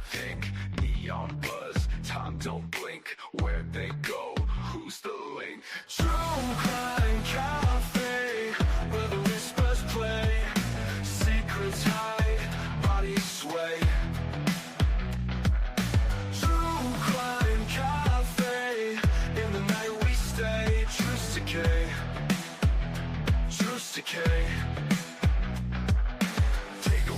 think. Neon buzz, time don't blink. Where'd they go? Who's the link? True crime cafe, where the whispers play. Secrets hide, bodies sway. True crime cafe, in the night we stay. Truth decay, truth decay.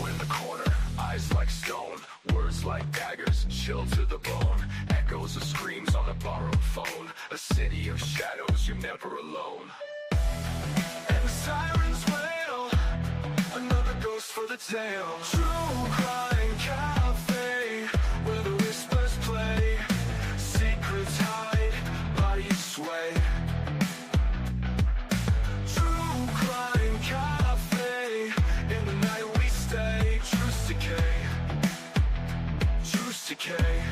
In the corner, eyes like stone, words like daggers, chill to the bone. Echoes of screams on a borrowed phone. A city of shadows, you're never alone. And the sirens wail, another ghost for the tale. True crime cafe, where the whispers play. Secrets hide, bodies sway. True crime cafe, in the night we stay. Truth decay, truth decay.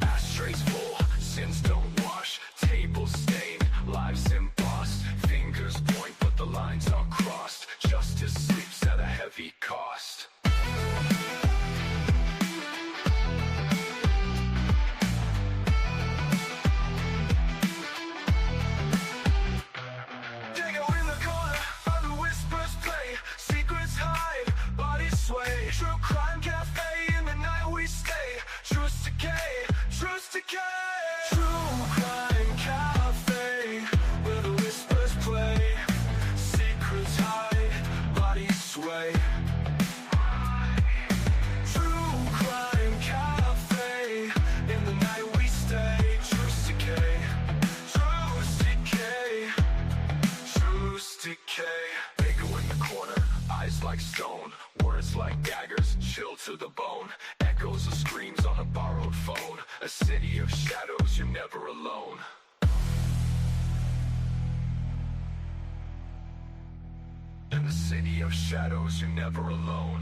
Ashtrays full, sins don't wash. Tables stained, lives embossed. Fingers point but the lines are crossed. Justice sleeps at a heavy cost. True crime cafe, in the night we stay. Truth decay, truth decay. True crime cafe, where the whispers play. Secrets hide, bodies sway. True crime cafe, in the night we stay. Truth decay, truth decay, truth decay. They go in the corner, eyes like stone. Words like daggers, chill to the bone. Echoes of screams on a borrowed phone. A city of shadows, you're never alone. In the city of shadows, you're never alone.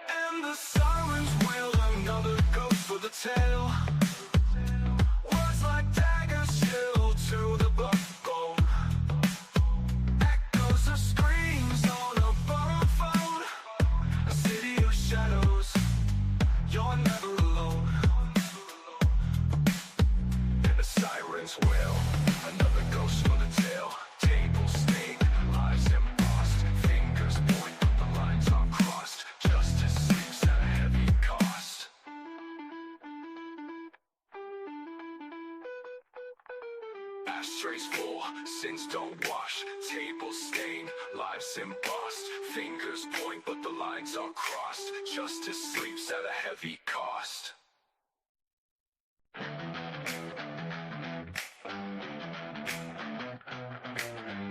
And the sirens wail, another ghost for the tale. Words like daggers, chill to the bone. Echoes of screams on a borrowed phone. A city of shadows, you're never alone. And the sirens wail, another ghost for the tale. Tables stained, lives embossed. Fingers point but the lines are crossed. Justice sleeps at a heavy cost. Ashtrays full, sins don't wash. Tables stained, lives embossed. Fingers point but the lines are crossed. Justice sleeps at a heavy cost.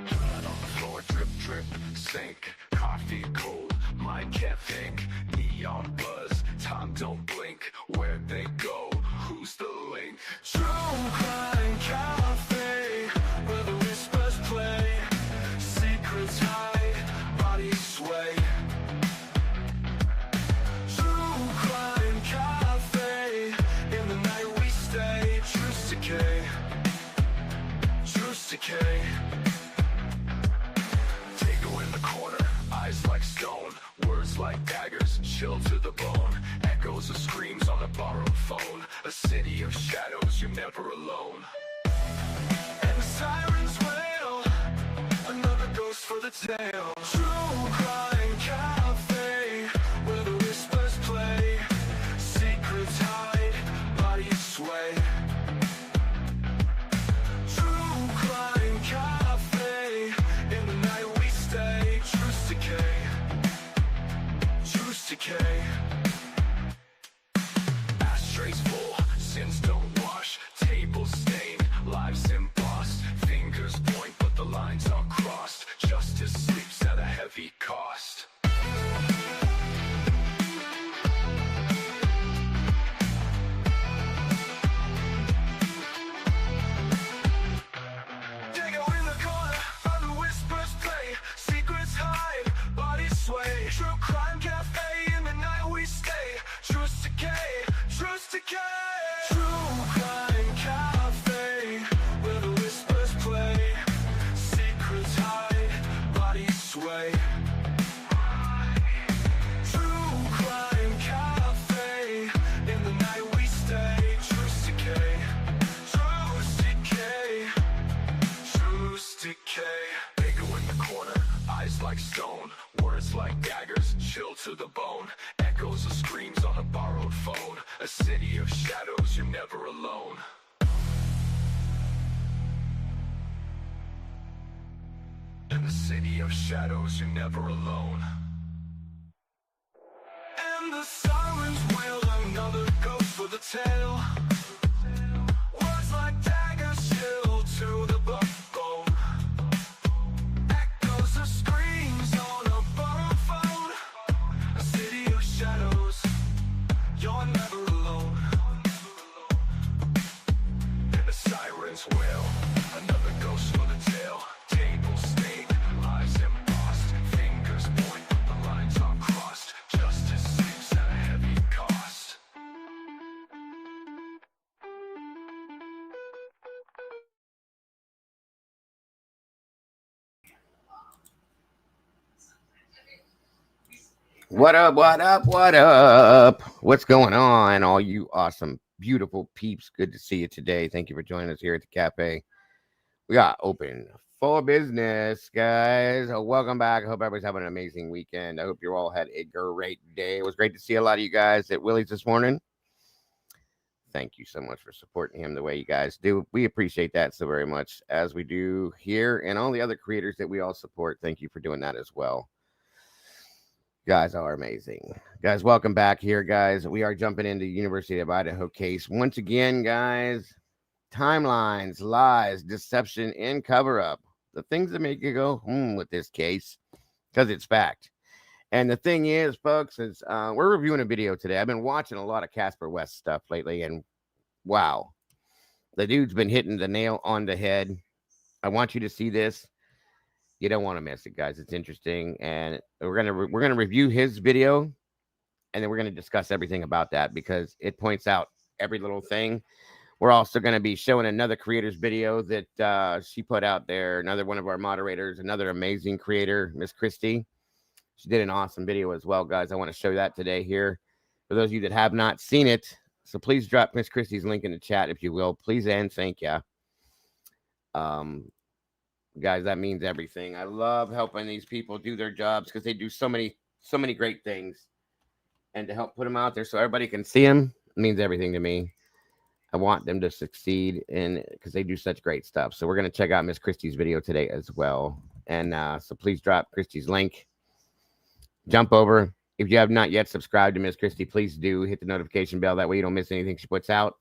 Blood on the floor, drip, drip, sink. Coffee cold, mind can't think. Neon buzz, time don't blink. Where'd they go? Who's the link? True crime cafe, where the whispers play. Secrets hide, bodies sway. True crime cafe, in the night we stay. Truth decay, truth decay. Dago in the corner, eyes like stone. Words like daggers, chill to the bone. Echoes of screams on a borrowed phone. A city of shadows, you're never alone. And the sirens wail, another ghost for the tale. True crime cafe, where the whispers play. Secrets hide, bodies sway. True crime cafe, in the night we stay. Truth decay, truth decay. Ashtrays full, sins don't wash. Tables stained, lives embossed. Fingers point but the lines are crossed. Justice sleeps at a heavy cost. Dago in the corner, where the whispers play. Secrets hide, bodies sway. True crime cafe, in the night we stay. Truth decay, truth decay. True crime cafe, where the whispers play. Secrets hide, bodies sway. True like stone, words like daggers, chill to the bone. Echoes of screams on a borrowed phone. A city of shadows, you're never alone. In the city of shadows, you're never alone. And the sirens wail, another ghost for the tale. Words like daggers, chill to the bone. Echoes of screams on a borrowed phone. A city of shadows, you're never alone. And the sirens wail, another ghost for the tale. Tables stained, lies embossed, fingers point, the lines are crossed. Justice seems at a heavy cost. What up, what up, what up? What's going on, all you awesome, beautiful peeps? Good to see you today. Thank you for joining us here at the cafe. We got open for business, guys. Welcome back. I hope everybody's having an amazing weekend. I hope you all had a great day. It was great to see a lot of you guys at Willie's this morning. Thank you so much for supporting him the way you guys do. We appreciate that so very much, as we do here, and all the other creators that we all support. Thank you for doing that as well. Guys are amazing. Guys, welcome back here, guys. We are jumping into University of Idaho case. Once again, guys, timelines, lies, deception, and cover-up. The things that make you go, with this case, because it's fact. And the thing is, folks, is we're reviewing a video today. I've been watching a lot of Casper West stuff lately, and wow, the dude's been hitting the nail on the head. I want you to see this. You don't want to miss it, guys. It's interesting, and we're gonna review his video, and then we're gonna discuss everything about that because it points out every little thing. We're also gonna be showing another creator's video that she put out there. Another one of our moderators, another amazing creator, Miss Christy. She did an awesome video as well, guys. I want to show that today here for those of you that have not seen it. So please drop Miss Christy's link in the chat if you will, please, and thank you. Guys, that means everything. I love helping these people do their jobs because they do so many great things, and to help put them out there so everybody can see them means everything to me. I want them to succeed because they do such great stuff. So we're going to check out Miss Christie's video today as well. And so please drop Christie's link. Jump over. If you have not yet subscribed to Miss Christie, please do hit the notification bell. That way you don't miss anything she puts out.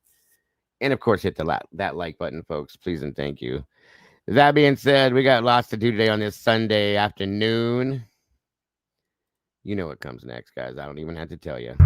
And of course, hit that like button, folks. Please and thank you. That being said, we got lots to do today on this Sunday afternoon. You know what comes next, guys. I don't even have to tell you.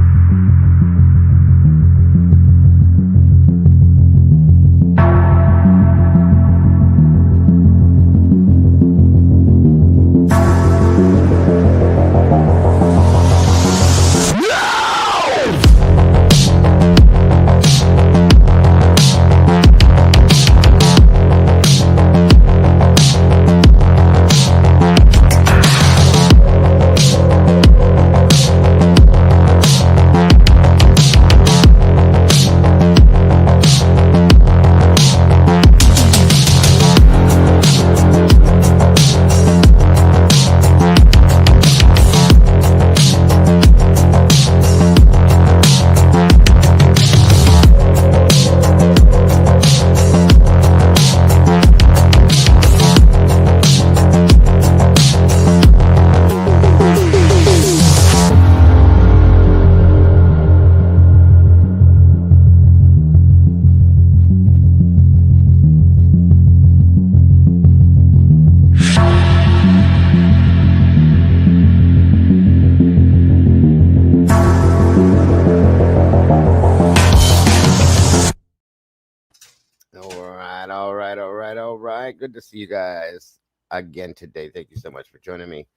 All right. Good to see you guys again today. Thank you so much for joining me.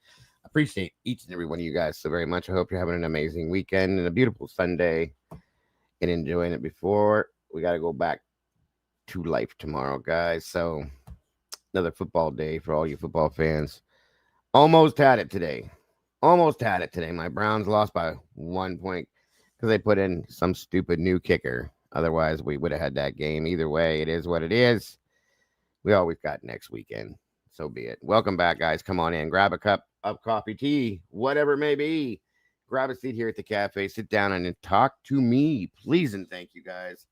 I appreciate each and every one of you guys so very much. I hope you're having an amazing weekend and a beautiful Sunday and enjoying it before we got to go back to life tomorrow, guys. So another football day for all you football fans. Almost had it today. My Browns lost by 1 point because they put in some stupid new kicker. Otherwise, we would have had that game. Either way, it is what it is. We always got next weekend. So be it. Welcome back, guys. Come on in. Grab a cup of coffee, tea, whatever it may be. Grab a seat here at the cafe, sit down and talk to me. Please and thank you guys.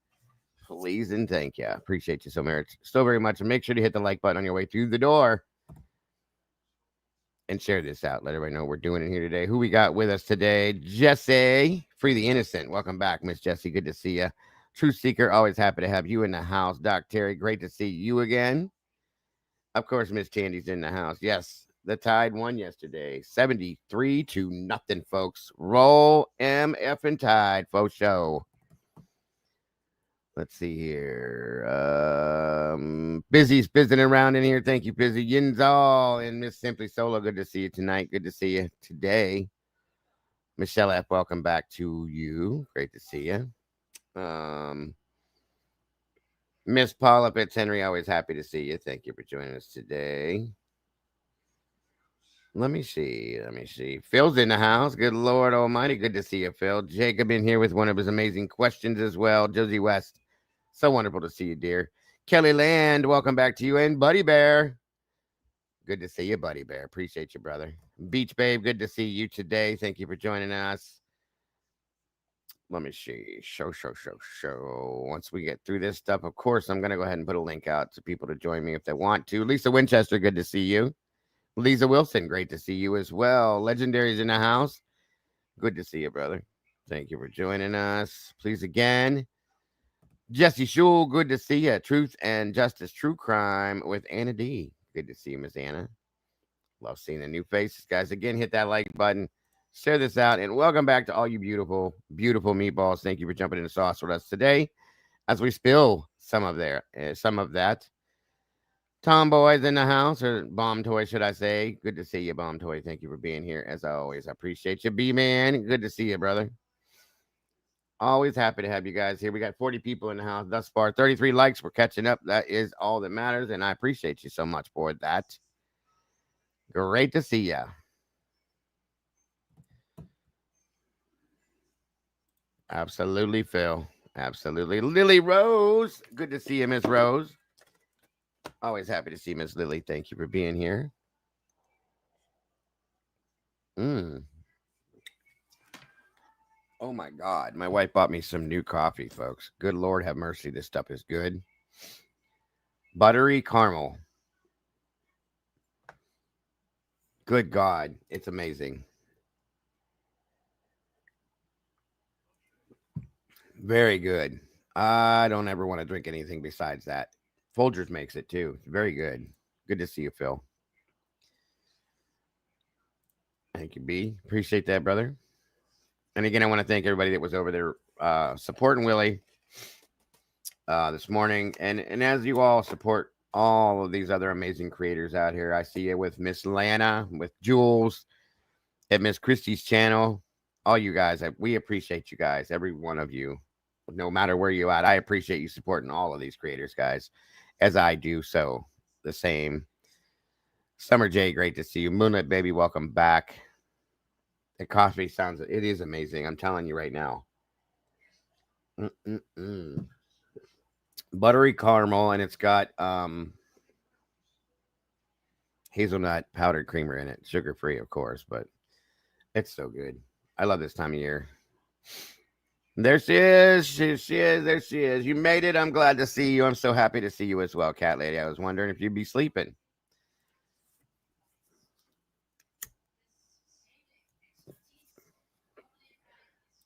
Please and thank you. Appreciate you so very much. And make sure to hit the like button on your way through the door and share this out. Let everybody know we're doing it here today. Who we got with us today? Jesse, Free the Innocent. Welcome back, Miss Jesse. Good to see you. Truth Seeker, always happy to have you in the house. Doc Terry, great to see you again. Of course, Miss Tandy's in the house. Yes, the Tide won yesterday, 73-0, folks. Roll MF and Tide, faux show. Let's see here. Busy's busying around in here. Thank you, Busy. Yinzal and Miss Simply Solo. Good to see you tonight. Good to see you today. Michelle F., welcome back to you. Great to see you. Miss Paula Fitzhenry, always happy to see you. Thank you for joining us today. Let me see. Phil's in the house. Good Lord Almighty. Good to see you, Phil. Jacob in here with one of his amazing questions as well. Josie West. So wonderful to see you, dear. Kelly Land, welcome back to you. And Buddy Bear. Good to see you, Buddy Bear. Appreciate you, brother. Beach Babe, good to see you today. Thank you for joining us. Let me see. Show. Once we get through this stuff, of course, I'm going to go ahead and put a link out to people to join me if they want to. Lisa Winchester, good to see you. Lisa Wilson, great to see you as well. Legendary's in the house. Good to see you, brother. Thank you for joining us. Please again. Jesse Shule, good to see you. Truth and Justice True Crime with Anna D. Good to see you, Miss Anna. Love seeing the new faces, guys. Again, hit that like button. Share this out. And welcome back to all you beautiful, beautiful meatballs. Thank you for jumping in the sauce with us today as we spill some of that. Tomboy's in the house, or Bomb Toy, should I say. Good to see you, Bomb Toy. Thank you for being here, as always. I appreciate you. B-Man, good to see you, brother. Always happy to have you guys here. We got 40 people in the house thus far. 33 likes. We're catching up. That is all that matters, and I appreciate you so much for that. Great to see you. Absolutely, Phil. Absolutely. Lily Rose. Good to see you, Miss Rose. Always happy to see Miss Lily. Thank you for being here. Oh my God. My wife bought me some new coffee, folks. Good Lord have mercy. This stuff is good. Buttery caramel. Good God. It's amazing. Very good. I don't ever want to drink anything besides that. Folgers makes it too. It's very good. Good to see you, Phil. Thank you, B. Appreciate that, brother. And again, I want to thank everybody that was over there supporting Willie this morning. And as you all support all of these other amazing creators out here, I see you with Miss Lana, with Jules, at Miss Christie's channel. All you guys, we appreciate you guys, every one of you, no matter where you're at. I appreciate you supporting all of these creators, guys, as I do so the same. Summer J, great to see you. Moonlit Baby, welcome back. The coffee it is amazing. I'm telling you right now. Buttery caramel, and it's got hazelnut powdered creamer in it. Sugar free, of course, but it's so good. I love this time of year. There she is. She is. There she is. You made it. I'm glad to see you. I'm so happy to see you as well, Cat Lady. I was wondering if you'd be sleeping.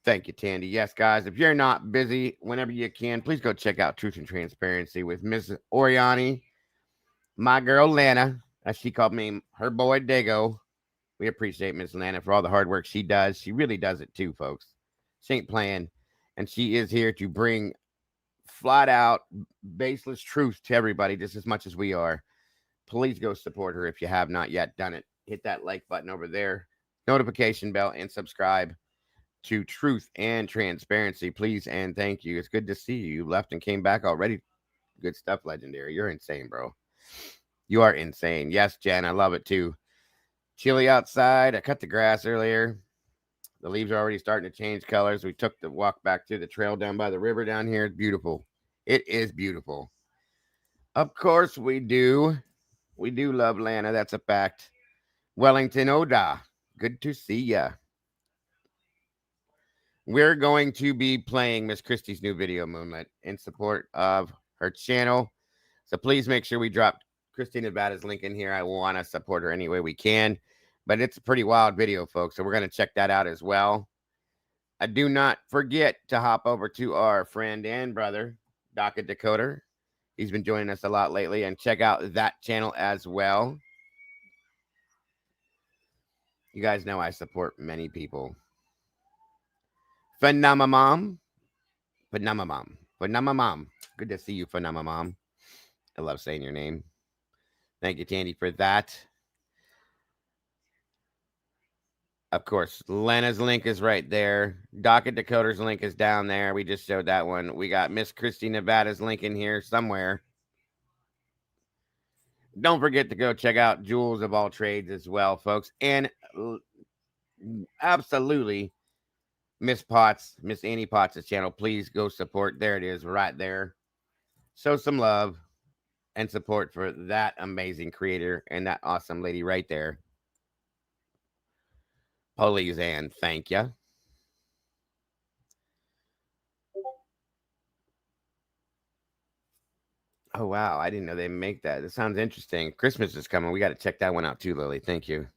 Thank you, Tandy. Yes, guys, if you're not busy, whenever you can, please go check out Truth and Transparency with Miss Oriani, my girl Lana, as she called me, her boy Dago. We appreciate Miss Lana for all the hard work she does. She really does it too, folks. She ain't playing, and she is here to bring flat out, baseless truth to everybody just as much as we are. Please go support her if you have not yet done it. Hit that like button over there, notification bell, and subscribe to Truth and Transparency, please and thank you. It's good to see you. You left and came back already. Good stuff, Legendary. You're insane, bro. You are insane. Yes, Jen, I love it too. Chilly outside. I cut the grass earlier. The leaves are already starting to change colors. We took the walk back to the trail down by the river down here. It's beautiful. It is beautiful. Of course we do. We do love Lana. That's a fact. Wellington Oda, good to see ya. We're going to be playing Miss Christie's new video, Moonlit, in support of her channel. So please make sure we drop Christy Nevada's link in here. I want to support her any way we can. But it's a pretty wild video, folks. So we're going to check that out as well. Do not forget to hop over to our friend and brother, Daka Decoder. He's been joining us a lot lately. And check out that channel as well. You guys know I support many people. Phenomamom. Phenomamom. Good to see you, Phenomamom. I love saying your name. Thank you, Tandy, for that. Of course, Lena's link is right there. Docket Decoder's link is down there. We just showed that one. We got Miss Christy Nevada's link in here somewhere. Don't forget to go check out Jewels of All Trades as well, folks. And absolutely, Miss Annie Potts' channel. Please go support. There it is, right there. Show some love and support for that amazing creator and that awesome lady right there. Please and thank you. Oh, wow. I didn't know they make that. This sounds interesting. Christmas is coming. We got to check that one out too, Lily. Thank you.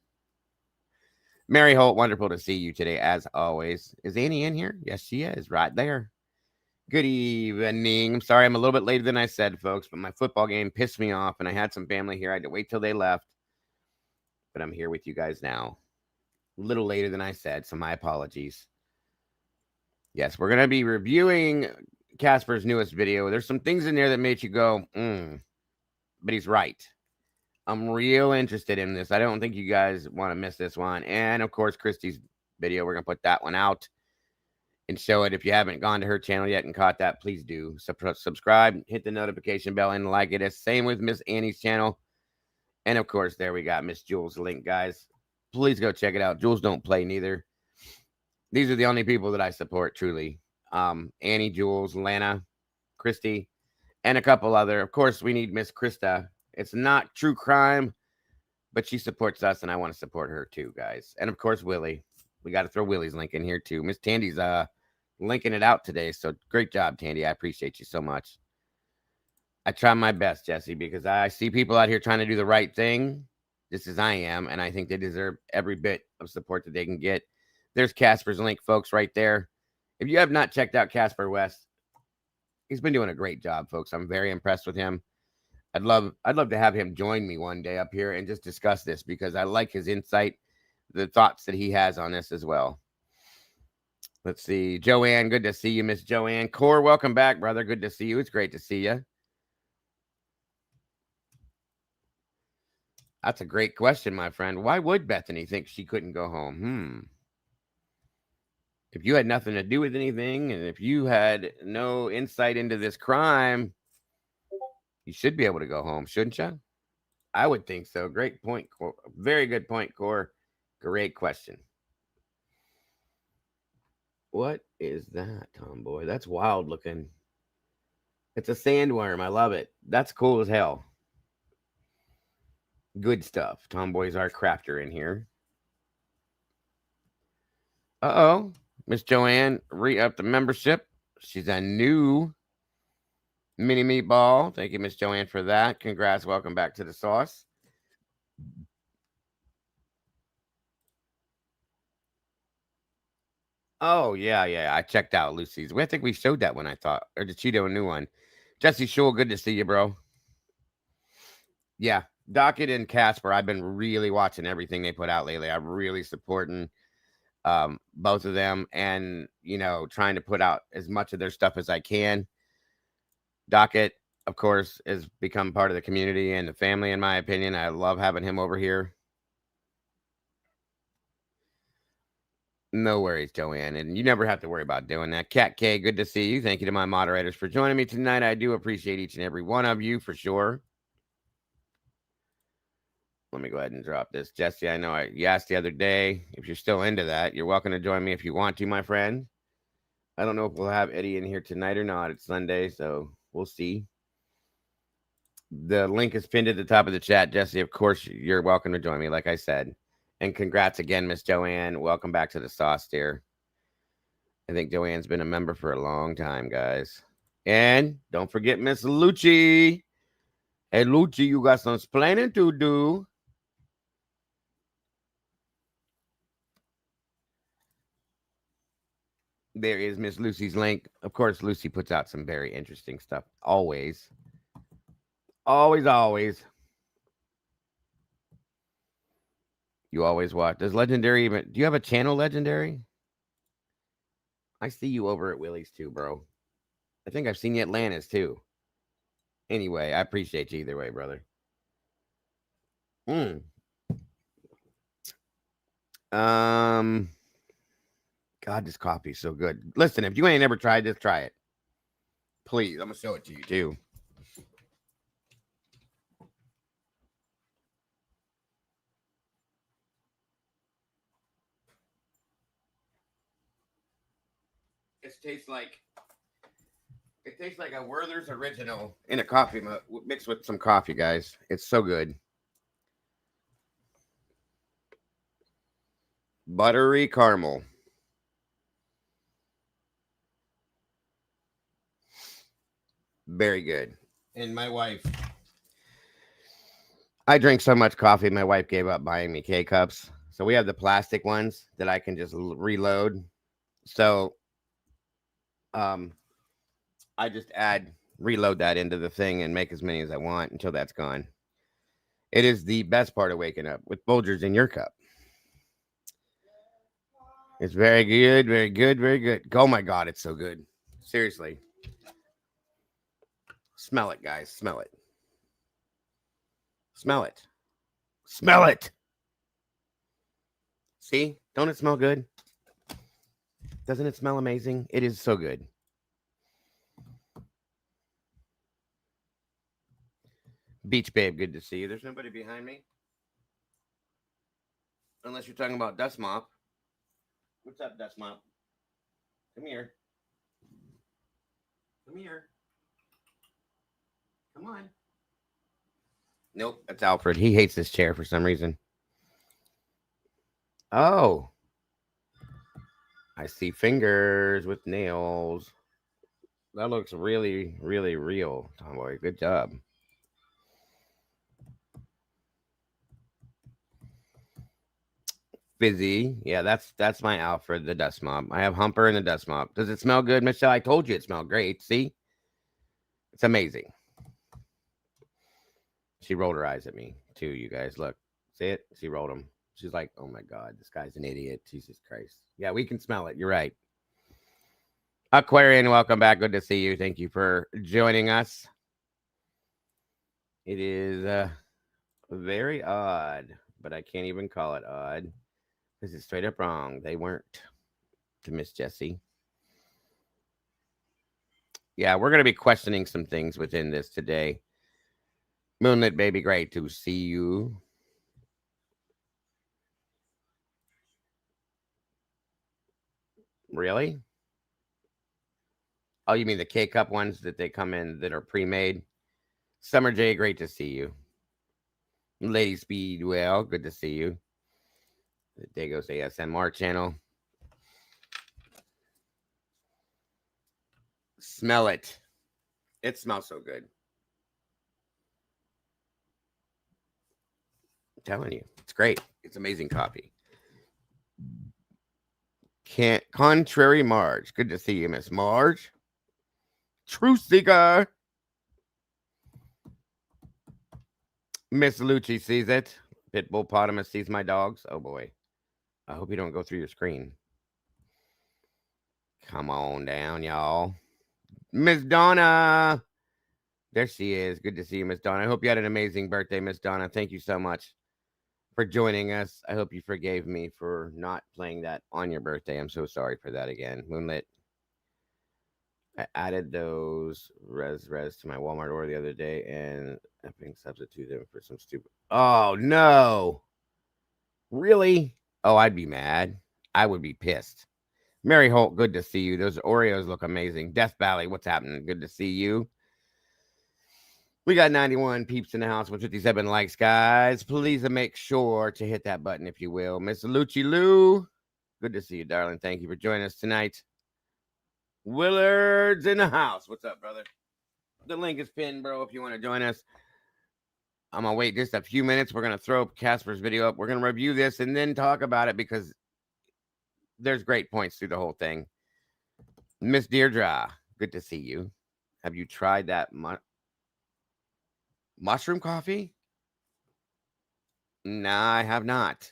Mary Holt, wonderful to see you today, as always. Is Annie in here? Yes, she is. Right there. Good evening. I'm sorry I'm a little bit later than I said, folks, but my football game pissed me off, and I had some family here. I had to wait till they left. But I'm here with you guys now. A little later than I said, so my apologies. Yes, we're going to be reviewing Casper's newest video. There's some things in there that make you go, but he's right. I'm real interested in this. I don't think you guys want to miss this one. And, of course, Christy's video, we're going to put that one out and show it. If you haven't gone to her channel yet and caught that, please do. Subscribe, hit the notification bell, and like it. Same with Miss Annie's channel. And, of course, there we got Miss Jules' link, guys. Please go check it out. Jules don't play neither. These are the only people that I support, truly. Annie, Jules, Lana, Christy, and a couple other. Of course, we need Miss Krista. It's not true crime, but she supports us, and I want to support her too, guys. And, of course, Willie. We got to throw Willie's link in here, too. Miss Tandy's linking it out today, so great job, Tandy. I appreciate you so much. I try my best, Jesse, because I see people out here trying to do the right thing, just as I am, and I think they deserve every bit of support that they can get. There's Casper's link, folks, right there. If you have not checked out Casper West, he's been doing a great job, folks. I'm very impressed with him. I'd love to have him join me one day up here and just discuss this because I like his insight, the thoughts that he has on this as well. Let's see. Joanne, good to see you, Miss Joanne. Core, welcome back, brother. Good to see you. It's great to see you. That's a great question, my friend. Why would Bethany think she couldn't go home? If you had nothing to do with anything, and if you had no insight into this crime, you should be able to go home, shouldn't you? I would think so. Great point, Core. Very good point, Core. Great question. What is that, Tomboy? That's wild looking. It's a sandworm. I love it. That's cool as hell. Good stuff. Tomboy's our crafter in here. Uh-oh. Miss Joanne re-upped the membership. She's a new mini meatball. Thank you, Miss Joanne, for that. Congrats. Welcome back to the sauce. Oh, yeah. I checked out Lucy's. I think we showed that one, I thought. Or did she do a new one? Jesse Schul, good to see you, bro. Yeah. Docket and Casper, I've been really watching everything they put out lately. I'm really supporting both of them and, trying to put out as much of their stuff as I can. Docket, of course, has become part of the community and the family, in my opinion. I love having him over here. No worries, Joanne. And you never have to worry about doing that. Cat K, good to see you. Thank you to my moderators for joining me tonight. I do appreciate each and every one of you for sure. Let me go ahead and drop this. Jesse, I know you asked the other day if you're still into that. You're welcome to join me if you want to, my friend. I don't know if we'll have Eddie in here tonight or not. It's Sunday, so we'll see. The link is pinned at the top of the chat. Jesse, of course, you're welcome to join me, like I said. And congrats again, Miss Joanne. Welcome back to the sauce, dear. I think Joanne's been a member for a long time, guys. And don't forget Miss Lucci. Hey, Lucci, you got some explaining to do. There is Miss Lucy's link. Of course, Lucy puts out some very interesting stuff. Always. Always, always. You always watch. Does Legendary even... Do you have a channel, Legendary? I see you over at Willie's too, bro. I think I've seen you at Atlanta's too. Anyway, I appreciate you either way, brother. God, this coffee is so good. Listen, if you ain't never tried this, try it. Please, I'm gonna show it to you too. It tastes like a Werther's original in a coffee mixed with some coffee, guys. It's so good. Buttery caramel. Very good. And my wife, I drink so much coffee, my wife gave up buying me K-cups. So we have the plastic ones that I can just reload. So I just reload that into the thing and make as many as I want until that's gone. It is the best part of waking up with Folgers in your cup. It's very good, very good, very good. Oh my God, it's so good. Seriously. Smell it, guys. Smell it. Smell it. Smell it. See? Don't it smell good? Doesn't it smell amazing? It is so good. Beach Babe, good to see you. There's nobody behind me. Unless you're talking about Dust Mop. What's up, Dust Mop? Come here. Come here. Come on. Nope, that's Alfred. He hates this chair for some reason. Oh. I see fingers with nails. That looks really, really real, Tomboy. Good job. Fizzy. Yeah, that's my Alfred, the dust mop. I have Humper and the dust mop. Does it smell good, Michelle? I told you it smelled great. See? It's amazing. She rolled her eyes at me, too, you guys. Look. See it? She rolled them. She's like, oh my God, this guy's an idiot. Jesus Christ. Yeah, we can smell it. You're right. Aquarian, welcome back. Good to see you. Thank you for joining us. It is very odd, but I can't even call it odd. This is straight up wrong. They weren't, to Miss Jessie. Yeah, we're going to be questioning some things within this today. Moonlit Baby, great to see you. Really? Oh, you mean the K-Cup ones that they come in that are pre-made? Summer J, great to see you. Lady Speedwell, good to see you. The Dagos ASMR channel. Smell it. It smells so good. I'm telling you, it's great. It's amazing coffee. Contrary Marge. Good to see you, Miss Marge. Truth Seeker. Miss Lucci sees it. Pitbull Potamus sees my dogs. Oh boy. I hope you don't go through your screen. Come on down, y'all. Miss Donna. There she is. Good to see you, Miss Donna. I hope you had an amazing birthday, Miss Donna. Thank you so much for joining us. I hope you forgave me for not playing that on your birthday. I'm so sorry for that again. Moonlit. I added those res to my Walmart order the other day and I think substitute them for some stupid. Oh no. Really? Oh, I'd be mad. I would be pissed. Mary Holt, good to see you. Those Oreos look amazing. Death Valley, what's happening? Good to see you. We got 91 peeps in the house with 57 likes, guys. Please make sure to hit that button, if you will. Miss Lucci Lou, good to see you, darling. Thank you for joining us tonight. Willard's in the house. What's up, brother? The link is pinned, bro, if you want to join us. I'm going to wait just a few minutes. We're going to throw Casper's video up. We're going to review this and then talk about it because there's great points through the whole thing. Miss Deirdre, good to see you. Have you tried that mushroom coffee? Nah, I have not.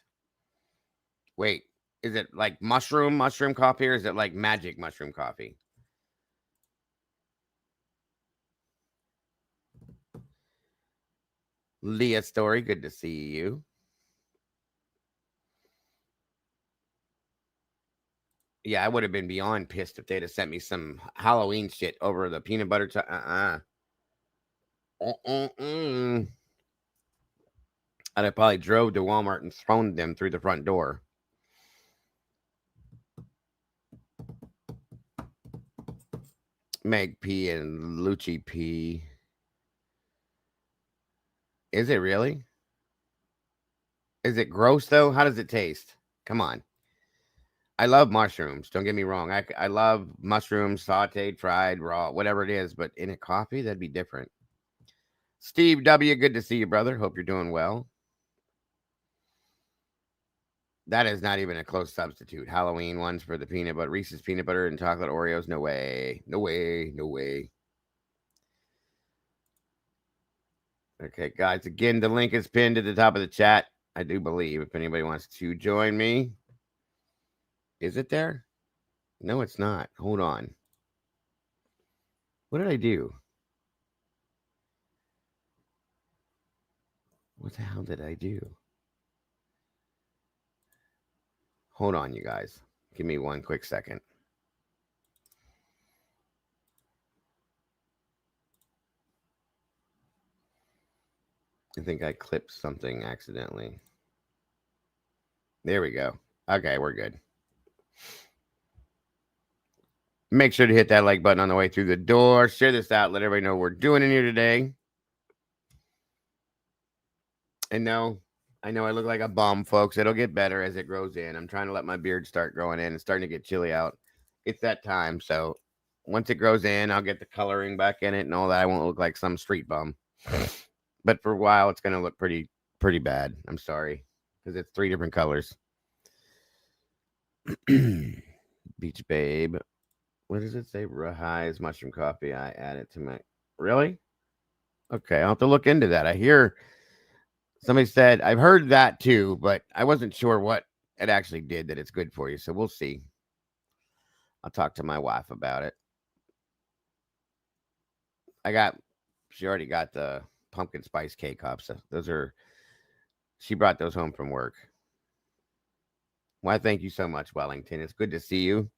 Wait, is it like mushroom coffee, or is it like magic mushroom coffee? Leah Story, good to see you. Yeah, I would have been beyond pissed if they'd have sent me some Halloween shit over the peanut butter. I'd have probably drove to Walmart and thrown them through the front door. Meg P and Lucci P. Is it really? Is it gross though? How does it taste? Come on. I love mushrooms. Don't get me wrong. I love mushrooms, sauteed, fried, raw, whatever it is. But in a coffee, that'd be different. Steve W., good to see you, brother. Hope you're doing well. That is not even a close substitute. Halloween ones for the peanut butter, Reese's peanut butter and chocolate Oreos. No way. No way. No way. Okay, guys. Again, the link is pinned at the top of the chat. I do believe if anybody wants to join me. Is it there? No, it's not. Hold on. What did I do? What the hell did I do? Hold on, you guys. Give me one quick second. I think I clipped something accidentally. There we go. Okay, we're good. Make sure to hit that like button on the way through the door. Share this out. Let everybody know what we're doing in here today. And no, I know I look like a bum, folks. It'll get better as it grows in. I'm trying to let my beard start growing in. It's starting to get chilly out. It's that time. So once it grows in, I'll get the coloring back in it and all that. I won't look like some street bum. But for a while, it's going to look pretty bad. I'm sorry. Because it's 3 different colors. Beach Babe. What does it say? Rahai's mushroom coffee. I added to my. Really? Okay, I'll have to look into that. I hear somebody said I've heard that too, but I wasn't sure what it actually did that it's good for you. So we'll see. I'll talk to my wife about it. She already got the pumpkin spice K-cups. She brought those home from work. Why, thank you so much, Wellington. It's good to see you.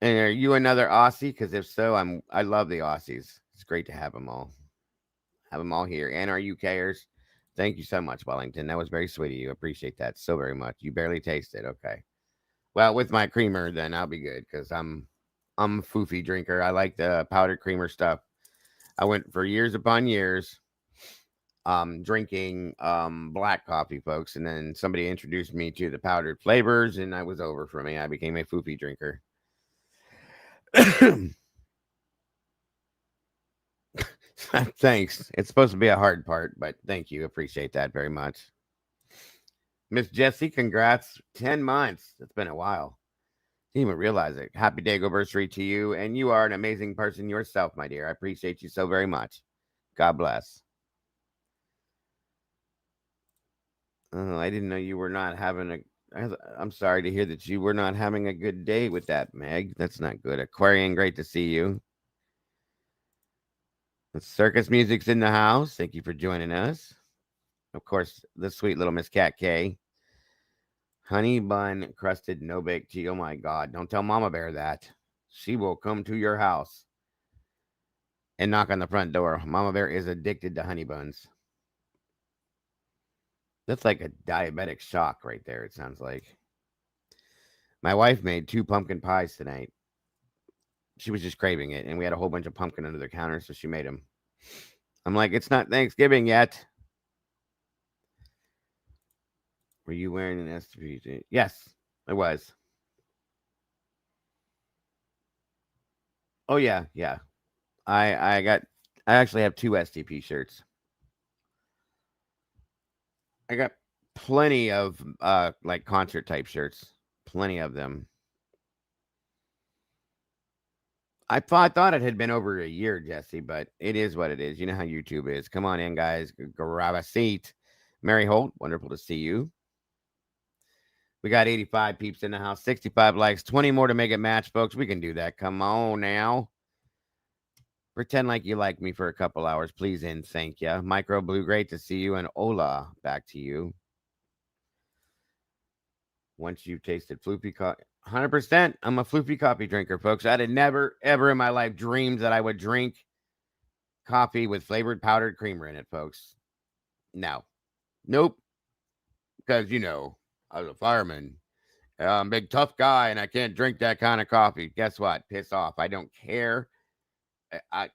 And are you another Aussie? Because if so, I love the Aussies. It's great to have them all. Have them all here. And our UKers, thank you so much, Wellington. That was very sweet of you. Appreciate that so very much. You barely tasted. Okay. Well, with my creamer, then I'll be good because I'm a foofy drinker. I like the powdered creamer stuff. I went for years upon years drinking black coffee, folks, and then somebody introduced me to the powdered flavors, and I was over for me. I became a foofy drinker. Thanks. It's supposed to be a hard part, but thank you. Appreciate that very much. Miss Jessie, congrats. 10 months. It's been a while. Didn't even realize it. Happy day anniversary to you. And you are an amazing person yourself, my dear. I appreciate you so very much. God bless. Oh, I didn't know you were not having I'm sorry to hear that you were not having a good day with that, Meg. That's not good. Aquarian, great to see you. The circus music's in the house. Thank you for joining us. Of course, the sweet little Miss Cat K. Honey bun crusted no bake tea. Oh my God. Don't tell Mama Bear that. She will come to your house and knock on the front door. Mama Bear is addicted to honey buns. That's like a diabetic shock right there, it sounds like. My wife made 2 pumpkin pies tonight. She was just craving it, and we had a whole bunch of pumpkin under the counter, so she made them. I'm like, it's not Thanksgiving yet. Were you wearing an STP? Yes, I was. Oh yeah, yeah. I actually have two STP shirts. I got plenty of like concert type shirts. Plenty of them. I thought it had been over a year, Jesse, but it is what it is. You know how YouTube is. Come on in, guys. Grab a seat. Mary Holt, wonderful to see you. We got 85 peeps in the house, 65 likes, 20 more to make it match, folks. We can do that. Come on now. Pretend like you like me for a couple hours, please, and thank you. Micro Blue, great to see you. And Ola, back to you. Once you've tasted floopy coffee, 100%. I'm a floopy coffee drinker, folks. I'd have never, ever in my life dreamed that I would drink coffee with flavored powdered creamer in it, folks. No. Nope. Because, I was a fireman. I'm a big tough guy and I can't drink that kind of coffee. Guess what? Piss off. I don't care.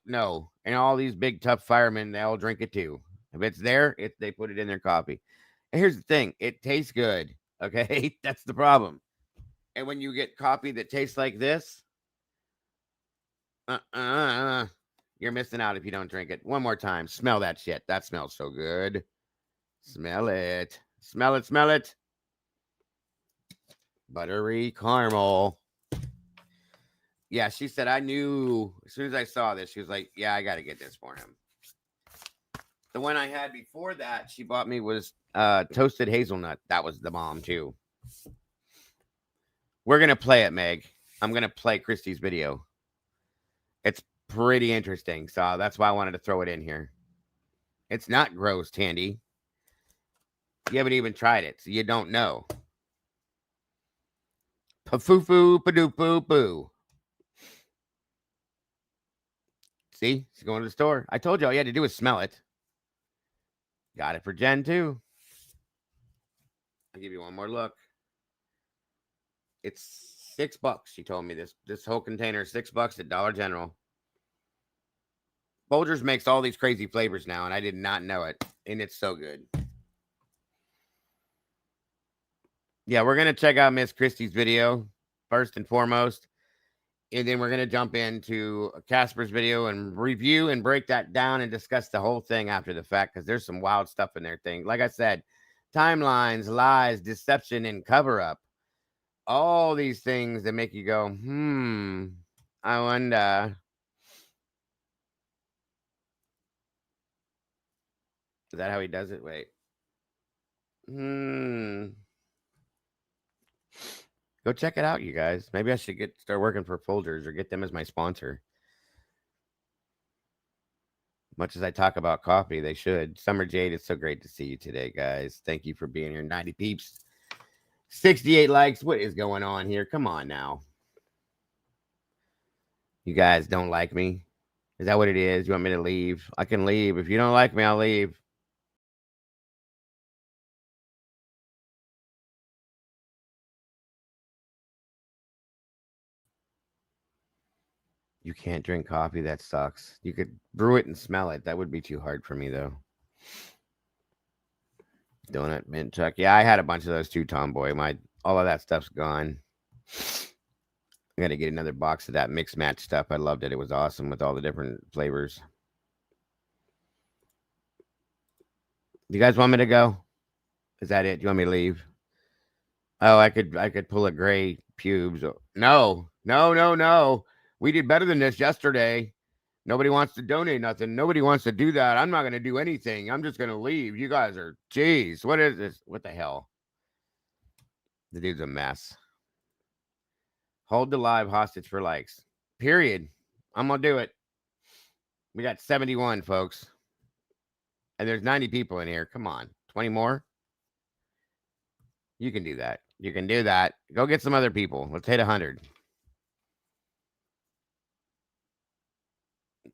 No. And all these big tough firemen, they all drink it too. If it's there, they put it in their coffee. And here's the thing, it tastes good. Okay. That's the problem. And when you get coffee that tastes like this, you're missing out if you don't drink it. One more time. Smell that shit. That smells so good. Smell it. Smell it. Smell it. Buttery caramel. Yeah, she said, I knew as soon as I saw this, she was like, yeah, I got to get this for him. The one I had before that she bought me was toasted hazelnut. That was the bomb, too. We're going to play it, Meg. I'm going to play Christy's video. It's pretty interesting. So that's why I wanted to throw it in here. It's not gross, Tandy. You haven't even tried it, so you don't know. Pa-foo-foo, pa-doo-foo-foo. See? She's going to the store. I told you all you had to do was smell it. Got it for Jen, too. I'll give you one more look. It's $6. She told me this whole container is $6 at Dollar General. Folgers makes all these crazy flavors now, and I did not know it. And it's so good. Yeah, we're going to check out Miss Christie's video first and foremost. And then we're going to jump into Casper's video and review and break that down and discuss the whole thing after the fact because there's some wild stuff in there. Like I said, timelines, lies, deception, and cover-up. All these things that make you go, I wonder. Is that how he does it? Wait. Go check it out, you guys. Maybe I should start working for Folgers or get them as my sponsor. Much as I talk about coffee, they should. Summer Jade, it's so great to see you today, guys. Thank you for being here. 90 peeps. 68 likes. What is going on here? Come on now. You guys don't like me? Is that what it is? You want me to leave? I can leave. If you don't like me, I'll leave. You can't drink coffee. That sucks. You could brew it and smell it. That would be too hard for me, though. Donut mint chuck. Yeah, I had a bunch of those too, Tomboy. All of that stuff's gone. I got to get another box of that mix match stuff. I loved it. It was awesome with all the different flavors. Do you guys want me to go? Is that it? Do you want me to leave? Oh, I could pull a gray pubes. No. We did better than this yesterday. Nobody wants to donate nothing. Nobody wants to do that. I'm not going to do anything. I'm just going to leave. You guys are, geez, what is this? What the hell? The dude's a mess. Hold the live hostage for likes. Period. I'm going to do it. We got 71, folks. And there's 90 people in here. Come on. 20 more? You can do that. You can do that. Go get some other people. Let's hit 100.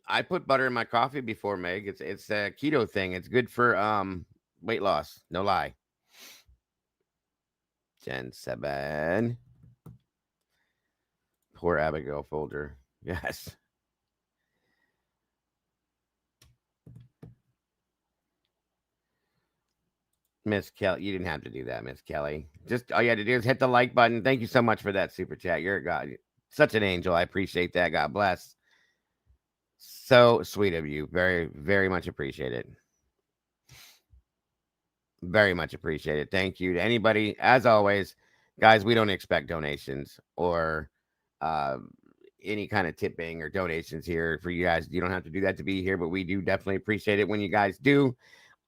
I put butter in my coffee before, Meg. It's a keto thing. It's good for weight loss. No lie. Gen 7. Poor Abigail Folger. Yes. Miss Kelly, you didn't have to do that, Miss Kelly. Just all you had to do is hit the like button. Thank you so much for that super chat. You're a god, such an angel. I appreciate that. God bless. So sweet of you. Very, very much appreciate it. Very much appreciate it. Thank you to anybody. As always, guys, we don't expect donations or uh, any kind of tipping or donations here for you guys. You don't have to do that to be here, but we do definitely appreciate it when you guys do.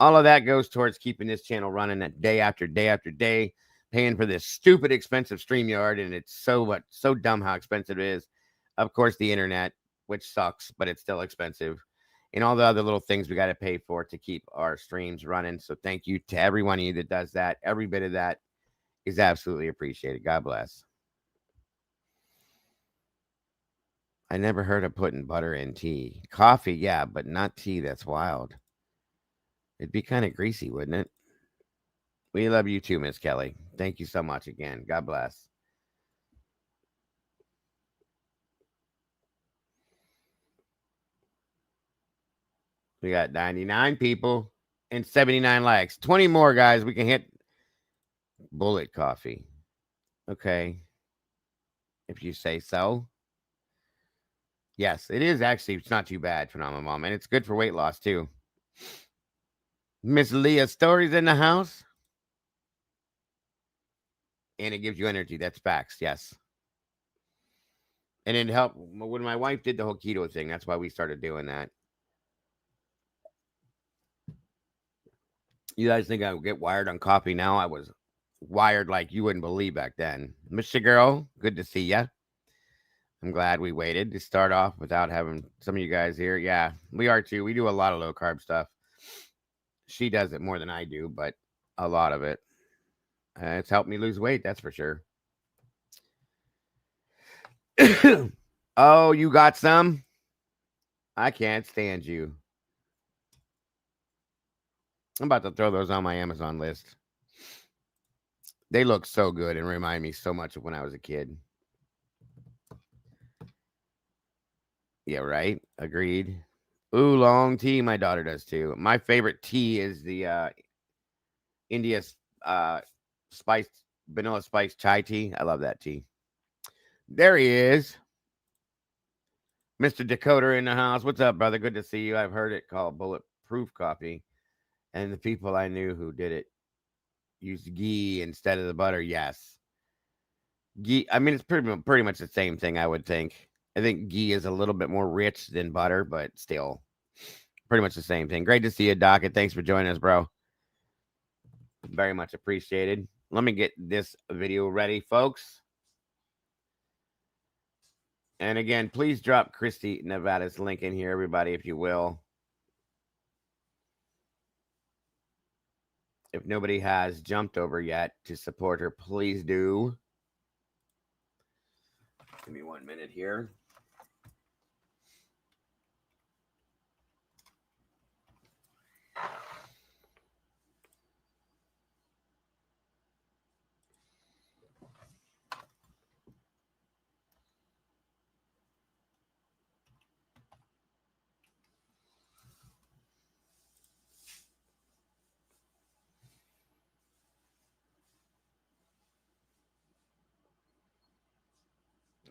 All of that goes towards keeping this channel running at day after day after day, paying for this stupid expensive StreamYard. And it's so dumb how expensive it is. Of course, the internet, which sucks, but it's still expensive. And all the other little things we got to pay for to keep our streams running. So thank you to every one of you that does that. Every bit of that is absolutely appreciated. God bless. I never heard of putting butter in tea. Coffee, yeah, but not tea. That's wild. It'd be kind of greasy, wouldn't it? We love you too, Miss Kelly. Thank you so much again. God bless. We got 99 people and 79 likes. 20 more, guys. We can hit bullet coffee. Okay. If you say so. Yes, it is actually. It's not too bad, Phenomenal Mom. And it's good for weight loss, too. Miss Leah Stories in the house. And it gives you energy. That's facts. Yes. And it helped when my wife did the whole keto thing. That's why we started doing that. You guys think I would get wired on coffee now? I was wired like you wouldn't believe back then. Mr. Girl, good to see ya. I'm glad we waited to start off without having some of you guys here. Yeah, we are too. We do a lot of low carb stuff. She does it more than I do, but a lot of it. It's helped me lose weight, that's for sure. Oh, you got some? I can't stand you. I'm about to throw those on my Amazon list. They look so good and remind me so much of when I was a kid. Yeah, right. Agreed. Oolong tea, my daughter does too. My favorite tea is the India uh, spiced vanilla spiced chai tea. I love that tea. There he is, Mr. Dakota in the house. What's up, brother? Good to see you. I've heard it called bulletproof coffee, and the people I knew who did it used ghee instead of the butter. Yes, ghee. I mean, it's pretty much the same thing. I would think. I think ghee is a little bit more rich than butter, but still pretty much the same thing. Great to see you, Doc, and thanks for joining us, bro. Very much appreciated. Let me get this video ready, folks. And again, please drop Christy Nevada's link in here, everybody, if you will. If nobody has jumped over yet to support her, please do. Give me 1 minute here.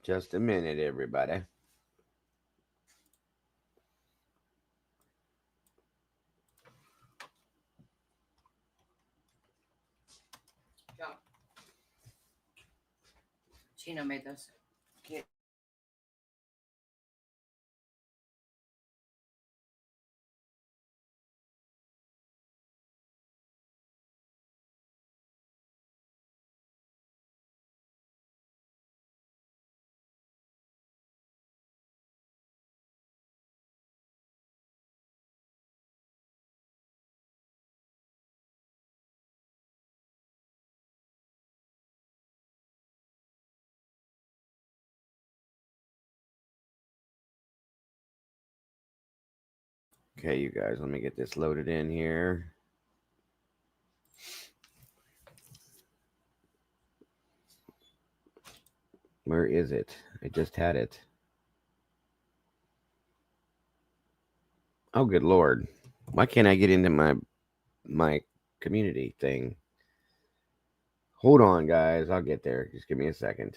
Just a minute, everybody. Chino made those. Okay, you guys, let me get this loaded in here. Where is it? I just had it. Oh, good Lord. Why can't I get into my community thing. Hold on, guys. I'll get there. Just give me a second.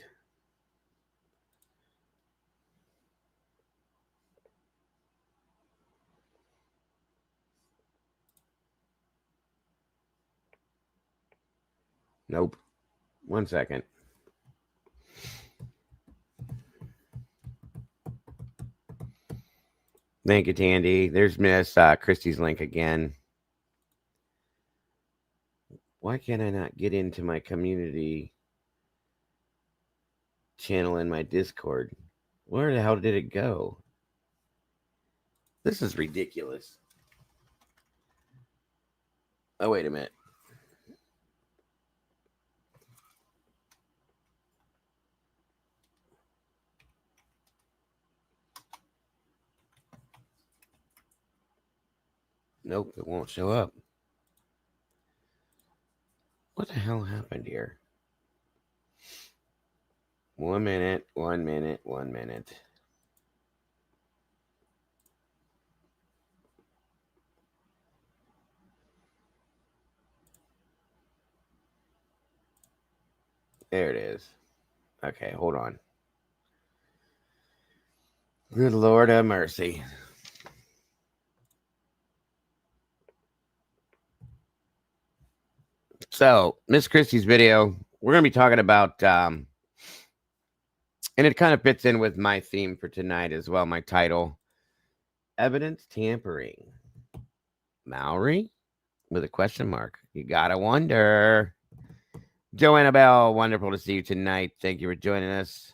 Nope. 1 second. Thank you, Tandy. There's Miss Christie's link again. Why can't I not get into my community channel in my Discord? Where the hell did it go? This is ridiculous. Oh, wait a minute. Nope, it won't show up. What the hell happened here? 1 minute, 1 minute, 1 minute. There it is. Okay, hold on. Good Lord have mercy. So, Miss Christie's video, we're going to be talking about, and it kind of fits in with my theme for tonight as well, my title, Evidence Tampering. Maori? With a question mark. You got to wonder. Joanna Bell, wonderful to see you tonight. Thank you for joining us.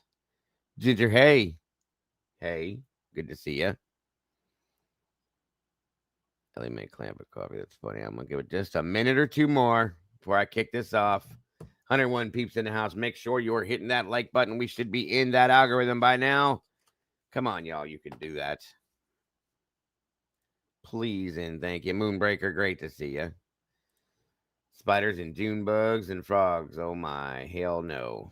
Ginger, hey. Hey, good to see you. Ellie made clamp of coffee. That's funny. I'm going to give it just a minute or two more before I kick this off. 101 peeps in the house. Make sure you're hitting that like button. We should be in that algorithm by now. Come on, y'all. You can do that. Please and thank you. Moonbreaker, great to see you. Spiders and June bugs and frogs. Oh my, hell no.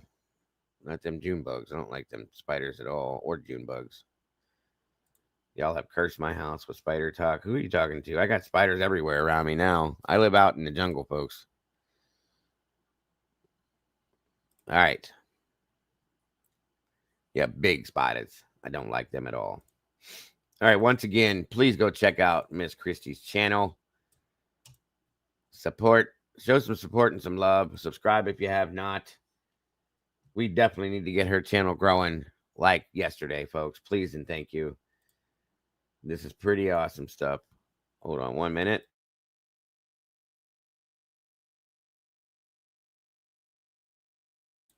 Not them June bugs. I don't like them spiders at all, or June bugs. Y'all have cursed my house with spider talk. Who are you talking to? I got spiders everywhere around me now. I live out in the jungle, folks. All right. Yeah, big spiders. I don't like them at all. All right, once again, please go check out Miss Christie's channel. Show some support and some love. Subscribe if you have not. We definitely need to get her channel growing like yesterday, folks. Please and thank you. This is pretty awesome stuff. Hold on 1 minute.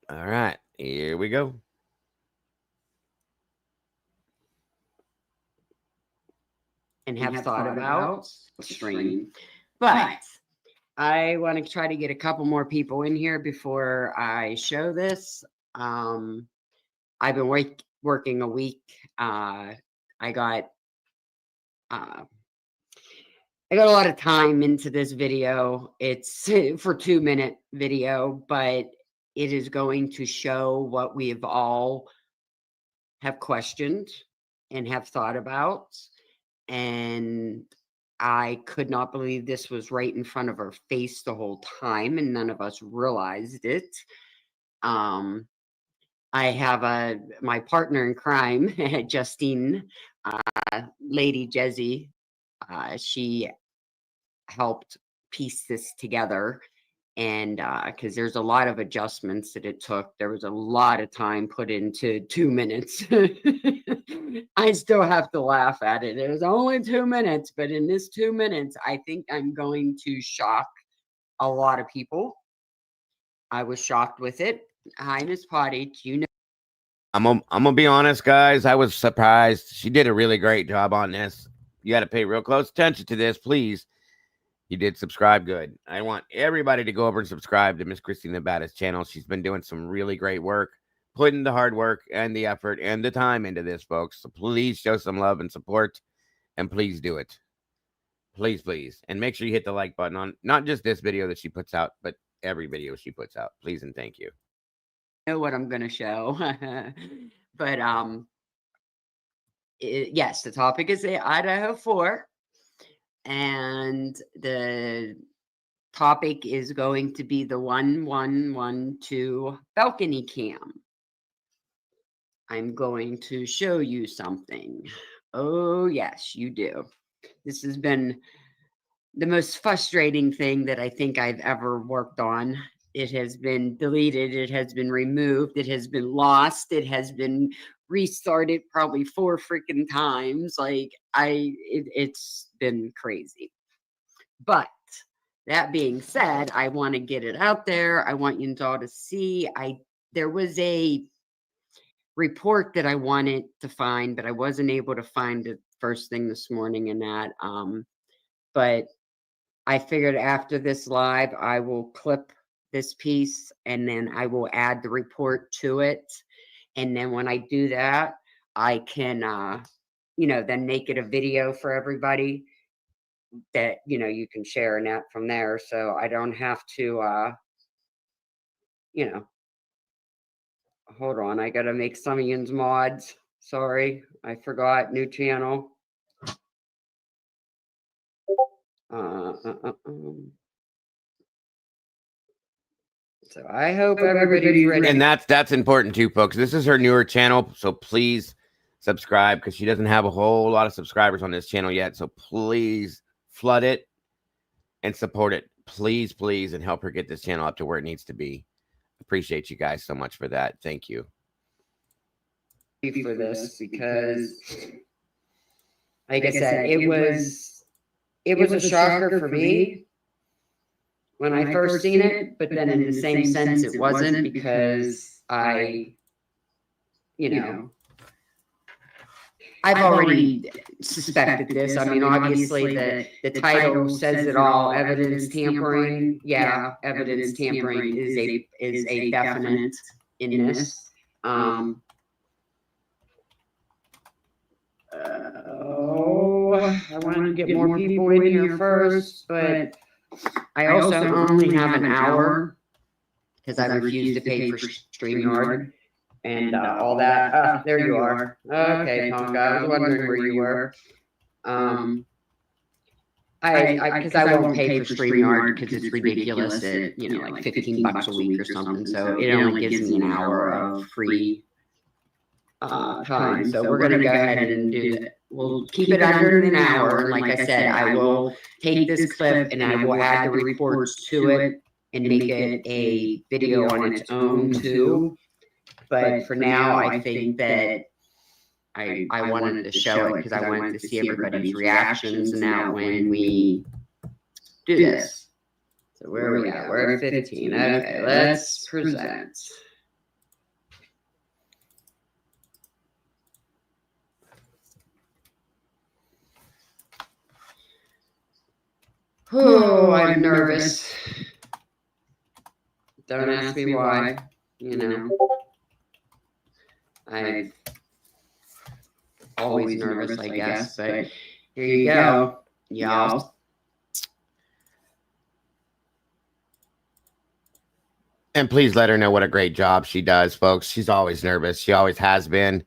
All right, here we go. And have thought about the stream. But I want to try to get a couple more people in here before I show this. I've been working a week. I got a lot of time into this video. It's for 2-minute video, but it is going to show what we have all have questioned and have thought about. And I could not believe this was right in front of our face the whole time, and none of us realized it. I have my partner in crime, Justine, Lady Jezzy. She helped piece this together, and because there's a lot of adjustments that it took. There was a lot of time put into 2 minutes. I still have to laugh at it. It was only 2 minutes, but in this 2 minutes, I think I'm going to shock a lot of people. I was shocked with it. Hi, Miss Potty. You know, I'm gonna be honest, guys. I was surprised. She did a really great job on this. You got to pay real close attention to this, please. You did subscribe good. I want everybody to go over and subscribe to Miss Christine Nevada's channel. She's been doing some really great work, putting the hard work and the effort and the time into this, folks. So please show some love and support, and please do it. Please, please. And make sure you hit the like button on not just this video that she puts out, but every video she puts out. Please and thank you. Know what I'm going to show. But yes, the topic is the Idaho 4. And the topic is going to be the 1112 balcony cam. I'm going to show you something. Oh, yes, you do. This has been the most frustrating thing that I think I've ever worked on. It has been deleted. It has been removed. It has been lost. It has been restarted probably 4 freaking times. Like it's been crazy. But that being said, I want to get it out there. I want you all to see. There was a report that I wanted to find, but I wasn't able to find it first thing this morning in that. But I figured after this live, I will clip this piece and then I will add the report to it. And then when I do that, I can, then make it a video for everybody that, you can share and that from there. So I don't have to, hold on. I got to make some of yous mods. Sorry, I forgot. New channel. So I hope everybody's ready. And that's important too, folks. This is her newer channel, so please subscribe because she doesn't have a whole lot of subscribers on this channel yet. So please flood it and support it. Please, please, and help her get this channel up to where it needs to be. Appreciate you guys so much for that. Thank you. For this because, like I said, it was a shocker for me when I first seen it, but then in the same sense it wasn't because I've already suspected this. I mean, obviously the title says it all. Evidence tampering. Yeah, evidence tampering is a definite in this. I want to get more people in here first, but I also only have an hour because I refuse to pay for StreamYard and all that. There you are. Okay, Tonka, I was wondering where you were. Because I won't pay for StreamYard because it's ridiculous at, like $15 a week or something. So it only gives me an hour of free time. So we're going to go ahead and do that. We'll keep it under an hour. And like I said, I will take this clip and I will add the reports to it and make it a video on its own too. But for now, I think that I wanted to show it because I wanted to see everybody's reactions and that when we do this. So where are we at? We're at 15. Okay, let's present. Oh, I'm nervous. Don't ask me why. I'm always nervous, I guess. But here you go, y'all. And please let her know what a great job she does, folks. She's always nervous. She always has been.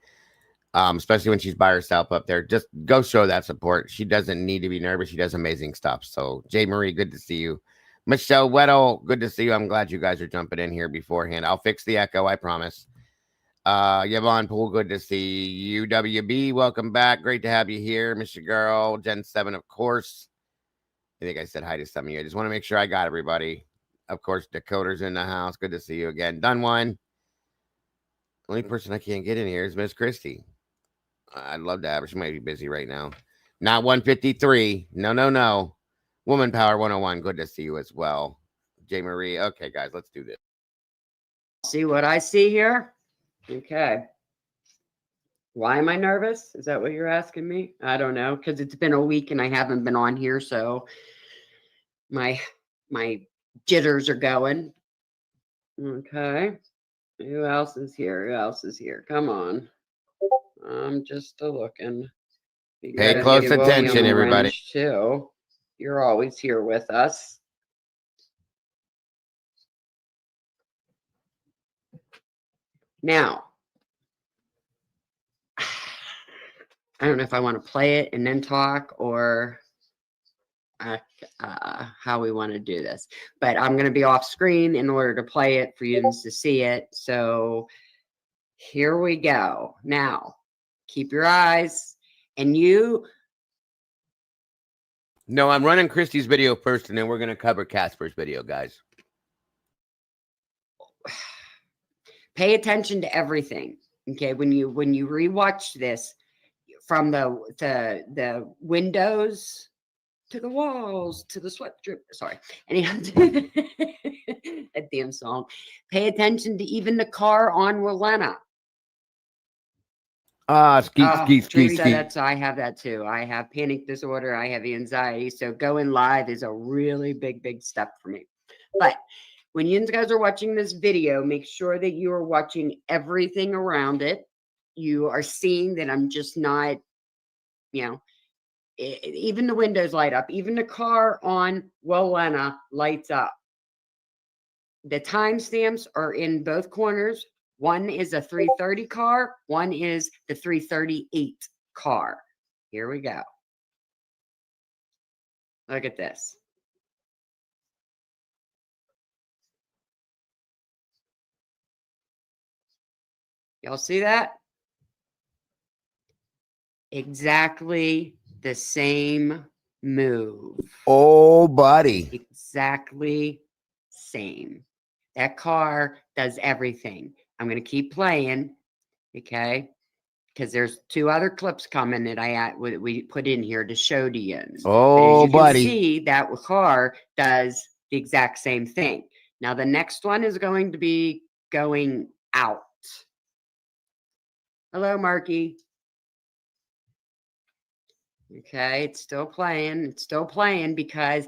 Especially when she's by herself up there. Just go show that support. She doesn't need to be nervous. She does amazing stuff. So, J. Marie, good to see you. Michelle Weddle, good to see you. I'm glad you guys are jumping in here beforehand. I'll fix the echo, I promise. Yvonne Poole, good to see you. WB, welcome back. Great to have you here. Mr. Girl, Gen 7, of course. I think I said hi to some of you. I just want to make sure I got everybody. Of course, Dakota's in the house. Good to see you again. Done one. Only person I can't get in here is Miss Christie. I'd love to have her. She might be busy right now. Not 153. No. Woman Power 101. Good to see you as well. J. Marie. Okay, guys, let's do this. See what I see here? Okay. Why am I nervous? Is that what you're asking me? I don't know. Because it's been a week and I haven't been on here. So my jitters are going. Okay. Who else is here? Come on. I'm just looking. Pay close attention, everybody. Too. You're always here with us. Now, I don't know if I want to play it and then talk or how we want to do this. But I'm going to be off screen in order to play it for you to see it. So here we go. Now, keep your eyes and you. No, I'm running Christy's video first, and then we're going to cover Casper's video, guys. Pay attention to everything. Okay, when you rewatch this, from the windows to the walls to the sweat drip. Sorry, anyhow, that damn song. Pay attention to even the car on Walena. Skeet. That's, I have that too. I have panic disorder. I have anxiety. So going live is a really big step for me. But when you guys are watching this video, make sure that you are watching everything around it. You are seeing that I'm just not, even the windows light up. Even the car on Walena lights up. The timestamps are in both corners. One is a 330 car. One is the 338 car. Here we go. Look at this. Y'all see that? Exactly the same move. Oh, buddy. Exactly same. That car does everything. I'm going to keep playing, okay? Because there's 2 other clips coming that we put in here to show to you. Oh, but as you buddy. can see, that car does the exact same thing. Now, the next one is going to be going out. Hello, Marky. Okay, it's still playing. It's still playing because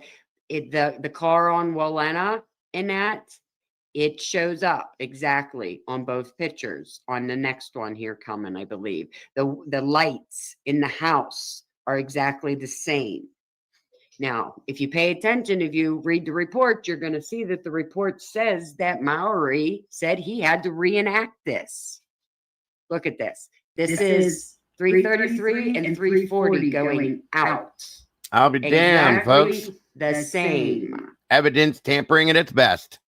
the car on Walena in that, it shows up exactly on both pictures. On the next one here coming, I believe. The lights in the house are exactly the same. Now, if you pay attention, if you read the report, you're going to see that the report says that Maori said he had to reenact this. Look at this. This is 333 and 340 going out. I'll be damned, folks. The same. Evidence tampering at its best.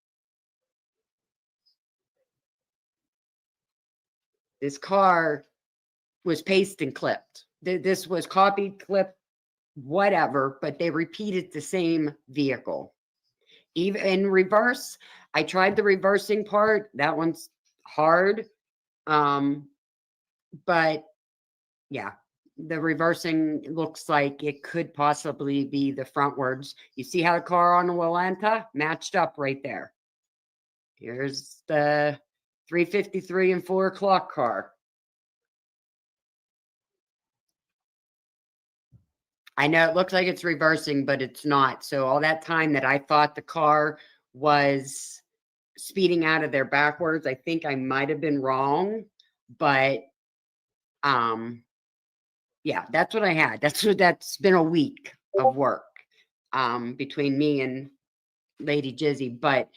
This car was pasted and clipped. This was copied, clipped, whatever, but they repeated the same vehicle. Even in reverse, I tried the reversing part. That one's hard. But yeah, the reversing looks like it could possibly be the frontwards. You see how the car on the Walenta matched up right there. Here's the 353 and 4 o'clock car. I know it looks like it's reversing, but it's not. So all that time that I thought the car was speeding out of there backwards, I think I might have been wrong. But yeah, that's what I had. That's been a week of work between me and Lady Jizzy, but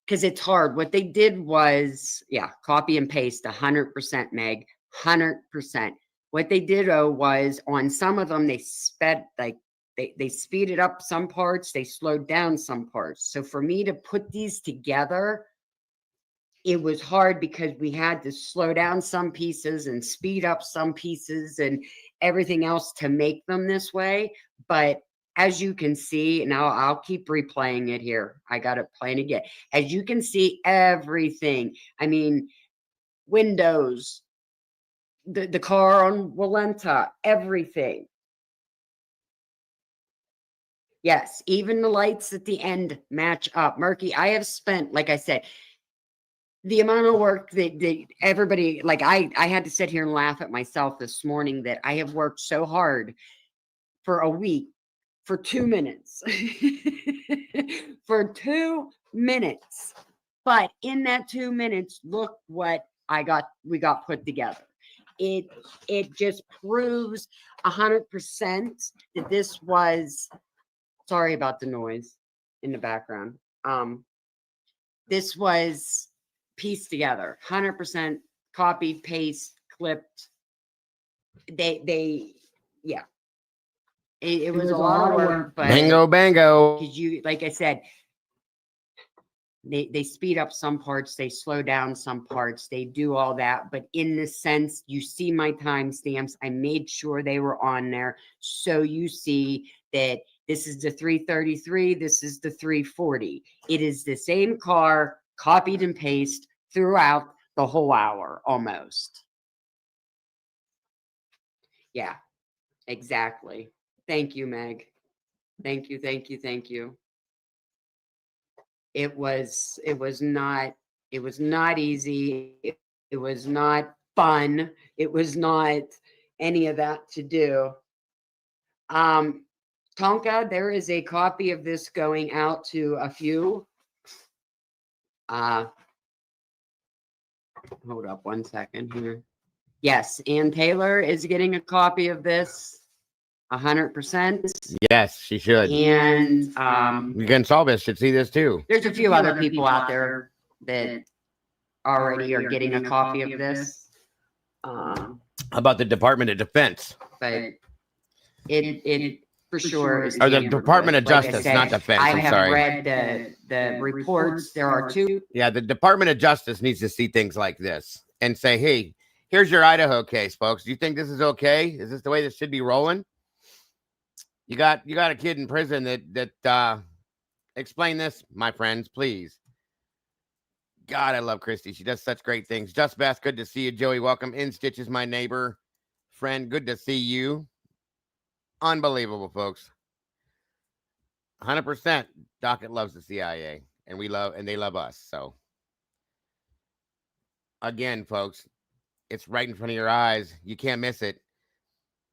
because it's hard. What they did was, copy and paste 100%, Meg, 100%. What they did was on some of them, they they speeded up some parts, they slowed down some parts. So for me to put these together, it was hard because we had to slow down some pieces and speed up some pieces and everything else to make them this way. But as you can see, now I'll keep replaying it here. I got it playing again. As you can see, everything. I mean, windows, the car on Walenta, everything. Yes, even the lights at the end match up. Murky, I have spent, like I said, the amount of work that everybody, like I had to sit here and laugh at myself this morning that I have worked so hard for a week for 2 minutes. For 2 minutes. But in that 2 minutes, look what we got put together. It just proves 100% that this was, sorry about the noise in the background. This was pieced together, 100% copied, paste, clipped. Yeah. it was a lot of work, but Bingo, bango. because you, like I said, they speed up some parts, they slow down some parts, they do all that. But in the sense, you see my timestamps. I made sure they were on there, so you see that this is the 333, this is the 340. It is the same car, copied and pasted throughout the whole hour almost. Yeah, exactly. Thank you, Meg. Thank you, thank you, thank you. It was not easy. It was not fun. It was not any of that to do. Tonka, there is a copy of this going out to a few. Hold up one second here. Yes, Ann Taylor is getting a copy of this. 100%. Yes, she should. And You Gonsalves should see this too. there's a few other people out there that already are getting a copy of this. How about the Department of Defense? But it for sure is Or the tampered Department with. of Like I Justice, said, not Defense. I I'm have sorry. read the reports. There are two. Yeah, the Department of Justice needs to see things like this and say, hey, here's your Idaho case, folks. Do you think this is okay? Is this the way this should be rolling? You got a kid in prison that explain this, my friends, please. God, I love Christy. She does such great things. Just Beth, good to see you. Joey, welcome. In Stitches, my neighbor, friend, good to see you. Unbelievable, folks. 100%. Docket loves the CIA, and they love us. So, again, folks, it's right in front of your eyes. You can't miss it.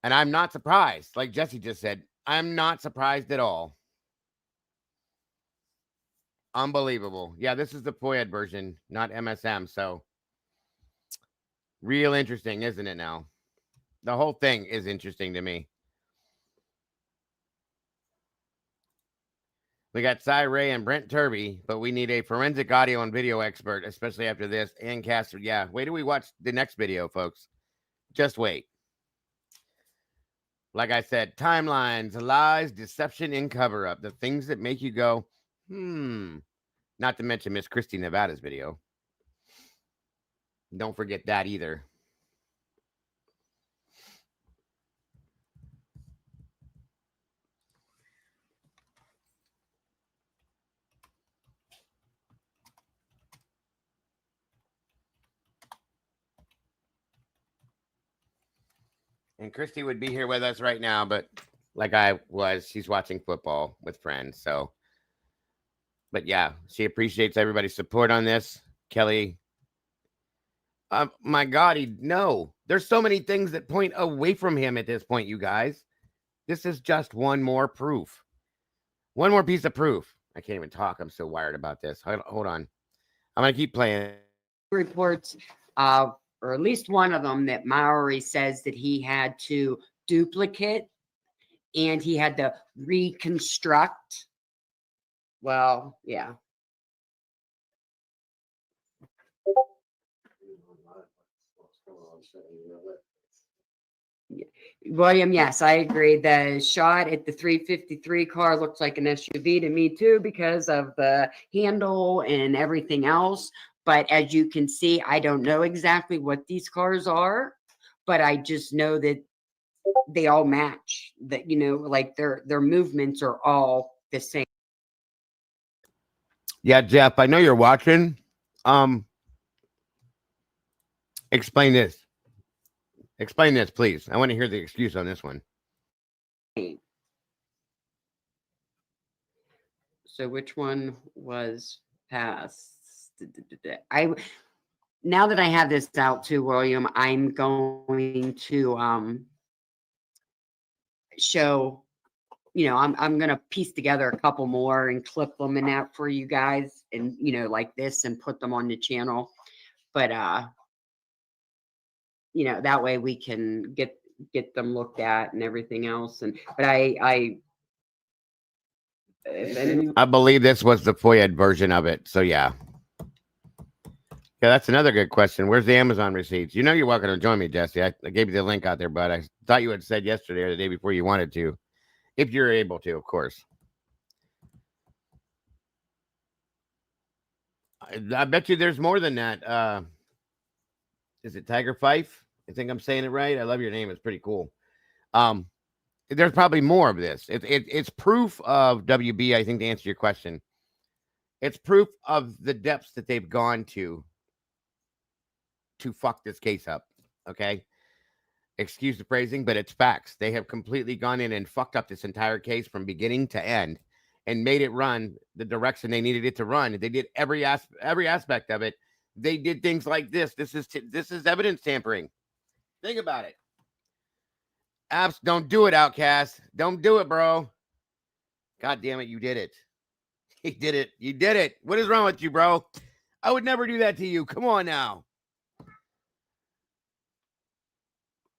And I'm not surprised. Like Jesse just said, I'm not surprised at all. Unbelievable. Yeah, this is the FOIA version, not MSM. So, real interesting, isn't it now? The whole thing is interesting to me. We got Cy Ray and Brent Turby, but we need a forensic audio and video expert, especially after this. And Caster, yeah. Wait till we watch the next video, folks. Just wait. Like I said, timelines, lies, deception, and cover-up. The things that make you go, Not to mention Miss Christy Nevada's video. Don't forget that either. And Christy would be here with us right now, but like I was, she's watching football with friends. So, but yeah, she appreciates everybody's support on this. Kelly, my God, no. There's so many things that point away from him at this point, you guys. This is just one more proof. One more piece of proof. I can't even talk. I'm so wired about this. Hold on. I'm going to keep playing. Reports, or at least one of them, that Maori says that he had to duplicate and he had to reconstruct. Well, yeah. William, yes, I agree. The shot at the 353 car looks like an SUV to me too because of the handle and everything else. But as you can see, I don't know exactly what these cars are, but I just know that they all match. That, you know, like their movements are all the same. Yeah, Jeff, I know you're watching. Explain this. Explain this, please. I want to hear the excuse on this one. So which one was passed? Now that I have this out too, William, I'm going to show, you know, I'm going to piece together a couple more and clip them in that for you guys, and, you know, like this, and put them on the channel. But you know, that way we can get them looked at and everything else. And but I believe this was the FOIA version of it. So yeah. Yeah, that's another good question. Where's the Amazon receipts? You know you're welcome to join me, Jesse. I gave you the link out there, but I thought you had said yesterday or the day before you wanted to. if you're able to, of course. I bet you there's more than that. Is it Tiger Fife? I think I'm saying it right. I love your name. It's pretty cool. Um, there's probably more of this. It's proof of WB. I think to answer your question, it's proof of the depths that they've gone to fuck this case up. Okay, excuse the phrasing, but it's facts. They have completely gone in and fucked up this entire case from beginning to end, and made it run the direction they needed it to run. They did every aspect of it. They did things like this. This is evidence tampering. Think about it. Apps, don't do it, Outcast. Don't do it, bro. God damn it, you did it. He did it. You did it. What is wrong with you, bro? I would never do that to you. Come on now.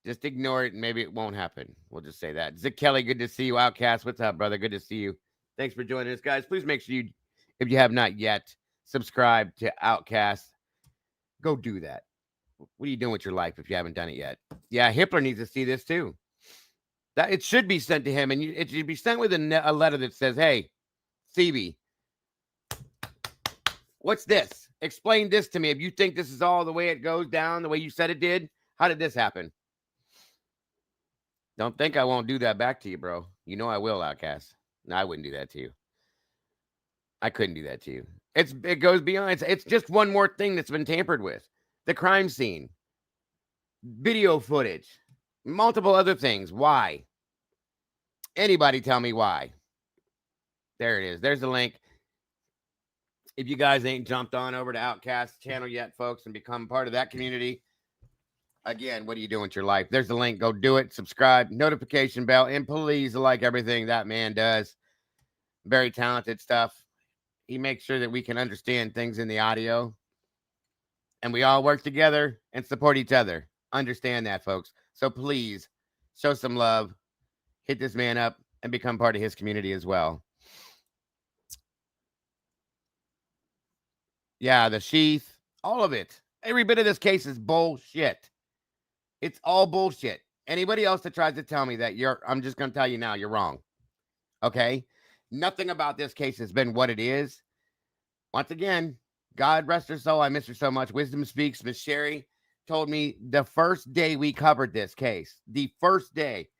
Just ignore it and maybe it won't happen. We'll just say that. Zick Kelly, good to see you. Outcast, what's up, brother? Good to see you. Thanks for joining us, guys. Please make sure you, if you have not yet, subscribe to Outcast. Go do that. What are you doing with your life if you haven't done it yet? Yeah, Hippler needs to see this too. That it should be sent to him, and it should be sent with a letter that says, "Hey, Phoebe, what's this? Explain this to me. If you think this is all the way it goes down, the way you said it did, how did this happen?" Don't think I won't do that back to you, bro. You know I will, Outcast. No, I wouldn't do that to you. I couldn't do that to you. It goes beyond. It's just one more thing that's been tampered with. The crime scene, video footage, multiple other things. Why? Anybody tell me why? There it is. There's the link. If you guys ain't jumped on over to Outcast channel yet, folks, and become part of that community, again, what are you doing with your life? There's the link. Go do it. Subscribe, notification bell, and please like everything that man does. Very talented stuff. He makes sure that we can understand things in the audio, and we all work together and support each other. Understand that, folks. So please show some love, hit this man up, and become part of his community as well. Yeah, the sheath, all of it. Every bit of this case is bullshit. It's all bullshit. Anybody else that tries to tell me that I'm just going to tell you now, you're wrong. Okay? Nothing about this case has been what it is. Once again, God rest her soul. I miss her so much. Wisdom speaks. Miss Sherry told me the first day we covered this case, the first day.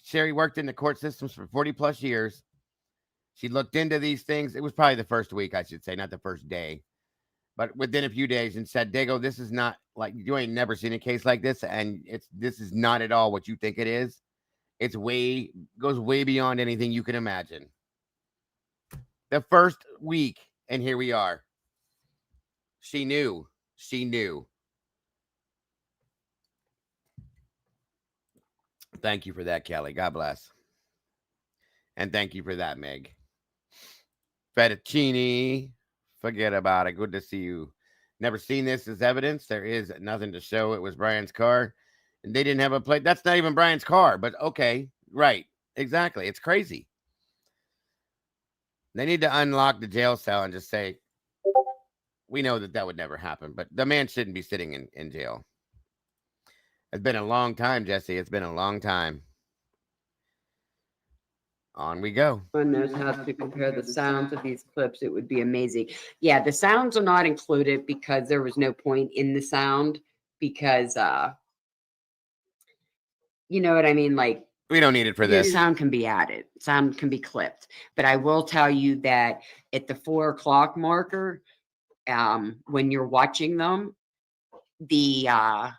Sherry worked in the court systems for 40 plus years. She looked into these things. It was probably the first week, I should say, not the first day. But within a few days, and said, Dago, this is not like, you ain't never seen a case like this, and this is not at all what you think it is. It's goes way beyond anything you can imagine. The first week, and here we are. She knew. Thank you for that, Kelly. God bless. And thank you for that, Meg. Fettuccine. Forget about it. Good to see you. Never seen this as evidence. There is nothing to show it was Brian's car. And they didn't have a plate. That's not even Brian's car, but okay. Right. Exactly. It's crazy. They need to unlock the jail cell and just say, we know that would never happen, but the man shouldn't be sitting in jail. It's been a long time, Jesse. It's been a long time. On we go. One knows how to compare the sounds of these clips. It would be amazing. Yeah, the sounds are not included because there was no point in the sound because, you know what I mean? Like, we don't need it for this. Sound can be added. Sound can be clipped. But I will tell you that at the 4 o'clock marker, when you're watching them, if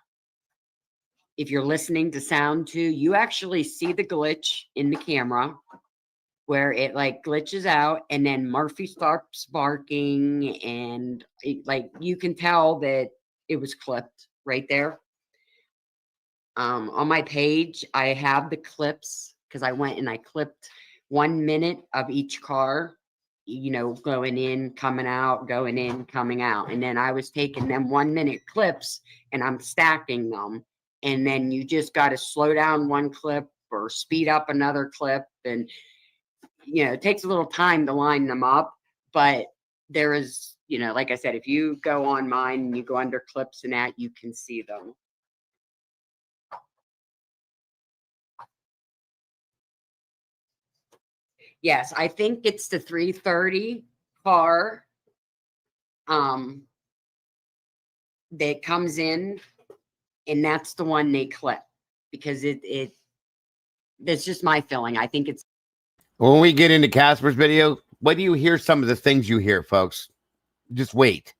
you're listening to sound too, you actually see the glitch in the camera where it like glitches out and then Murphy starts barking and like you can tell that it was clipped right there. On my page, I have the clips because I went and I clipped 1 minute of each car, you know, going in, coming out, going in, coming out. And then I was taking them 1 minute clips and I'm stacking them. And then you just got to slow down one clip or speed up another clip. And, you know, it takes a little time to line them up. But there is, you know, like I said, if you go on mine and you go under clips and that, you can see them. Yes, I think it's the 330 car that comes in, and that's the one they clip because it that's just my feeling. I think it's When we get into Casper's video, what do you hear? Some of the things you hear, folks. Just wait.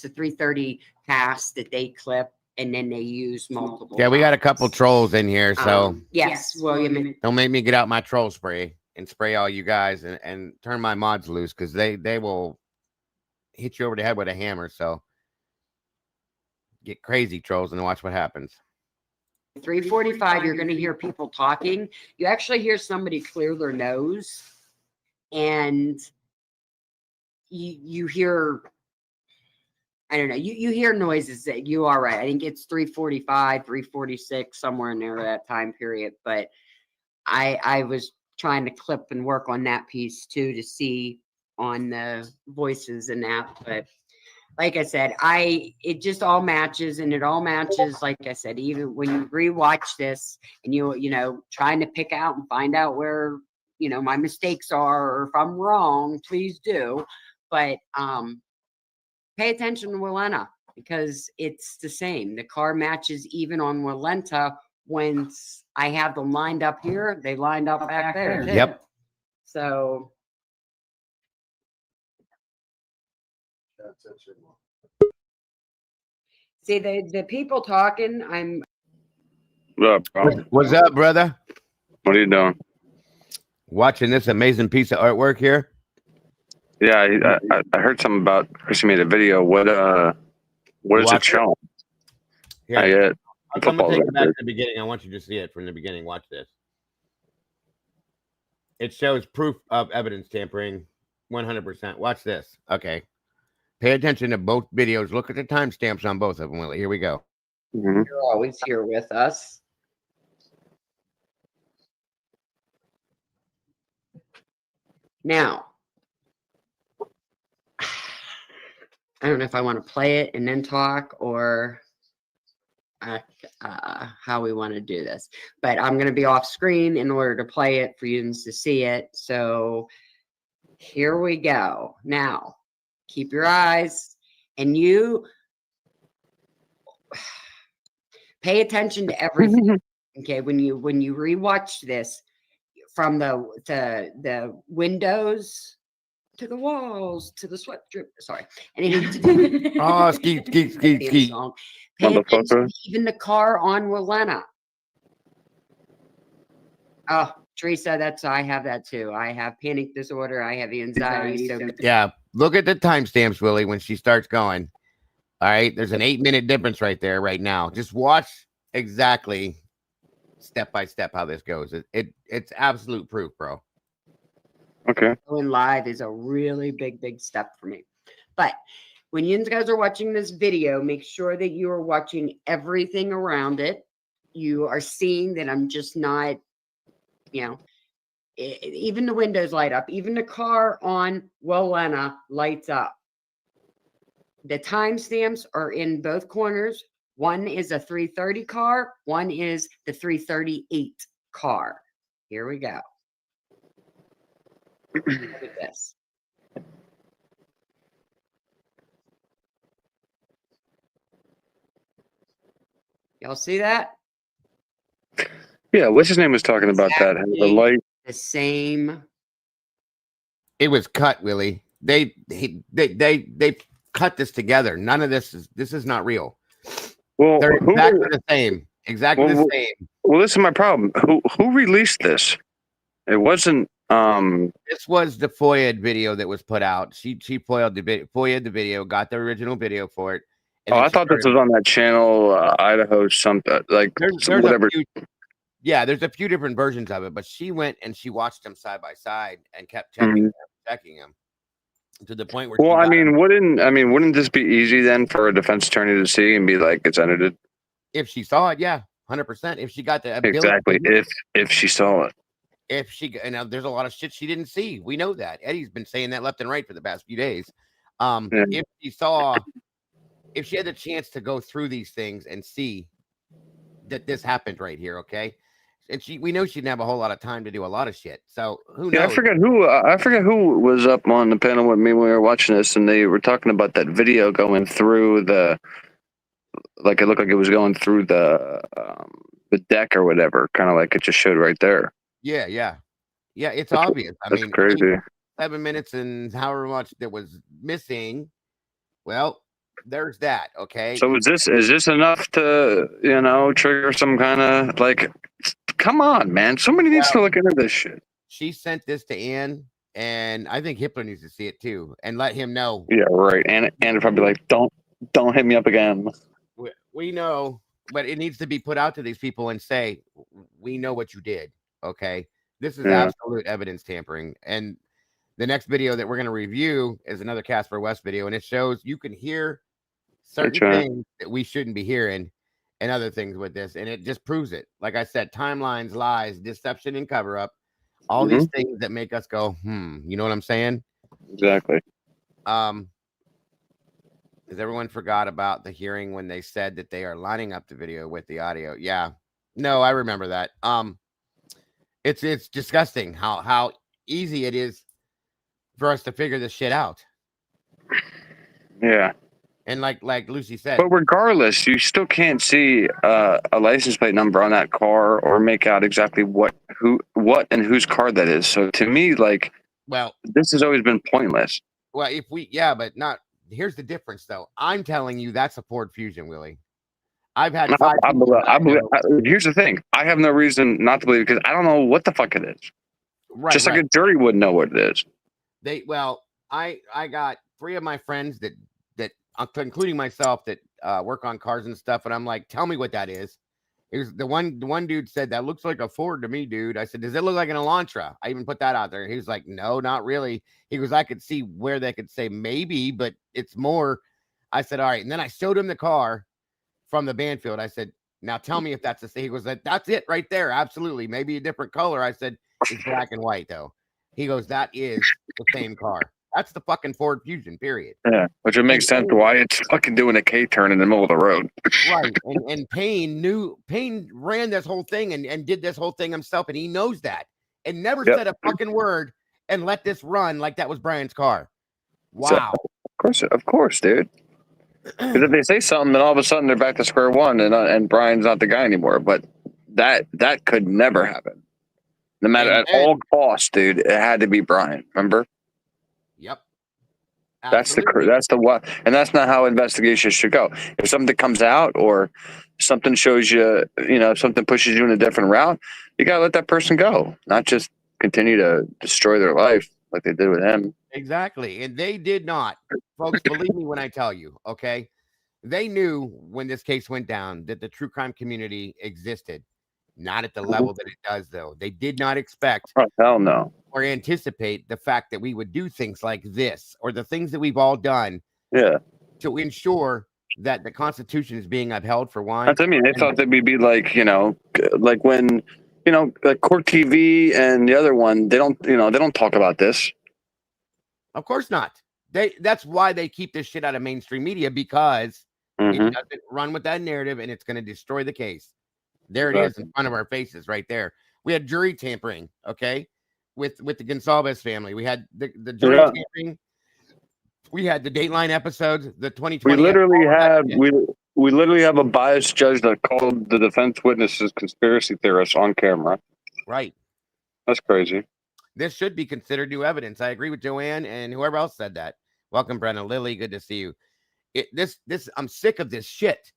the 330 pass that they clip, and then they use multiple. Yeah, we got a times. couple trolls in here, so Yes, William. don't make me get out my troll spray and spray all you guys and turn my mods loose, because they will hit you over the head with a hammer. So get crazy, trolls, and watch what happens. 345, you're going to hear people talking. You actually hear somebody clear their nose, and you hear, I don't know, you hear noises that you are right. I think it's 345, 346, somewhere in there that time period. But I was trying to clip and work on that piece too to see on the voices and that. But like I said, it just all matches, and it all matches. Like I said, even when you rewatch this and you know, trying to pick out and find out where, you know, my mistakes are, or if I'm wrong, please do. But pay attention to Walenta, because it's the same. The car matches even on Walenta. Once I have them lined up here, they lined up back there too. Yep. So see, the people talking, I'm What up, bro? What's up, brother? What are you doing? Watching this amazing piece of artwork here. Yeah, I heard something about Chrissy made a video. What is Watch it showing? Here, I get I'm gonna football. take it back to the beginning. I want you to see it from the beginning. Watch this. It shows proof of evidence tampering, 100%. Watch this. Okay. Pay attention to both videos. Look at the timestamps on both of them, Willie. Here we go. Mhm. You're always here with us. Now, I don't know if I want to play it and then talk, or how we want to do this. But I'm going to be off screen in order to play it for you to see it. So here we go. Now, keep your eyes, and you pay attention to everything. Okay, when you rewatch this, from the windows to the walls to the sweat drip. Sorry, anything. Oh, skeet. Pay attention Motherfucker. to even the car on Walenta. Oh, Teresa, I have that too. I have panic disorder. I have anxiety. So Yeah. Look at the timestamps, Willie, when she starts going. All right. There's an 8-minute difference right there, right now. Just watch exactly step by step how this goes. It's absolute proof, bro. Okay. going live is a really big step for me. But when you guys are watching this video, make sure that you are watching everything around it. You are seeing that I'm just not, you know, even the windows light up, even the car on Walenta lights up. The timestamps are in both corners. One is a 330 car, one is the 338 car. Here we go. Look at this. Y'all see that? Yeah, what's his name was talking about that. The Exactly. light. The same. It was cut, Willie. They cut this together. None of this is not real. Well, They're exactly the same. Exactly the same. Well, this is my problem. Who released this? It wasn't. This was the FOIA video that was put out. She FOIA'd the video, got the original video for it. Oh, I thought this was on that channel, Idaho something like there's whatever. There's a few different versions of it, but she went and she watched them side by side and kept checking them to the point where. Well, wouldn't this be easy then for a defense attorney to see and be like, it's edited? If she saw it, yeah, 100%. If she got the ability, exactly. If she saw it. If she, and there's a lot of shit she didn't see. We know that. Eddie's been saying that left and right for the past few days. If she had the chance to go through these things and see that this happened right here, okay, and we know she didn't have a whole lot of time to do a lot of shit. So who Yeah, knows? I forget who was up on the panel with me when we were watching this, and they were talking about that video going through like it looked like it was going through the deck or whatever, kind of like it just showed right there. Yeah, yeah, yeah. It's That's, obvious. I that's mean, crazy. 7 minutes and however much that was missing. Well, there's that. Okay. So is this enough to trigger some kind of like? Come on, man! Somebody needs to look into this shit. She sent this to Ann, and I think Hitler needs to see it too and let him know. Yeah, right. And probably like, don't hit me up again. We know, but it needs to be put out to these people and say, we know what you did. Okay. This is absolute evidence tampering. And the next video that we're going to review is another Casper West video, and it shows you can hear certain things that we shouldn't be hearing and other things with this. And it just proves it. Like I said, timelines, lies, deception, and cover up. All these things that make us go, you know what I'm saying? Exactly. Has everyone forgot about the hearing when they said that they are lining up the video with the audio? Yeah. No, I remember that. It's disgusting how easy it is for us to figure this shit out. Yeah. And like Lucy said, but regardless, you still can't see a license plate number on that car or make out exactly what and whose car that is. So to me, like, well, this has always been pointless. Well, but not. Here's the difference, though. I'm telling you, that's a Ford Fusion, Willie. I've had five. Here's the thing: I have no reason not to believe it because I don't know what the fuck it is. Right, just like a jury wouldn't know what it is. I got 3 of my friends that including myself that work on cars and stuff, and I'm like, tell me what that is. It was the one dude said that looks like a Ford to me, dude. I said, does it look like an Elantra? I even put that out there. He was like, no, not really. He goes, I could see where they could say maybe, but it's more. I said, all right. And then I showed him the car from the Banfield. I said, now tell me if that's the same. He goes, that's it right there. Absolutely. Maybe a different color. I said, it's black and white though. He goes, that is the same car. That's the fucking Ford Fusion, period. Yeah, which it makes sense why it's fucking doing a K-turn in the middle of the road. Right. And Payne ran this whole thing and did this whole thing himself, and he knows that and never said a fucking word and let this run like that was Brian's car. Wow. So, of course, dude. Because if they say something, then all of a sudden they're back to square one and Brian's not the guy anymore. But that could never happen. No matter at all costs, dude, it had to be Brian. Remember? Yep. Absolutely. That's the what, and that's not how investigations should go. If something comes out or something shows you, something pushes you in a different route, you gotta let that person go, not just continue to destroy their life like they did with him. Exactly, and they did not, folks. Believe me when I tell you. Okay, they knew when this case went down that the true crime community existed, not at the level that it does, though. They did not expect. Oh, hell no. Or anticipate the fact that we would do things like this or the things that we've all done to ensure that the Constitution is being upheld, for one. That's what I mean. They thought that we'd be like, like when, like Court TV and the other one, they don't talk about this. Of course not. That's why they keep this shit out of mainstream media, because it doesn't run with that narrative and it's going to destroy the case. There it is in front of our faces right there. We had jury tampering, okay? With the Gonsalves family. We had the jury tampering. We had the Dateline episodes, the 2020. We literally have a biased judge that called the defense witnesses conspiracy theorists on camera. Right. That's crazy. This should be considered new evidence. I agree with Joanne and whoever else said that. Welcome, Brenna. Lily, good to see you. I'm sick of this shit.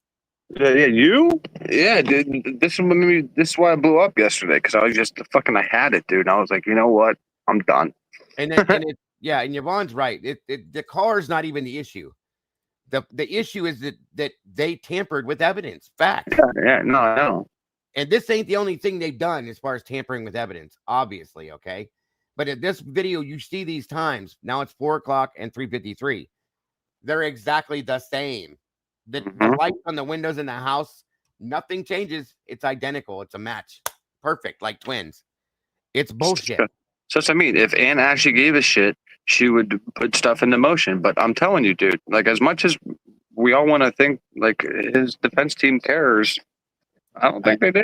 Yeah, you? Yeah, dude. This is why I blew up yesterday, because I was just I had it, dude. And I was like, you know what? I'm done. And and Yvonne's right. The car is not even the issue. The issue is that they tampered with evidence. Fact. Yeah, no, I know. And this ain't the only thing they've done as far as tampering with evidence, obviously, okay? But in this video, you see these times. Now it's 4:00 and 3:53. They're exactly the same. The lights on the windows in the house, nothing changes. It's identical. It's a match. Perfect, like twins. It's bullshit. So that's what I mean. If Ann actually gave a shit, she would put stuff into motion. But I'm telling you, dude, like, as much as we all want to think like his defense team cares, I don't think they do.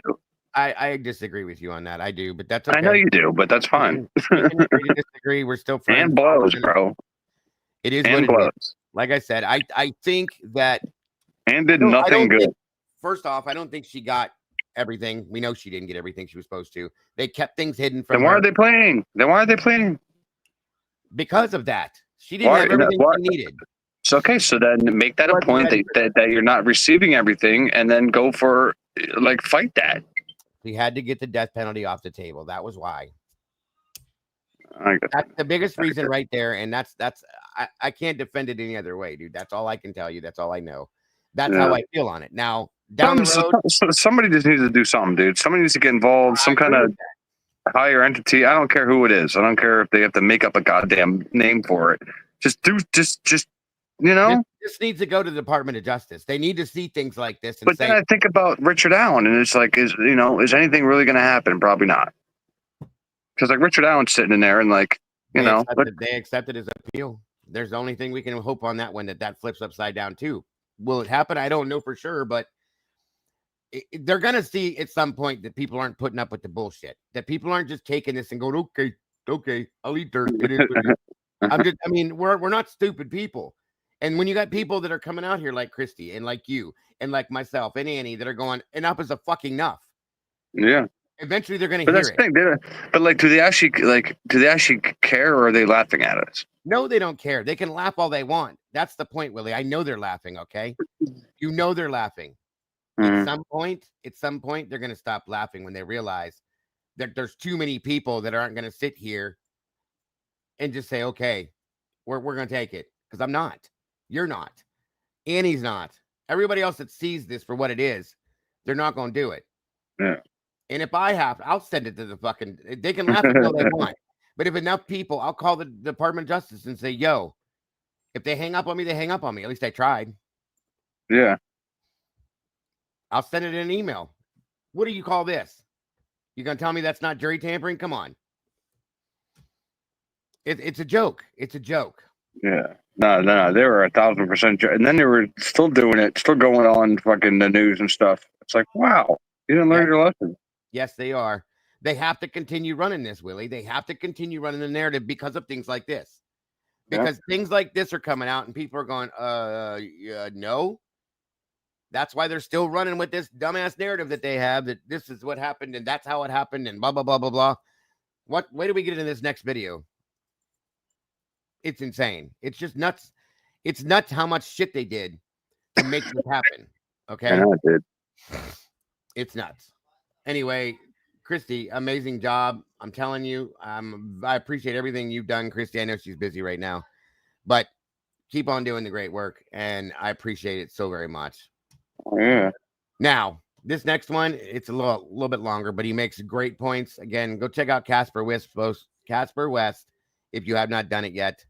I disagree with you on that. I do, but that's okay. I know you do, but that's fine. We can agree to disagree. We're still friends. And blows, bro. It is And what it blows. is. Like I said, I think that and did nothing good. First off, I don't think she got everything. We know she didn't get everything she was supposed to. They kept things hidden from her. Then why are they playing? Because of that. She didn't have everything she needed. So, okay, so then make that a point that you're not receiving everything, and then go for, like, fight that. We had to get the death penalty off the table. That was why. That's the biggest reason right there, and I can't defend it any other way, dude. That's all I can tell you. That's all I know. That's how I feel on it. Now, down the road, somebody just needs to do something, dude. Somebody needs to get involved. Some kind of higher entity. I don't care who it is. I don't care if they have to make up a goddamn name for it. Just you know. This needs to go to the Department of Justice. They need to see things like this. But then I think about Richard Allen, and it's like, is anything really going to happen? Probably not. Because like Richard Allen's sitting in there, and like they accepted his appeal. There's the only thing we can hope on that one that flips upside down too. Will it happen? I don't know for sure, but they're gonna see at some point that people aren't putting up with the bullshit. That people aren't just taking this and going, okay, I'll eat dirt. We're not stupid people. And when you got people that are coming out here like Christy and like you and like myself and Annie that are going, enough is a fucking enough. Yeah. Eventually they're going to hear it. Thing, but like, do they actually care, or are they laughing at us? No, they don't care. They can laugh all they want. That's the point, Willie. I know they're laughing. Okay. You know, they're laughing. At some point, they're going to stop laughing when they realize that there's too many people that aren't going to sit here and just say, okay, we're going to take it. Because I'm not. You're not. Annie's not. Everybody else that sees this for what it is, they're not going to do it. Yeah. And if I have, I'll send it to the fucking, they can laugh until they want. But if enough people, I'll call the Department of Justice and say, yo, if they hang up on me, they hang up on me. At least I tried. Yeah. I'll send it in an email. What do you call this? You going to tell me that's not jury tampering? Come on. It's a joke. It's a joke. Yeah. No. They were 1,000%. And then they were still doing it, still going on fucking the news and stuff. It's like, wow, you didn't learn your lesson. Yes, they are. They have to continue running this, Willie. They have to continue running the narrative because of things like this. Because things like this are coming out and people are going, no. That's why they're still running with this dumbass narrative that they have, that this is what happened and that's how it happened and blah, blah, blah, blah, blah. Where do we get into this next video? It's insane. It's just nuts. It's nuts how much shit they did to make this happen. Okay? I know it did. It's nuts. Anyway, Christy, amazing job. I'm telling you, I appreciate everything you've done, Christy. I know she's busy right now, but keep on doing the great work, and I appreciate it so very much. Yeah. Now, this next one, it's a little bit longer, but he makes great points. Again, go check out Casper West, if you have not done it yet.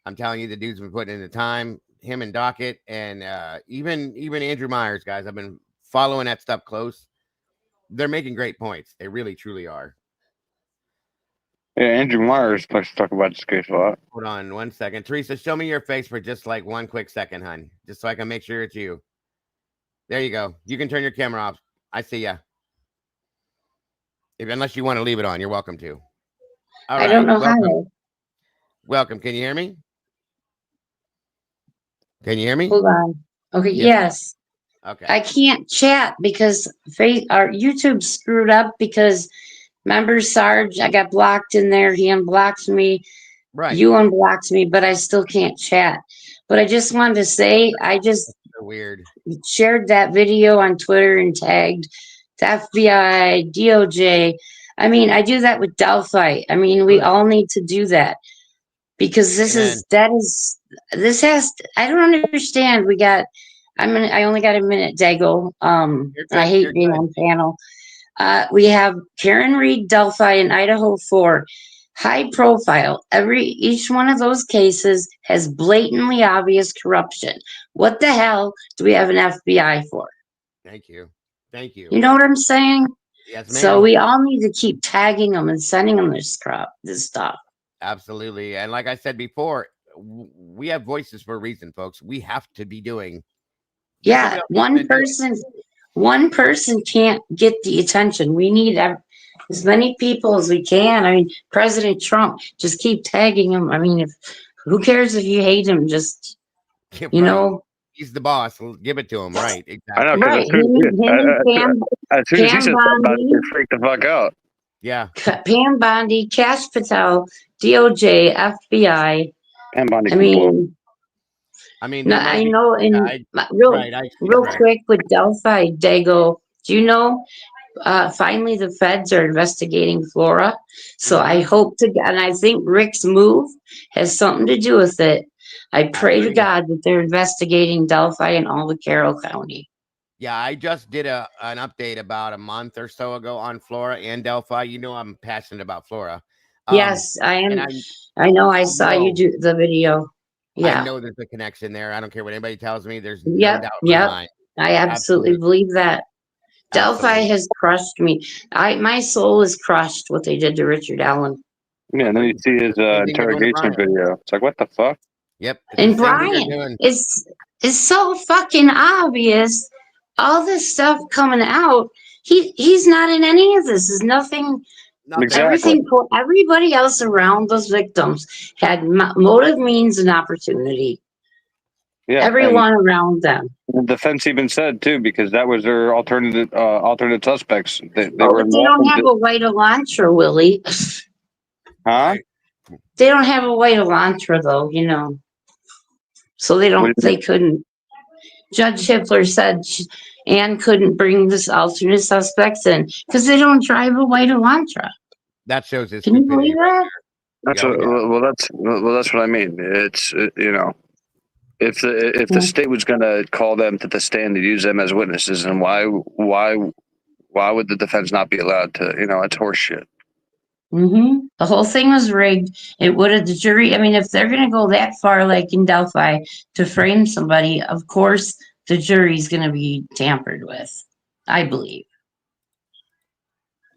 I'm telling you, the dude's been putting in the time. Him and Dockett, and even Andrew Myers, guys. I've been following that stuff close. They're making great points. They really, truly are. Yeah, Andrew Myers likes to talk about this case a lot. Hold on 1 second. Teresa, show me your face for just like 1 quick second, hon. Just so I can make sure it's you. There you go. You can turn your camera off. I see ya. Unless you want to leave it on, you're welcome to. All right. I don't know how. Welcome. Can you hear me? Can you hear me? Hold on. Okay. Yes. Okay. I can't chat because our YouTube screwed up because remember Sarge, I got blocked in there. He unblocked me. Right. You unblocked me, but I still can't chat. But I just wanted to say, I just so weird. Shared that video on Twitter and tagged the FBI, DOJ. I mean, I do that with Delphi. I mean, we all need to do that because I don't understand. I only got a minute, Dago. I hate being on panel. We have Karen Reed, Delphi, and Idaho 4. High profile. Each one of those cases has blatantly obvious corruption. What the hell do we have an FBI for? Thank you. You know what I'm saying? Yes, ma'am. So we all need to keep tagging them and sending them this stuff. Absolutely. And like I said before, we have voices for a reason, folks. We have to be doing. Yeah, one person one person can't get the attention. We need as many people as we can. I mean, President Trump, just keep tagging him. I mean, who cares if you hate him? Just, Yeah, you right. know. He's the boss. Give it to him. Right. I know, Exactly. because Right. Him and as soon as he Pam said something about it, Bondi, they freaked the fuck out. Yeah. Pam Bondi, Cash Patel, DOJ, FBI. And Bondi I can blow. mean, I mean, no, there might I be. know. Yeah, And real, right. real Right. quick with Delphi, Dago. Do you know? Finally, the feds are investigating Flora. So I Mhm. hope to, and I think Rick's move has something to do with it. I I pray to agree. God that they're investigating Delphi and all the Carroll County. Yeah, I just did an update about a month or so ago on Flora and Delphi. You know, I'm passionate about Flora. Yes, I And am. I know. I saw you know, do the video. I Yeah. know there's a connection there. I don't care what anybody tells me. There's no Yep. doubt in my Yep. mind. I absolutely Absolutely. believe that. Delphi Absolutely. has crushed me. My soul is crushed what they did to Richard Allen. Yeah, and then you see his Same thing they're doing to interrogation Brian. video. It's like, what the fuck? Yep. It's And the same thing they're Brian, doing. it's so fucking obvious. All this stuff coming out. He's not in any of this. Is nothing. Nothing. Exactly. Everybody else around those victims had motive, means, and opportunity. Yeah, and Everyone around them. the defense even said too, because that was their alternate suspects. They Oh, were but they don't have a white Elantra, Willie. huh? They don't have a white Elantra, though. You know, so they What don't. do you They couldn't. Judge Hippler said Anne couldn't bring this alternate suspects in because they don't drive a white Elantra. That shows his Can you stupidity believe right that? That's there. what, Yeah. well, that's what I mean. It's you know, if the Yeah. state was going to call them to the stand to use them as witnesses, and why would the defense not be allowed to? You know, it's horseshit. The whole thing was rigged. It would have the jury. I mean, if they're going to go that far, like in Delphi, to frame somebody, of course the jury's going to be tampered with. I believe.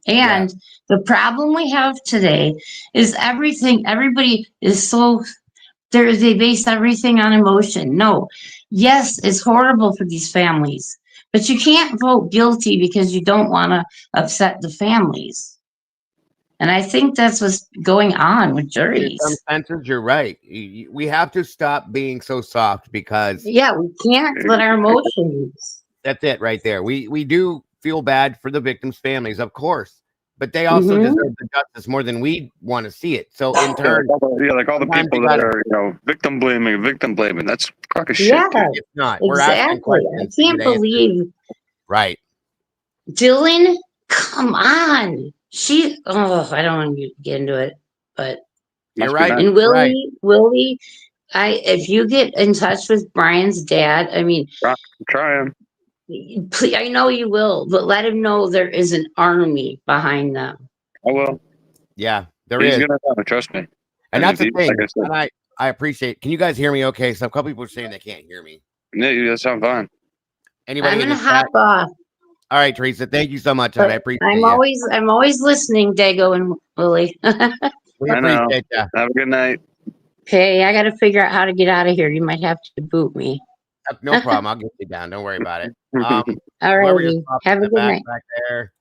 And the problem we have today is everybody is so they base everything on emotion. No, yes, it's horrible for these families, but you can't vote guilty because you don't want to upset the families. And I think that's what's going on with In juries. some senses, you're right. We have to stop being so soft because Yeah, we can't let our emotions. that's it right there. We do feel bad for the victims' families, of course, but they also Mhm. deserve the justice more than we want to see it. So in turn, Like all the sometimes people you that gotta- are victim blaming. That's a crock of shit. Yeah, Dude. it's not. We're asking exactly. I questions to can't get answers. believe Right. Dylan. Come on, I don't want to get into it, but You're Must be right. nice. and Right. Willie, if you get in touch with Brian's dad, I mean, Try him. please, I know you will, but let him know there is an army behind them. I will. Yeah, there He's is. gonna know. Trust me. And that's the thing. Like I said, And I appreciate. Can you guys hear me okay? So a couple people are saying they can't hear me. yeah, that sounds fine. Anybody I'm in gonna the chat? hop off. All right, Teresa. Thank you so much, hon. I But appreciate I'm you. always listening, Dago and Willie. We I know. appreciate you. Have a good night. Okay, I got to figure out how to get out of here. You might have to boot me. No problem. I'll get you down. Don't worry about it. All Whoever you're righty. talking Have a to good night. back there.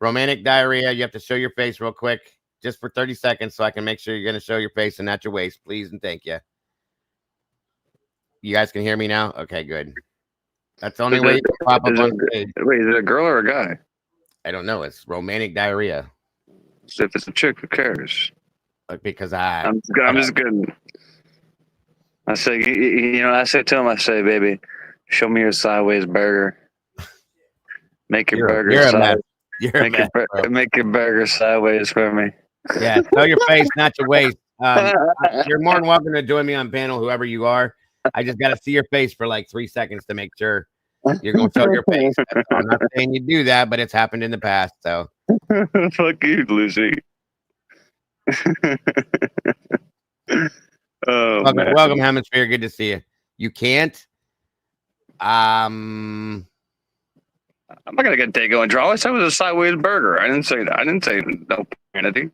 Romantic diarrhea. You have to show your face real quick, just for 30 seconds, so I can make sure you're going to show your face and not your waist, please and thank you. You guys can hear me now? Okay, good. That's the only way you can pop up on stage. Wait, is it a girl or a guy? I don't know. It's romantic diarrhea. So if it's a chick, who cares? Because I'm just kidding. I say, I say to him, I say, baby, show me your sideways burger. Make your burger You're a mess. sideways. You're a mess, bro. Make your burger sideways for me. Yeah, show your face, not your waist. You're more than welcome to join me on panel, whoever you are. I just got to see your face for like 3 seconds to make sure you're going to show your face. I'm not saying you do that, but it's happened in the past. So fuck you, Lucy. Oh, welcome, Hemisphere. Good to see you. You can't. I'm not gonna get Dago and draw. I said it was a sideways burger. I didn't say that. I didn't say no profanity.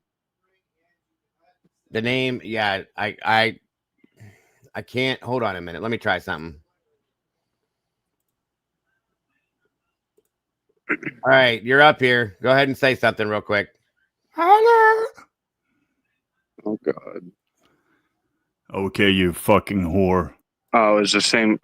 The name, yeah. I can't. Hold on a minute. Let me try something. All right, you're up here. Go ahead and say something real quick. Hello. Oh God. Okay, you fucking whore. Oh, is this the same?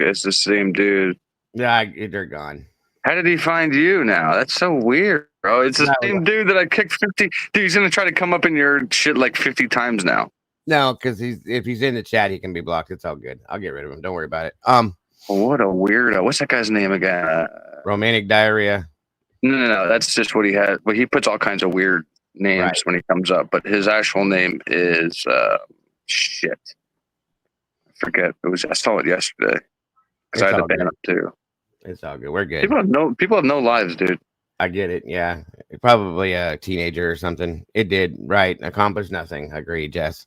It's the same dude. Yeah, they're gone. How did he find you now? That's so weird, bro. It's the same dude that I kicked 50. Dude, he's gonna try to come up in your shit like 50 times now. No, because if he's in the chat, he can be blocked. It's all good. I'll get rid of him. Don't worry about it. What a weirdo. What's that guy's name again? Romantic diarrhea. No. That's just what he had. But he puts all kinds of weird names when he comes up. But his actual name is shit. I forget. I saw it yesterday because I had to ban him too. It's all good. We're good. People have no lives, dude. I get it. Yeah, probably a teenager or something. It did right. Accomplished nothing. Agreed, Jess.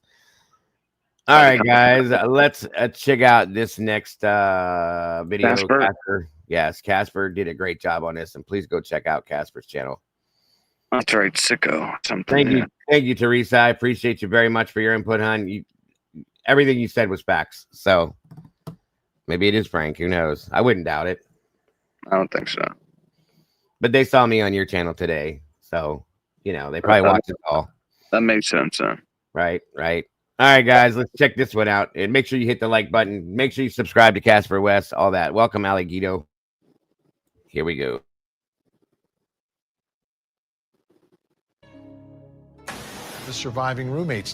All right, guys. Let's check out this next video. Casper. Yes, Casper did a great job on this, and please go check out Casper's channel. That's right, sicko. Thank you, Teresa. I appreciate you very much for your input, hon. Everything you said was facts. So maybe it is Frank. Who knows? I wouldn't doubt it. I don't think so. But they saw me on your channel today, so they probably watched it all. That makes sense, huh? Right. All right, guys, let's check this one out. And make sure you hit the like button. Make sure you subscribe to Casper West, all that. Welcome, Ali Guido. Here we go. The surviving roommates.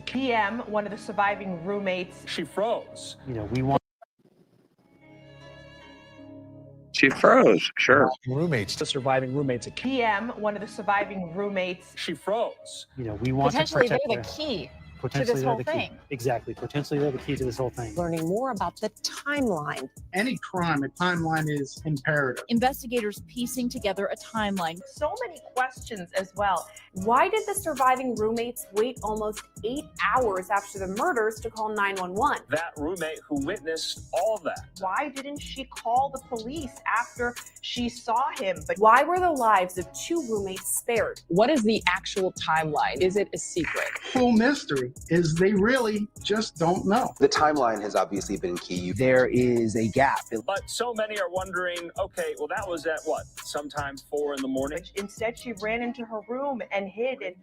PM, one of the surviving roommates. She froze. She froze. Sure. Roommates. The surviving roommates. PM, one of the surviving roommates. She froze. We want potentially to protect they're the key to this whole thing. Exactly. Potentially they're the key to this whole thing. Learning more about the timeline. Any crime, a timeline is imperative. Investigators piecing together a timeline. So many questions as well. Why did the surviving roommates wait almost 8 hours after the murders to call 911? That roommate who witnessed all of that. Why didn't she call the police after she saw him? But why were the lives of 2 roommates spared? What is the actual timeline? Is it a secret? Full mystery is they really just don't know. The timeline has obviously been key. There is a gap. But so many are wondering, okay, well, that was at what? Sometime 4 in the morning? Instead, she ran into her room and hid. And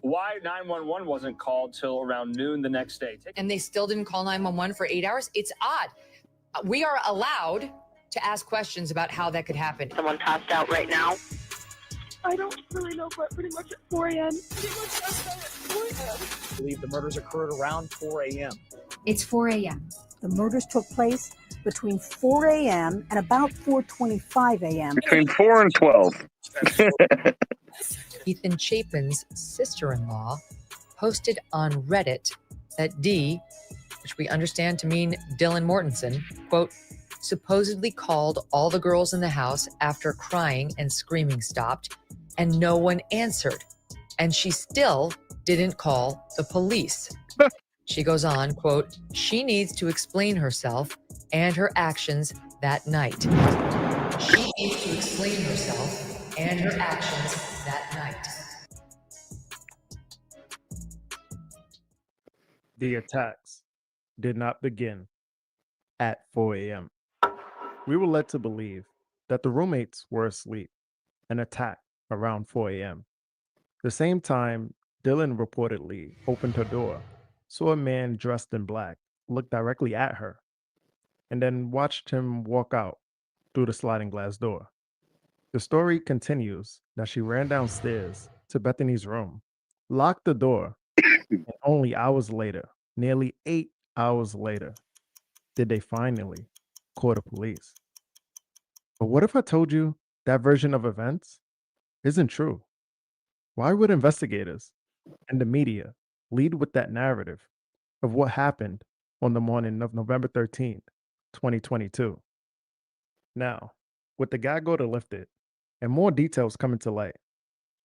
why 911 wasn't called till around noon the next day? And they still didn't call 911 for 8 hours? It's odd. We are allowed to ask questions about how that could happen. Someone passed out right now. I don't really know, but pretty much at 4 a.m. I believe the murders occurred around 4 a.m. It's 4 a.m. The murders took place between 4 a.m. and about 4:25 a.m. Between 4 and 12. Ethan Chapin's sister-in-law posted on Reddit that D, which we understand to mean Dylan Mortensen, quote, supposedly called all the girls in the house after crying and screaming stopped, and no one answered. And she still didn't call the police. She goes on, quote, she needs to explain herself and her actions that night. She needs to explain herself and her actions that night. The attacks did not begin at 4 a.m. We were led to believe that the roommates were asleep and attacked around 4 a.m. The same time, Dylan reportedly opened her door, saw a man dressed in black look directly at her, and then watched him walk out through the sliding glass door. The story continues that she ran downstairs to Bethany's room, locked the door, and only hours later, nearly 8 hours later, did they finally call the police. But what if I told you that version of events isn't true? Why would investigators and the media lead with that narrative of what happened on the morning of November 13th, 2022? Now, with the gag order lifted and more details coming to light,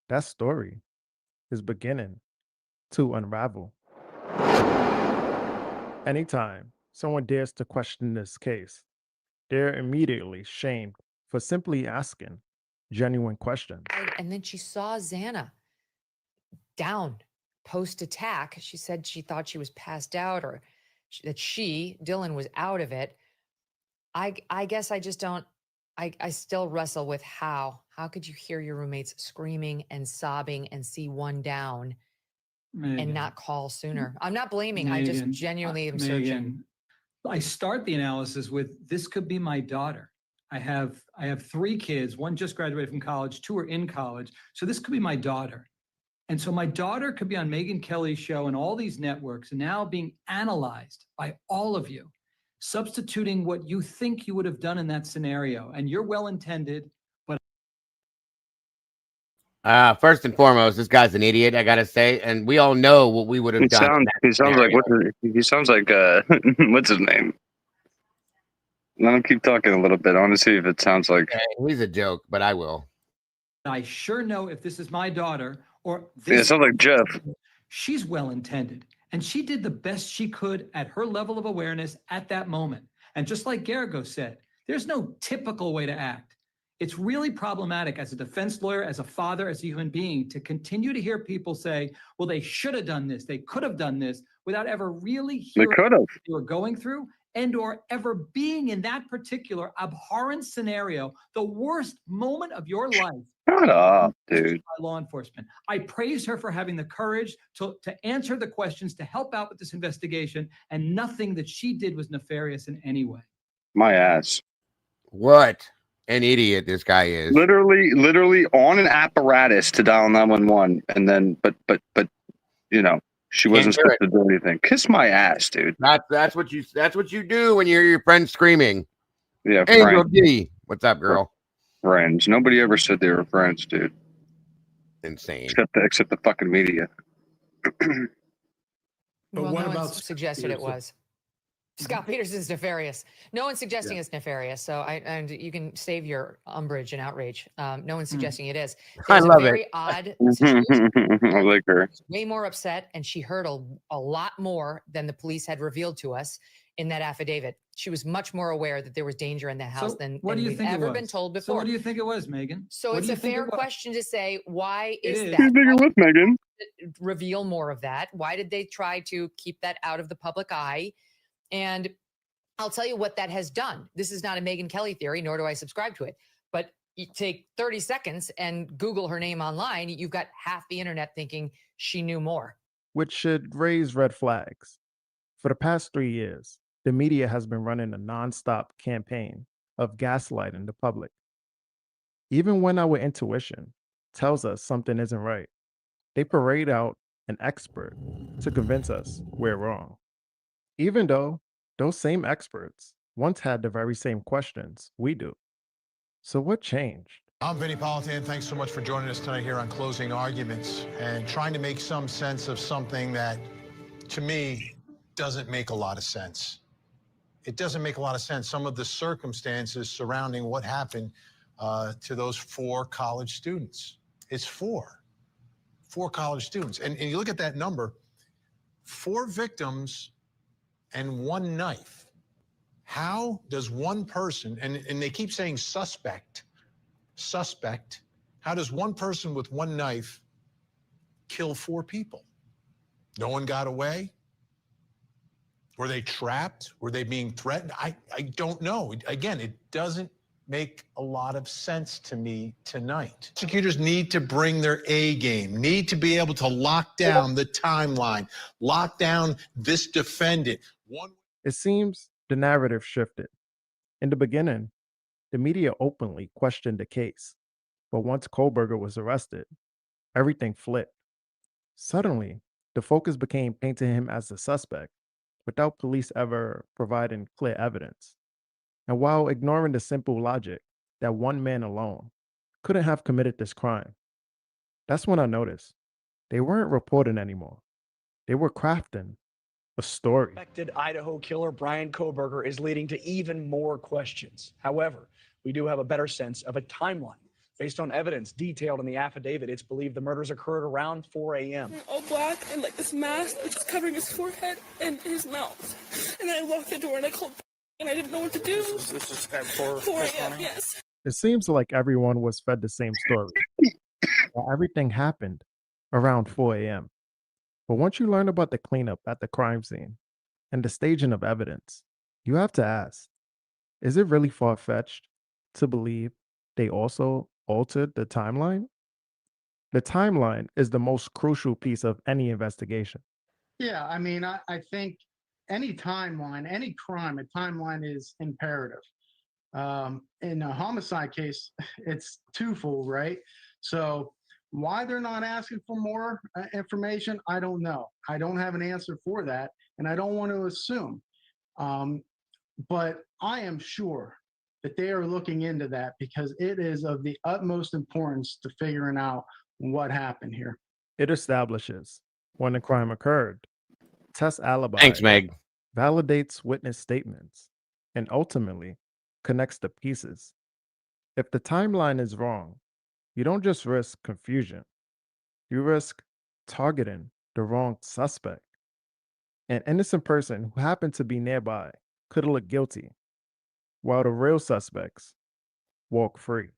that story is beginning to unravel. Anytime someone dares to question this case, they're immediately shamed for simply asking genuine questions. And then she saw Xana down post-attack. She said she thought she was passed out, or that Dylan was out of it. I guess I just don't I still wrestle with how could you hear your roommates screaming and sobbing and see one down and not call sooner? I'm not blaming. I just genuinely am searching. I start the analysis with, this could be my daughter. I have 3 kids. One just graduated from college. 2 are in college. So this could be my daughter. And so my daughter could be on Megyn Kelly's show and all these networks, and now being analyzed by all of you, substituting what you think you would have done in that scenario. And you're well-intended, but first and foremost, this guy's an idiot, I gotta say, and we all know what we would have done. He sounds like what's his name? Let him keep talking a little bit. I want to see if it sounds like he's a joke, but I will. I sure know if this is my daughter or it sounds like Jeff. She's well-intended, and she did the best she could at her level of awareness at that moment. And just like Garrigo said, there's no typical way to act. It's really problematic as a defense lawyer, as a father, as a human being, to continue to hear people say, well, they should have done this, they could have done this, without ever really hearing what they were going through and or ever being in that particular abhorrent scenario, the worst moment of your life. Shut up, dude. By law enforcement. I praise her for having the courage to answer the questions, to help out with this investigation, and nothing that she did was nefarious in any way. My ass. What an idiot this guy is. Literally on an apparatus to dial 911, and then but you know, she wasn't supposed to do anything. Kiss my ass, dude. That's what you do when you're your friend screaming. Yeah, Angel D. What's up, girl? Friends. Nobody ever said they were friends, dude. Insane. Except the fucking media. Well, no one suggested it was. Scott Peterson's nefarious. No one's suggesting it's nefarious. So and you can save your umbrage and outrage. No one's suggesting it is. I love a very it. odd situation. I like her. Way more upset, and she heard a lot more than the police had revealed to us in that affidavit. She was much more aware that there was danger in the house than we've ever been told before. So what do you think it was, Megan? So it's a fair question to say, why is that? Who do you think it was, Megan? Reveal more of that. Why did they try to keep that out of the public eye? And I'll tell you what that has done. This is not a Megyn Kelly theory, nor do I subscribe to it. But you take 30 seconds and Google her name online, you've got half the internet thinking she knew more. Which should raise red flags. For the past 3 years, the media has been running a nonstop campaign of gaslighting the public. Even when our intuition tells us something isn't right, they parade out an expert to convince us we're wrong. Even though those same experts once had the very same questions we do. So what changed? I'm Vinny Politan. Thanks so much for joining us tonight here on Closing Arguments and trying to make some sense of something that, to me, doesn't make a lot of sense. It doesn't make a lot of sense. Some of the circumstances surrounding what happened to those 4 college students. It's 4 college students. And you look at that number, 4 victims and 1 knife. How does one person, and they keep saying suspect, how does one person with 1 knife kill 4 people? No one got away? Were they trapped? Were they being threatened? I don't know. Again, it doesn't make a lot of sense to me tonight. Prosecutors need to bring their A game, need to be able to lock down the timeline, lock down this defendant. It seems the narrative shifted. In the beginning, the media openly questioned the case. But once Kohlberger was arrested, everything flipped. Suddenly, the focus became painting him as the suspect without police ever providing clear evidence. And while ignoring the simple logic that one man alone couldn't have committed this crime, that's when I noticed they weren't reporting anymore. They were crafting a story. Suspected Idaho killer Brian Kohlberger is leading to even more questions. However, we do have a better sense of a timeline. Based on evidence detailed in the affidavit, it's believed the murders occurred around 4 a.m. All black and like this mask which is covering his forehead and his mouth. And then I locked the door and I called and I didn't know what to do. This is at 4 a.m. Yes. It seems like everyone was fed the same story. Everything happened around 4 a.m. But once you learn about the cleanup at the crime scene and the staging of evidence, you have to ask, is it really far-fetched to believe they also altered the timeline? The timeline is the most crucial piece of any investigation. Yeah, I mean, I think any timeline, any crime, a timeline is imperative. In a homicide case, it's twofold, right? So why they're not asking for more information, I don't know. I don't have an answer for that, and I don't want to assume. But I am sure that they are looking into that because it is of the utmost importance to figuring out what happened here. It establishes when the crime occurred, tests alibis, Thanks, Meg. validates witness statements, and ultimately connects the pieces. If the timeline is wrong, you don't just risk confusion, you risk targeting the wrong suspect. An innocent person who happened to be nearby could look guilty, while the real suspects walk free.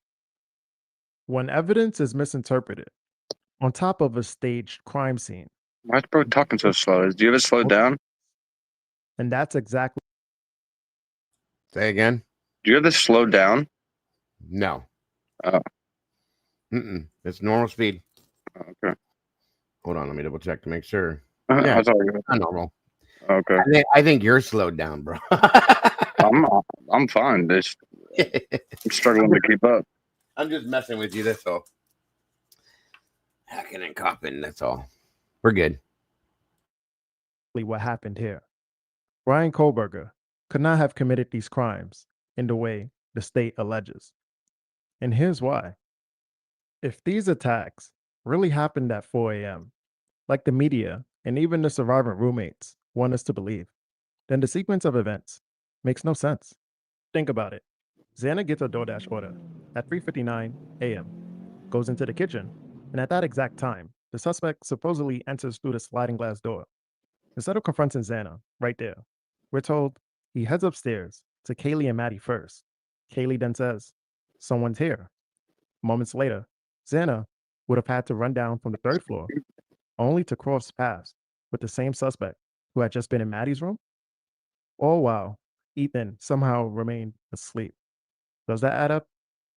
When evidence is misinterpreted, on top of a staged crime scene, Why is bro talking so slow? Do you have it slowed down? and that's exactly. Say again? Do you have this slowed down? No. Oh. It's normal speed. Okay. Hold on, let me double check to make sure. I Yeah, thought you not normal. Okay. I think you're slowed down, bro. I'm fine. I'm struggling to keep up. I'm just messing with you. That's all. Hacking and copying. That's all. We're good. What happened here? Brian Koberger could not have committed these crimes in the way the state alleges. And here's why. If these attacks really happened at 4 a.m., like the media and even the surviving roommates want us to believe, then the sequence of events makes no sense. Think about it. Xana gets a DoorDash order at 3:59 a.m., goes into the kitchen, and at that exact time, the suspect supposedly enters through the sliding glass door. Instead of confronting Xana right there, we're told he heads upstairs to Kaylee and Maddie first. Kaylee then says, "Someone's here." Moments later, Xana would have had to run down from the third floor, only to cross paths with the same suspect who had just been in Maddie's room, all while Ethan somehow remained asleep. Does that add up?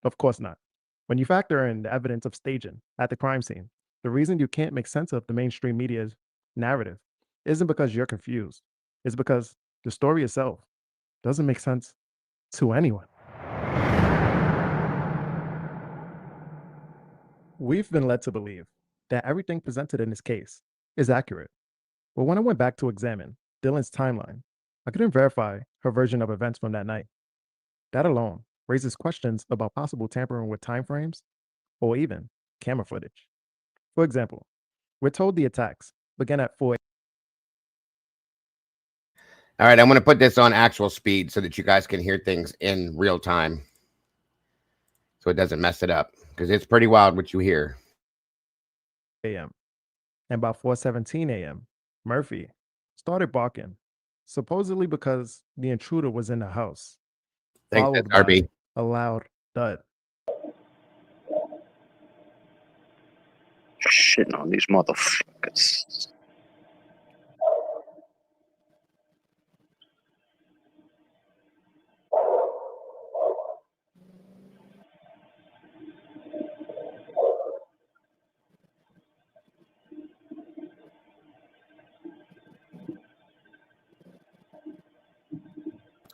Of course not. When you factor in the evidence of staging at the crime scene, the reason you can't make sense of the mainstream media's narrative isn't because you're confused. It's because the story itself doesn't make sense to anyone. We've been led to believe that everything presented in this case is accurate. But when I went back to examine Dylan's timeline, I couldn't verify her version of events from that night. That alone raises questions about possible tampering with timeframes or even camera footage. For example, we're told the attacks began at 4. All right, I'm going to put this on actual speed so that you guys can hear things in real time, so it doesn't mess it up, because it's pretty wild what you hear. a.m. And by 4:17 a.m., Murphy started barking, supposedly because the intruder was in the house, followed by RB. a loud thud. Shitting on these motherfuckers.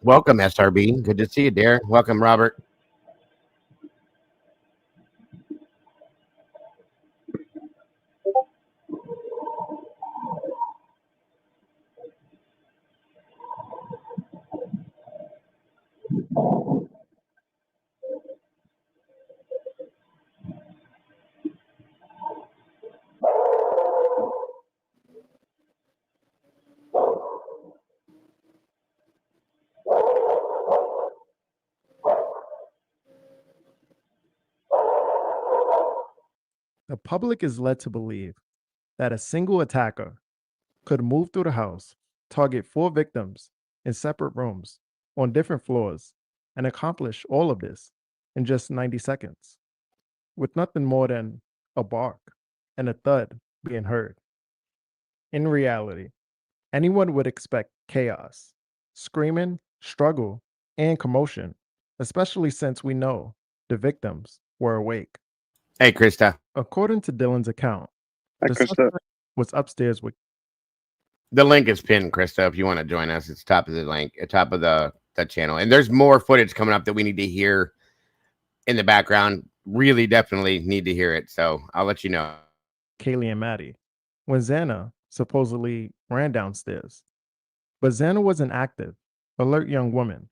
Welcome, SRB. Good to see you, dear. Welcome, Robert. The public is led to believe that a single attacker could move through the house, target 4 victims in separate rooms on different floors, and accomplish all of this in just 90 seconds, with nothing more than a bark and a thud being heard. In reality, anyone would expect chaos, screaming, struggle, and commotion especially since we know the victims were awake. Hey, Krista. According to Dylan's account, Hi, the Krista. suspect was upstairs with. The link is pinned, Krista. If you want to join us, it's top of the link, top of the channel. And there's more footage coming up that we need to hear in the background. Really, definitely need to hear it. So I'll let you know. Kaylee and Maddie, when Xana supposedly ran downstairs. But Xana was an active, alert young woman.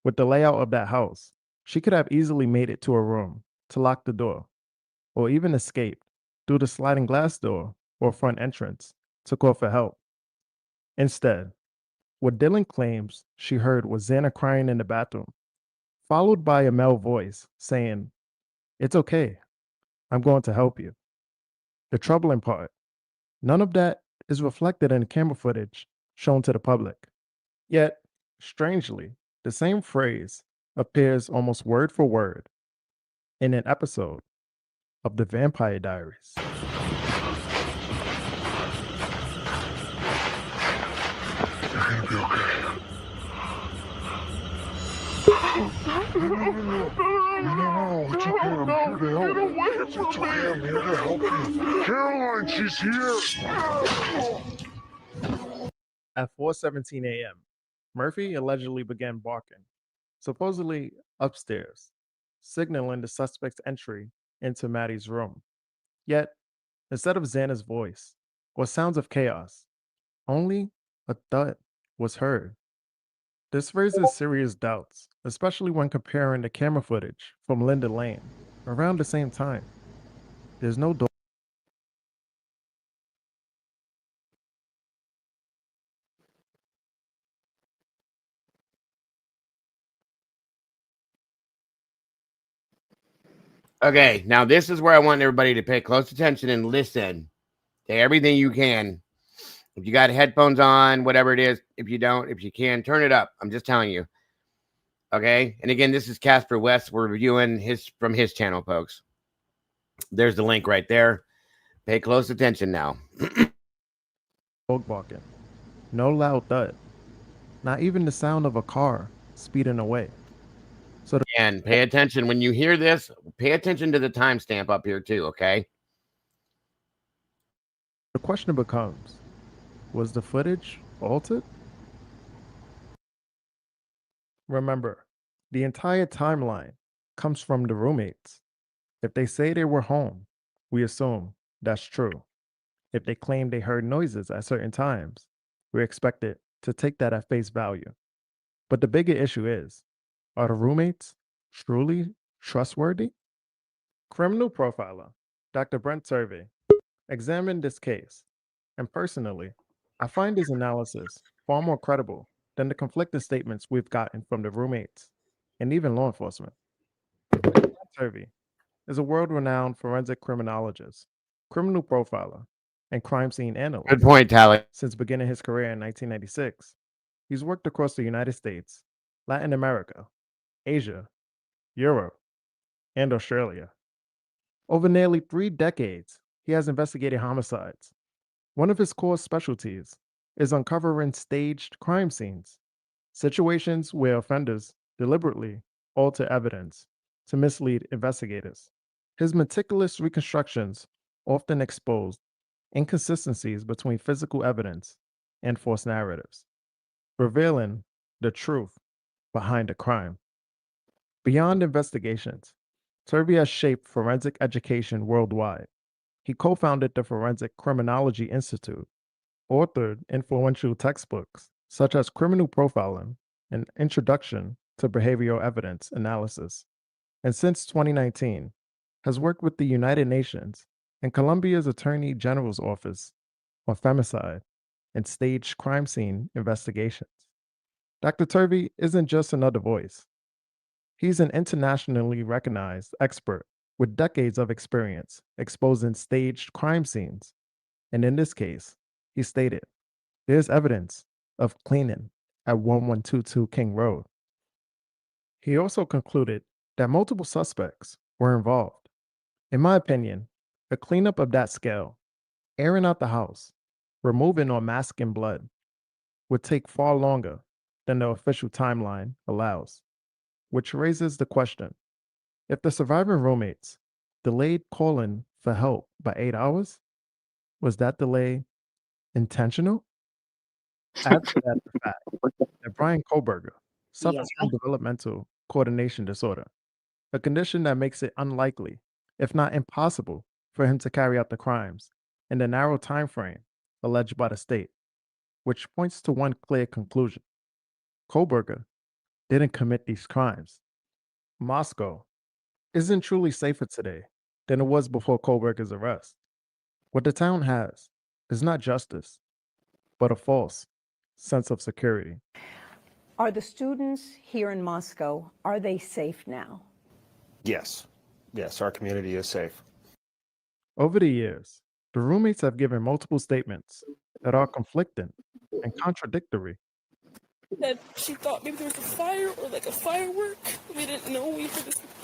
With the layout of that house, she could have easily made it to her room to lock the door, or even escaped through the sliding glass door or front entrance to call for help. Instead, what Dylan claims she heard was Xana crying in the bathroom, followed by a male voice saying, "It's okay. I'm going to help you." The troubling part, none of that is reflected in the camera footage shown to the public. Yet, strangely, the same phrase appears almost word for word in an episode of The Vampire Diaries. No, it's okay. I'm here to help. It's okay. I'm here to help you. Caroline, she's here. At 4:17 a.m., Murphy allegedly began barking, supposedly upstairs, signaling the suspect's entry into Maddie's room. Yet, instead of Xana's voice or sounds of chaos, only a thud was heard. This raises serious doubts, especially when comparing the camera footage from Linda Lane around the same time. There's no door. Okay, now this is where I want everybody to pay close attention and listen to everything you can. If you got headphones on, whatever it is, if you don't, if you can, turn it up. I'm just telling you. Okay, and again, this is Casper West. We're reviewing from his channel, folks. There's the link right there. Pay close attention now. Dog barking. No loud thud. Not even the sound of a car speeding away. So and pay attention when you hear this. Pay attention to the timestamp up here too, okay? The question becomes, was the footage altered? Remember, the entire timeline comes from the roommates. If they say they were home, we assume that's true. If they claim they heard noises at certain times, we're expected to take that at face value. But the bigger issue is, are the roommates truly trustworthy? Criminal profiler Dr. Brent Turvey examined this case, and personally, I find his analysis far more credible than the conflicting statements we've gotten from the roommates and even law enforcement. Brent Turvey is a world-renowned forensic criminologist, criminal profiler, and crime scene analyst. Good point, Tally. Since beginning his career in 1996, he's worked across the United States, Latin America, Asia, Europe, and Australia. Over nearly 3 decades, he has investigated homicides. One of his core specialties is uncovering staged crime scenes, situations where offenders deliberately alter evidence to mislead investigators. His meticulous reconstructions often expose inconsistencies between physical evidence and false narratives, revealing the truth behind a crime. Beyond investigations, Turvey has shaped forensic education worldwide. He co-founded the Forensic Criminology Institute, authored influential textbooks such as Criminal Profiling and Introduction to Behavioral Evidence Analysis, and since 2019 has worked with the United Nations and Colombia's Attorney General's Office on femicide and staged crime scene investigations. Dr. Turvey isn't just another voice. He's an internationally recognized expert with decades of experience exposing staged crime scenes. And in this case, he stated, there's evidence of cleaning at 1122 King Road. He also concluded that multiple suspects were involved. In my opinion, a cleanup of that scale, airing out the house, removing or masking blood, would take far longer than the official timeline allows. which raises the question, if the surviving roommates delayed calling for help by 8 hours, was that delay intentional? Add to that the fact that Brian Koberger suffers from developmental coordination disorder, a condition that makes it unlikely, if not impossible, for him to carry out the crimes in the narrow time frame alleged by the state, which points to one clear conclusion. Koberger didn't commit these crimes. Moscow isn't truly safer today than it was before Koberger's arrest. What the town has is not justice, but a false sense of security. Are the students here in Moscow, are they safe now? Yes. Yes, our community is safe. Over the years, the roommates have given multiple statements that are conflicting and contradictory. That she thought maybe there was a fire or like a firework. We didn't know.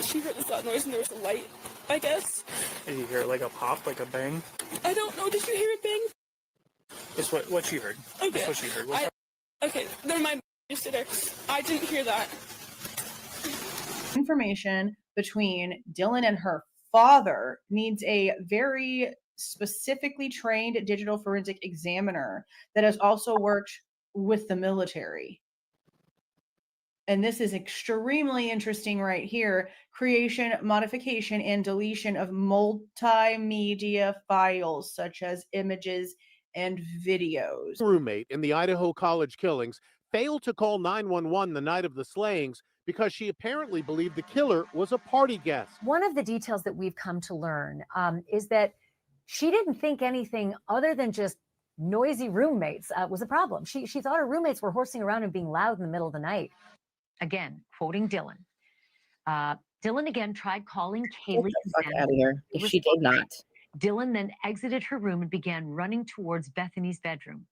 She heard this loud noise and there was a light, I guess. Did you hear like a pop, like a bang? I don't know. Did you hear it bang? That's what she heard. Okay. That's what she heard. Okay, never mind. You sit there. I didn't hear that. Information between Dylan and her father needs a very specifically trained digital forensic examiner that has also worked with the military. And this is extremely interesting right here. Creation, modification, and deletion of multimedia files such as images and videos. Roommate in the Idaho college killings failed to call 911 the night of the slayings because she apparently believed the killer was a party guest. One of the details that we've come to learn is that she didn't think anything other than just noisy roommates was a problem. She thought her roommates were horsing around and being loud in the middle of the night. Again, quoting Dylan. Dylan again tried calling Kaylee. Get the fuck out of here if she did not. Dylan then exited her room and began running towards Bethany's bedroom.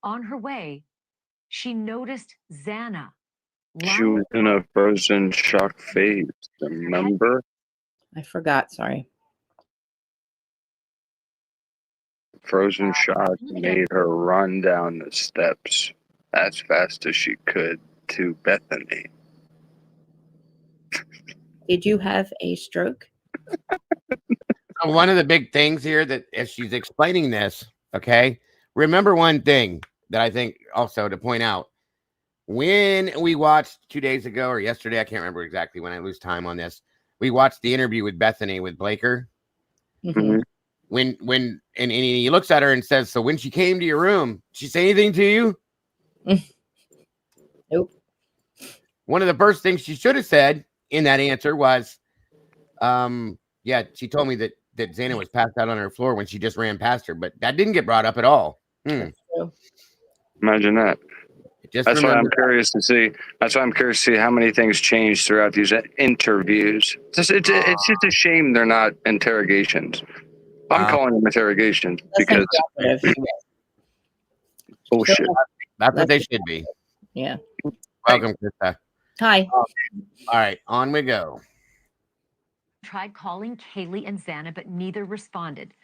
On her way, she noticed Xana. She was in a frozen shock phase, remember? I forgot, sorry. Frozen shock made her run down the steps as fast as she could to Bethany. Did you have a stroke? One of the big things here that as she's explaining this, okay, remember one thing that I think also to point out. When we watched 2 days ago or yesterday, I can't remember exactly when, I lose time on this. We watched the interview with Bethany with Blaker. Mm-hmm. And he looks at her and says, "So when she came to your room, did she say anything to you?" Nope. One of the first things she should have said in that answer was, "Yeah, she told me that Xana was passed out on her floor when she just ran past her," but that didn't get brought up at all. Imagine that. That's why I'm curious to see. That's why I'm curious to see how many things changed throughout these interviews. It's just a shame they're not interrogations. I'm calling them interrogations because bullshit. That's what they should be. Yeah. Welcome, Krista. Hi. All right, on we go. Tried calling Kaylee and Xana, but neither responded.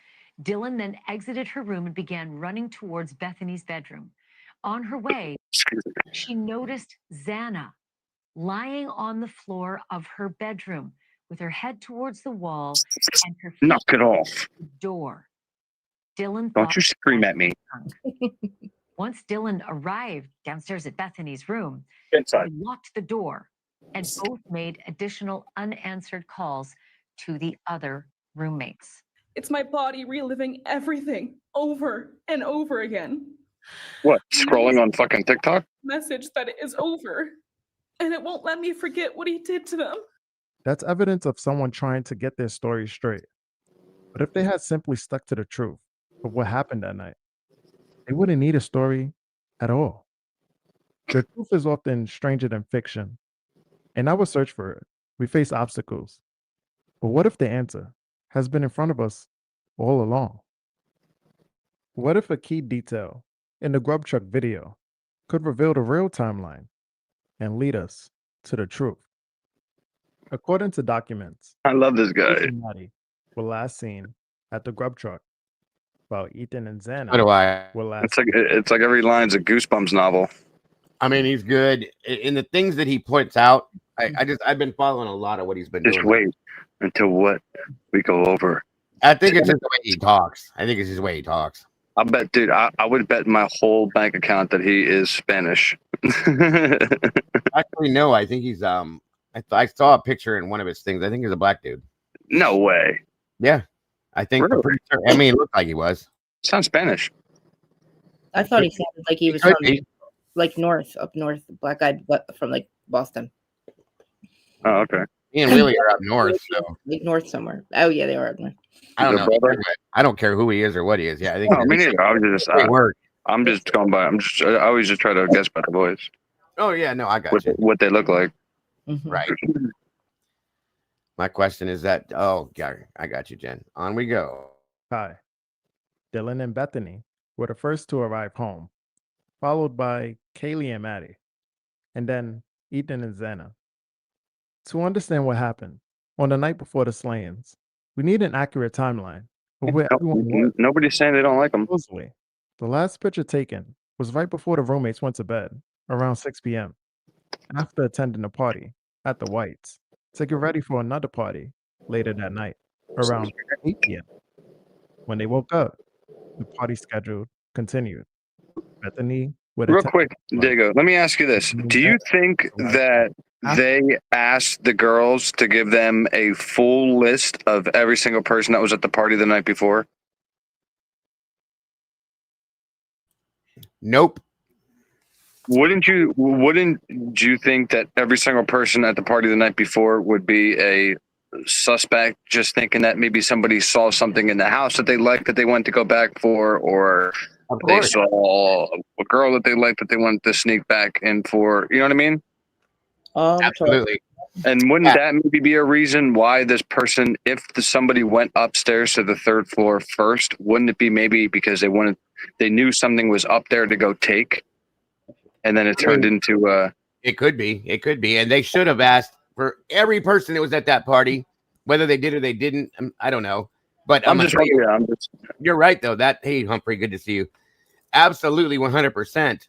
Dylan then exited her room and began running towards Bethany's bedroom. On her way, she noticed Xana lying on the floor of her bedroom with her head towards the wall and her feet Knock it off. the door. Dylan Don't you scream at me. Once Dylan arrived downstairs at Bethany's room, Inside. he locked the door and both made additional unanswered calls to the other roommates. It's my body reliving everything over and over again. What? Scrolling on fucking TikTok? Message that it is over. And it won't let me forget what he did to them. That's evidence of someone trying to get their story straight. But if they had simply stuck to the truth of what happened that night, they wouldn't need a story at all. The truth is often stranger than fiction. In our search for it, we face obstacles. But what if the answer has been in front of us all along? What if a key detail in the Grub Truck video could reveal the real timeline and lead us to the truth? According to documents, I love this guy. Ethan and Maddie were last seen at the Grub Truck, while Ethan and Xana So do I. were last It's like every line's a Goosebumps novel. I mean, he's good in the things that he points out. I've been following a lot of what he's been Just doing. wait until what we go over. I think it's just the way he talks. I think it's just the way he talks. I bet, dude. I would bet my whole bank account that he is Spanish. Actually, no. I think he's I saw a picture in one of his things. I think he's a black dude. No way. Yeah, I think. Really? I'm pretty sure. I mean, it looked like he was. Sounds Spanish. I thought he sounded like he was could from be. like up north, black guy from like Boston. Oh, okay. Me and Willie are up north, so Like north somewhere. Oh yeah, they are up north. I don't Your know. brother? I don't care who he is or what he is. Yeah, I think. Oh, me neither. I was just. Great work. I'm just going by. I always just try to guess by the voice. Oh yeah, no, I got you. What they look like. Right. My question is that. Oh, Gary, I got you, Jen. On we go. Hi. Dylan and Bethany were the first to arrive home, followed by Kaylee and Maddie, and then Ethan and Xana. To understand what happened on the night before the slayings, we need an accurate timeline of where everyone was. Nobody's saying they don't like them. Supposedly, the last picture taken was right before the roommates went to bed, around 6 p.m., after attending a party at the Whites to get ready for another party later that night, around 8 p.m. When they woke up, the party schedule continued. Bethany would Real attend- quick, Diego, let me ask you this. Do you think that they asked the girls to give them a full list of every single person that was at the party the night before? Nope. Wouldn't you think that every single person at the party the night before would be a suspect, just thinking that maybe somebody saw something in the house that they liked that they went to go back for, or they saw a girl that they liked that they wanted to sneak back in for? You know what I mean? Absolutely. And wouldn't that maybe be a reason why this person, if somebody went upstairs to the third floor first, wouldn't it be maybe because they knew something was up there to go take, and then it turned into It could be, and they should have asked for every person that was at that party, whether they did or they didn't. I don't know, but you're right though. Hey Humphrey, good to see you. Absolutely, 100%.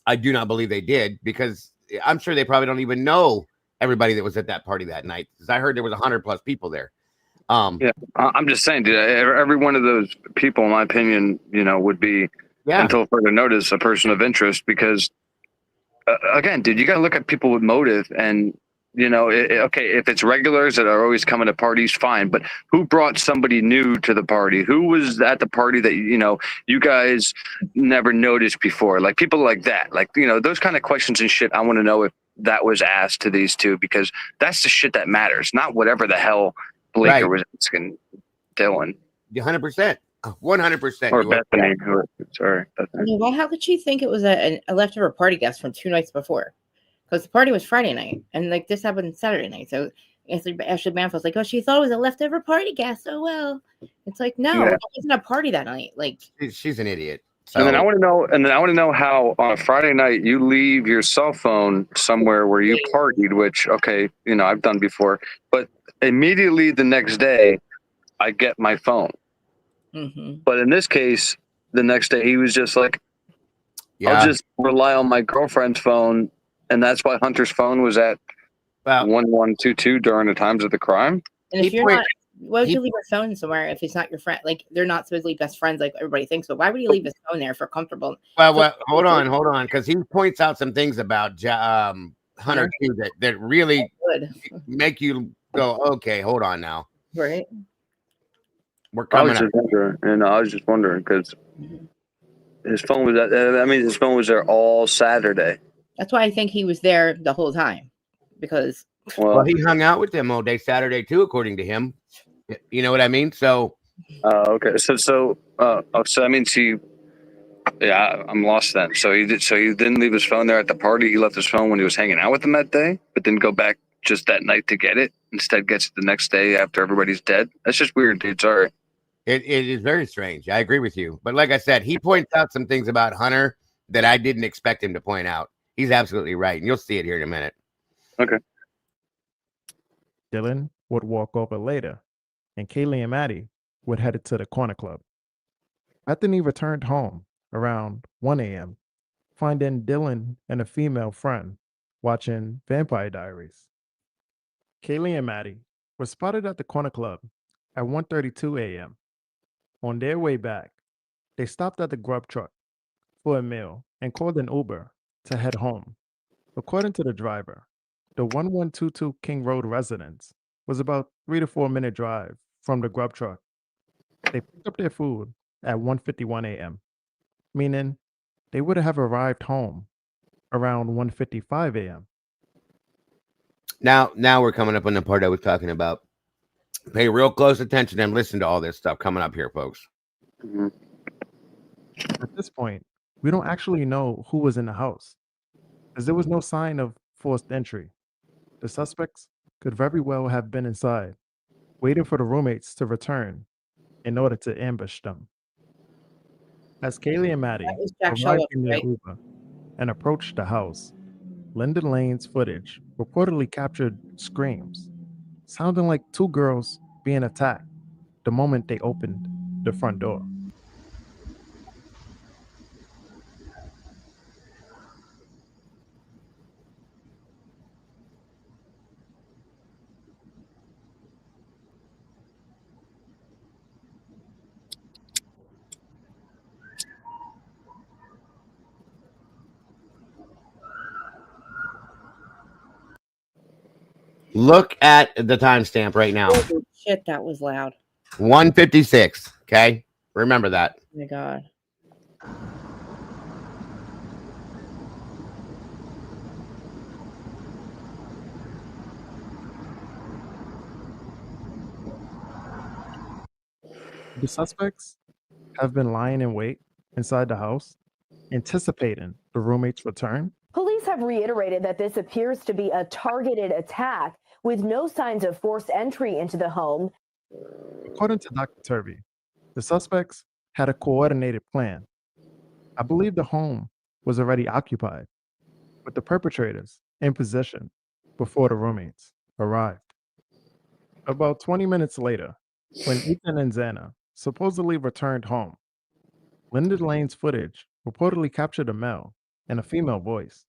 I do not believe they did, because I'm sure they probably don't even know everybody that was at that party that night, because I heard there was 100+ people there. Yeah, I'm just saying, dude, every one of those people, in my opinion, would be, until further notice, a person of interest, because again, dude, you got to look at people with motive. And okay, if it's regulars that are always coming to parties, fine, but who brought somebody new to the party? Who was at the party that you guys never noticed before? Like people like that, like those kind of questions and shit. I want to know if that was asked to these two, because that's the shit that matters, not whatever the hell Blaker was asking Dylan. 100%, 100%. Or Bethany. Sorry, Bethany. Well, how could she think it was a leftover party guest from 2 nights before? Because the party was Friday night, and like this happened Saturday night. So Ashley Banfield's like, oh, she thought it was a leftover party guest. Oh well, it's like no, it wasn't a party that night. Like she's an idiot. So. And then I want to know how on a Friday night you leave your cell phone somewhere where you partied, which I've done before, but immediately the next day I get my phone. Mm-hmm. But in this case, the next day he was just like, I'll just rely on my girlfriend's phone. And that's why Hunter's phone was at 1122 during the times of the crime. And if you're not, why would you leave your phone somewhere if it's not your friend? Like they're not supposedly best friends like everybody thinks, but why would you leave his phone there for comfortable? Well, hold on, because he points out some things about Hunter too that really make you go, okay, hold on now. Right. We're coming up. I was just wondering because his phone was his phone was there all Saturday. That's why I think he was there the whole time, because he hung out with them all day Saturday too, according to him. You know what I mean? So, okay, so that means I'm lost then. So he didn't leave his phone there at the party. He left his phone when he was hanging out with them that day, but didn't go back just that night to get it. Instead, gets it the next day after everybody's dead. That's just weird, dude. Sorry. It is very strange. I agree with you, but like I said, he points out some things about Hunter that I didn't expect him to point out. He's absolutely right, and you'll see it here in a minute. Okay. Dylan would walk over later, and Kaylee and Maddie would head to the corner club. Bethany returned home around 1 a.m., finding Dylan and a female friend watching Vampire Diaries. Kaylee and Maddie were spotted at the corner club at 1:32 a.m. On their way back, they stopped at the grub truck for a meal and called an Uber to head home. According to the driver, the 1122 King Road residence was about 3 to 4 minute drive from the grub truck. They picked up their food at 1:51 a.m., meaning they would have arrived home around 1:55 a.m. Now we're coming up on the part I was talking about. Pay real close attention and listen to all this stuff coming up here, folks. At this point, we don't actually know who was in the house, as there was no sign of forced entry. The suspects could very well have been inside, waiting for the roommates to return in order to ambush them. As Kaylee and Maddie That was Jack arrived Showalter, in their right? Uber and approached the house, Lyndon Lane's footage reportedly captured screams, sounding like two girls being attacked the moment they opened the front door. Look at the timestamp right now. Holy shit, that was loud. 1:56. Okay, remember that. Oh my god. The suspects have been lying in wait inside the house, anticipating the roommate's return. Police have reiterated that this appears to be a targeted attack with no signs of forced entry into the home. According to Dr. Turvey, the suspects had a coordinated plan. I believe the home was already occupied, with the perpetrators in position before the roommates arrived. About 20 minutes later, when Ethan and Xana supposedly returned home, Lyndon Lane's footage reportedly captured a male and a female voice.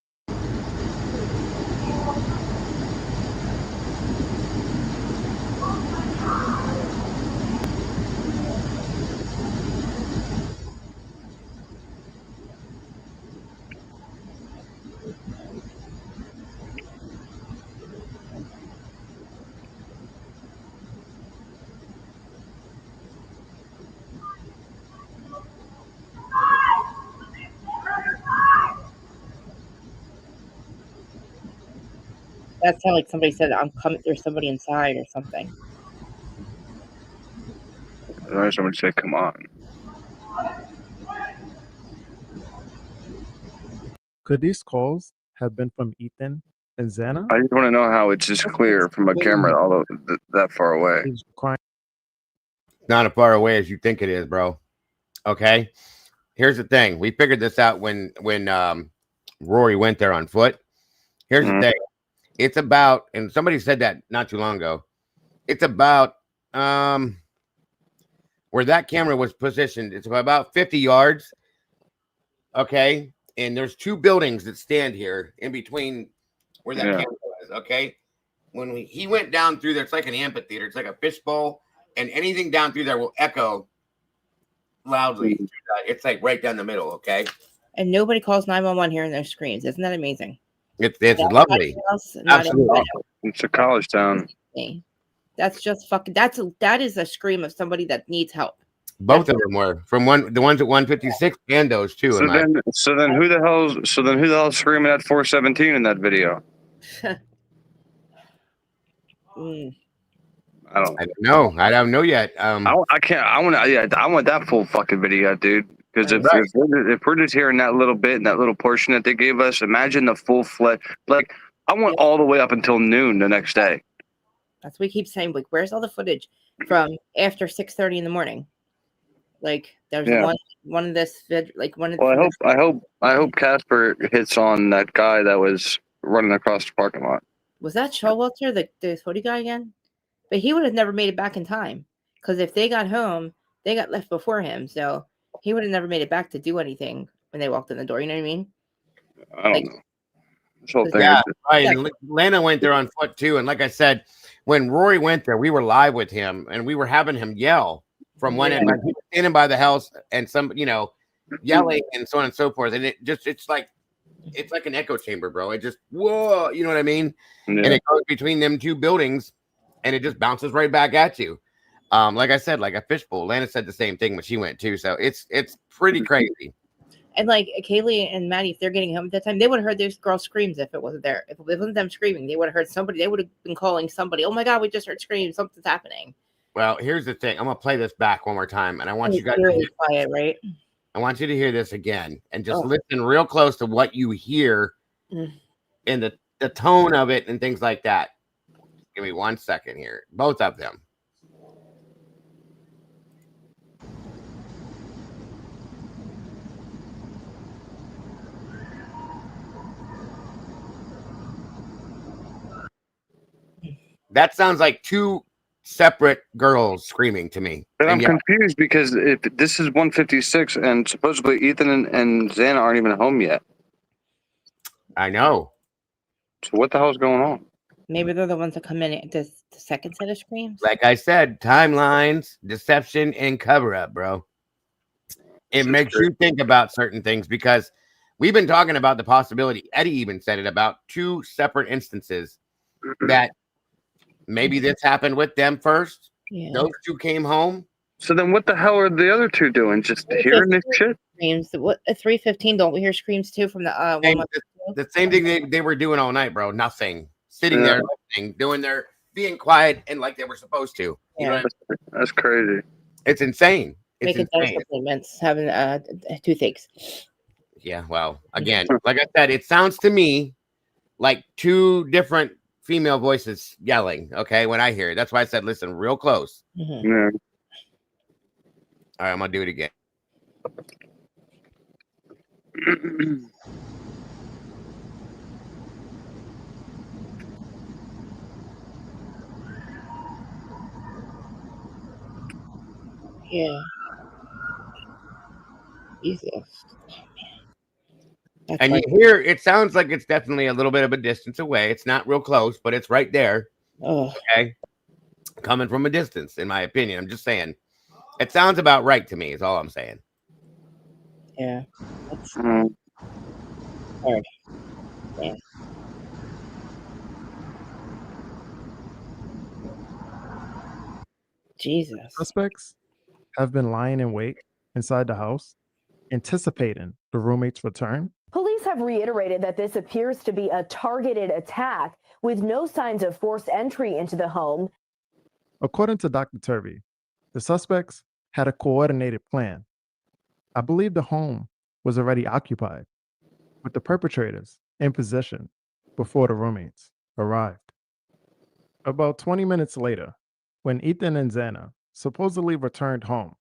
That sounded like somebody said, "I'm coming." There's somebody inside or something. I heard somebody say, "Come on." Could these calls have been from Ethan and Xana? I just want to know how it's just clear from a camera although that far away. Not as far away as you think it is, bro. Okay. Here's the thing. We figured this out when Rory went there on foot. Here's the thing. It's about, and somebody said that not too long ago. It's about where that camera was positioned. It's about 50 yards. Okay. And there's two buildings that stand here in between where that camera was. Okay. When he went down through there, it's like an amphitheater. It's like a fishbowl, and anything down through there will echo loudly. It's like right down the middle. Okay. And nobody calls 911 hearing those screams. Isn't that amazing? It's lovely. Absolutely. It's a college town. That's just fucking. That is a scream of somebody that needs help. Both of them were from the ones at 156 and those two. So then who the hell's screaming at 417 in that video? I don't know. I don't know yet. I can't. I want that full fucking video, dude. Because if we're just hearing that little bit and that little portion that they gave us, imagine the full fledged. Like, I want all the way up until noon the next day. That's what we keep saying. Like, where's all the footage from after 6:30 in the morning? Like, there's one of this like one of. Well, I hope Casper hits on that guy that was running across the parking lot. Was that Showalter, the footy guy again? But he would have never made it back in time, because if they got home, they got left before him. So he would have never made it back to do anything when they walked in the door. You know what I mean? I don't know. This whole thing Yeah, is just, right. And Lana went there on foot too. And like I said, when Rory went there, we were live with him and we were having him yell from one end. Like he was standing by the house and some, yelling and so on and so forth. And it's like an echo chamber, bro. It just, whoa, you know what I mean? Yeah. And it goes between them two buildings and it just bounces right back at you. Like I said, like a fishbowl. Lana said the same thing when she went too. So it's pretty crazy. And like Kaylee and Maddie, if they're getting home at that time, they would have heard this girl screams if it wasn't there. If it wasn't them screaming, they would have heard somebody. They would have been calling somebody. Oh my God, we just heard screams. Something's happening. Well, here's the thing. I'm gonna play this back one more time, and I want And you guys it's really quiet, right? I want you to hear this again and just listen real close to what you hear and the tone of it and things like that. Give me 1 second here. Both of them. That sounds like two separate girls screaming to me. But I'm confused because if this is 156 and supposedly Ethan and Xana aren't even home yet. I know. So what the hell's going on? Maybe they're the ones that come in at the second set of screams. Like I said, timelines, deception, and cover up, bro. It makes you think about certain things because we've been talking about the possibility. Eddie even said it about two separate instances that maybe this happened with them first. Yeah. Those two came home. So then what the hell are the other two doing? Just hearing this shit? Screams. What at 3:15? Don't we hear screams too from the the same thing they were doing all night, bro. Nothing. Sitting there listening, being quiet and like they were supposed to. You know what I mean? That's crazy. It's insane. It's making insane. supplements, having toothaches. Yeah, well, again, like I said, it sounds to me like two different female voices yelling. Okay, when I hear it, that's why I said, listen, real close. Mm-hmm. Yeah. All right, I'm gonna do it again. Yeah. Jesus. That's And right. you hear it sounds like it's definitely a little bit of a distance away. It's not real close, but it's right there. Oh. Okay. Coming from a distance, in my opinion. I'm just saying. It sounds about right to me, is all I'm saying. Yeah. That's hard. Yeah. Jesus. Suspects have been lying in wait inside the house, anticipating the roommate's return. Police have reiterated that this appears to be a targeted attack with no signs of forced entry into the home. According to Dr. Turvey, the suspects had a coordinated plan. I believe the home was already occupied, with the perpetrators in position before the roommates arrived. About 20 minutes later, when Ethan and Xana supposedly returned home,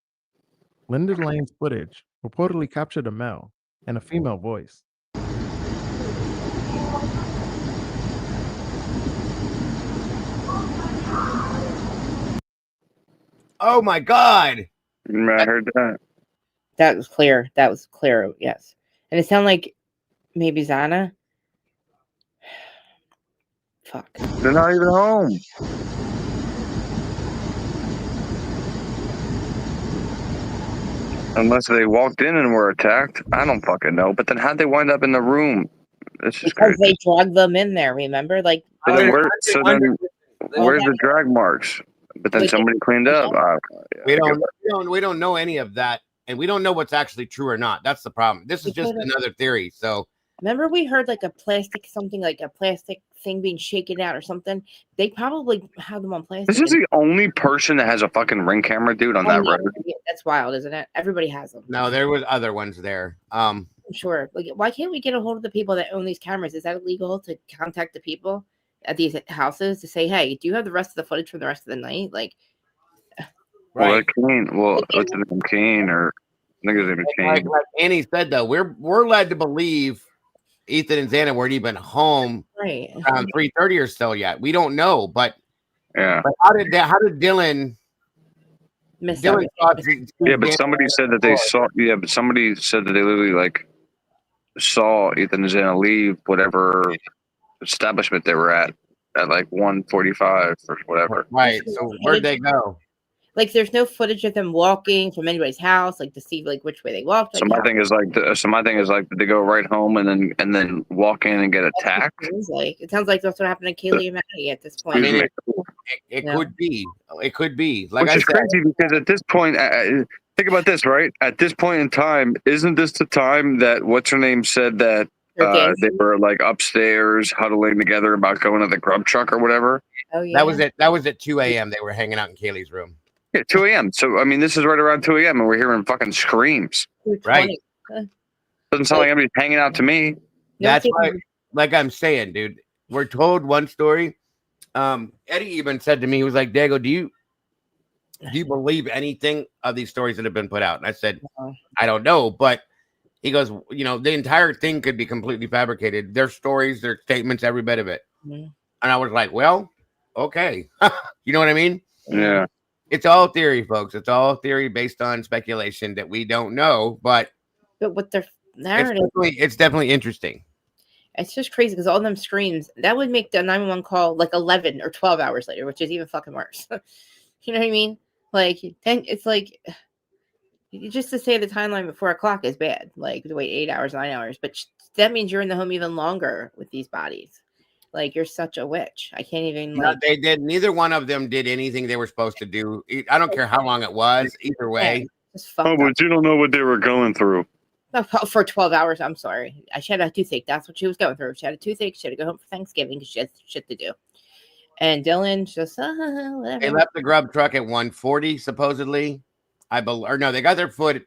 Linda Lane's footage reportedly captured a male and a female voice. Oh my God. I heard that. That was clear. That was clear. Yes. And it sounded like maybe Xana. Fuck. They're not even home. Unless they walked in and were attacked. I don't fucking know. But then how'd they wind up in the room? This is Because crazy. they dragged them in there, remember? Like So then where's the drag marks? But then somebody cleaned up. We don't know any of that, and we don't know what's actually true or not. That's the problem. This is just another theory. So remember we heard like a plastic thing being shaken out or something? They probably have them on plastic. This is the only person that has a fucking ring camera, dude, on that road. Yeah, that's wild, isn't it? Everybody has them. no, there was other ones there. I'm sure. Like, why can't we get a hold of the people that own these cameras? Is that illegal to contact the people at these houses to say, hey, do you have the rest of the footage from the rest of the night? Like, Well, Kane. Well, what's his name? Kane or I think his name is Kane. Like Annie said, though, we're led to believe Ethan and Xana weren't even home around 3:30 or so yet. We don't know, but yeah. But how did Dylan? Yeah, but somebody said that they saw. Yeah, but somebody said that they literally like saw Ethan and Zana leave whatever establishment they were at like 1:45 or whatever. Right. So where'd they go? Like, there's no footage of them walking from anybody's house, like to see like which way they walked. So Like, my thing is like, did they go right home and then walk in and get attacked? it sounds like that's what happened to Kaylee and Maddie at this point. I mean, it Yeah. could be. It could be. Like Which I is said, crazy because at this point, think about this, right? At this point in time, isn't this the time that what's her name said that they were like upstairs huddling together about going to the grub truck or whatever? Oh yeah. That was at 2 a.m. They were hanging out in Kaylee's room. Yeah, 2 a.m. So I mean, this is right around 2 a.m. and we're hearing fucking screams. Right. Doesn't sound like anybody's hanging out to me. That's right. Like I'm saying, dude. We're told one story. Eddie even said to me, he was like, Dago, do you believe anything of these stories that have been put out? And I said, I don't know, but he goes, the entire thing could be completely fabricated. Their stories, their statements, every bit of it. Mm-hmm. And I was like, well, okay. You know what I mean? Yeah. It's all theory, folks. It's all theory based on speculation that we don't know, but with their narrative, it's definitely interesting. It's just crazy because all them screams that would make the 911 call like 11 or 12 hours later, which is even fucking worse. You know what I mean? Like, then it's like just to say the timeline before a clock is bad. Like to wait 8 hours, 9 hours, but that means you're in the home even longer with these bodies. Like, you're such a witch. I can't even. No, they did. Neither one of them did anything they were supposed to do. I don't care how long it was. Either way. Oh, but you don't know what they were going through. For 12 hours, I'm sorry. She had a toothache. That's what she was going through. She had a toothache. She had to go home for Thanksgiving because she had shit to do. And Dylan just whatever. They left the grub truck at 1:40, supposedly. They got their food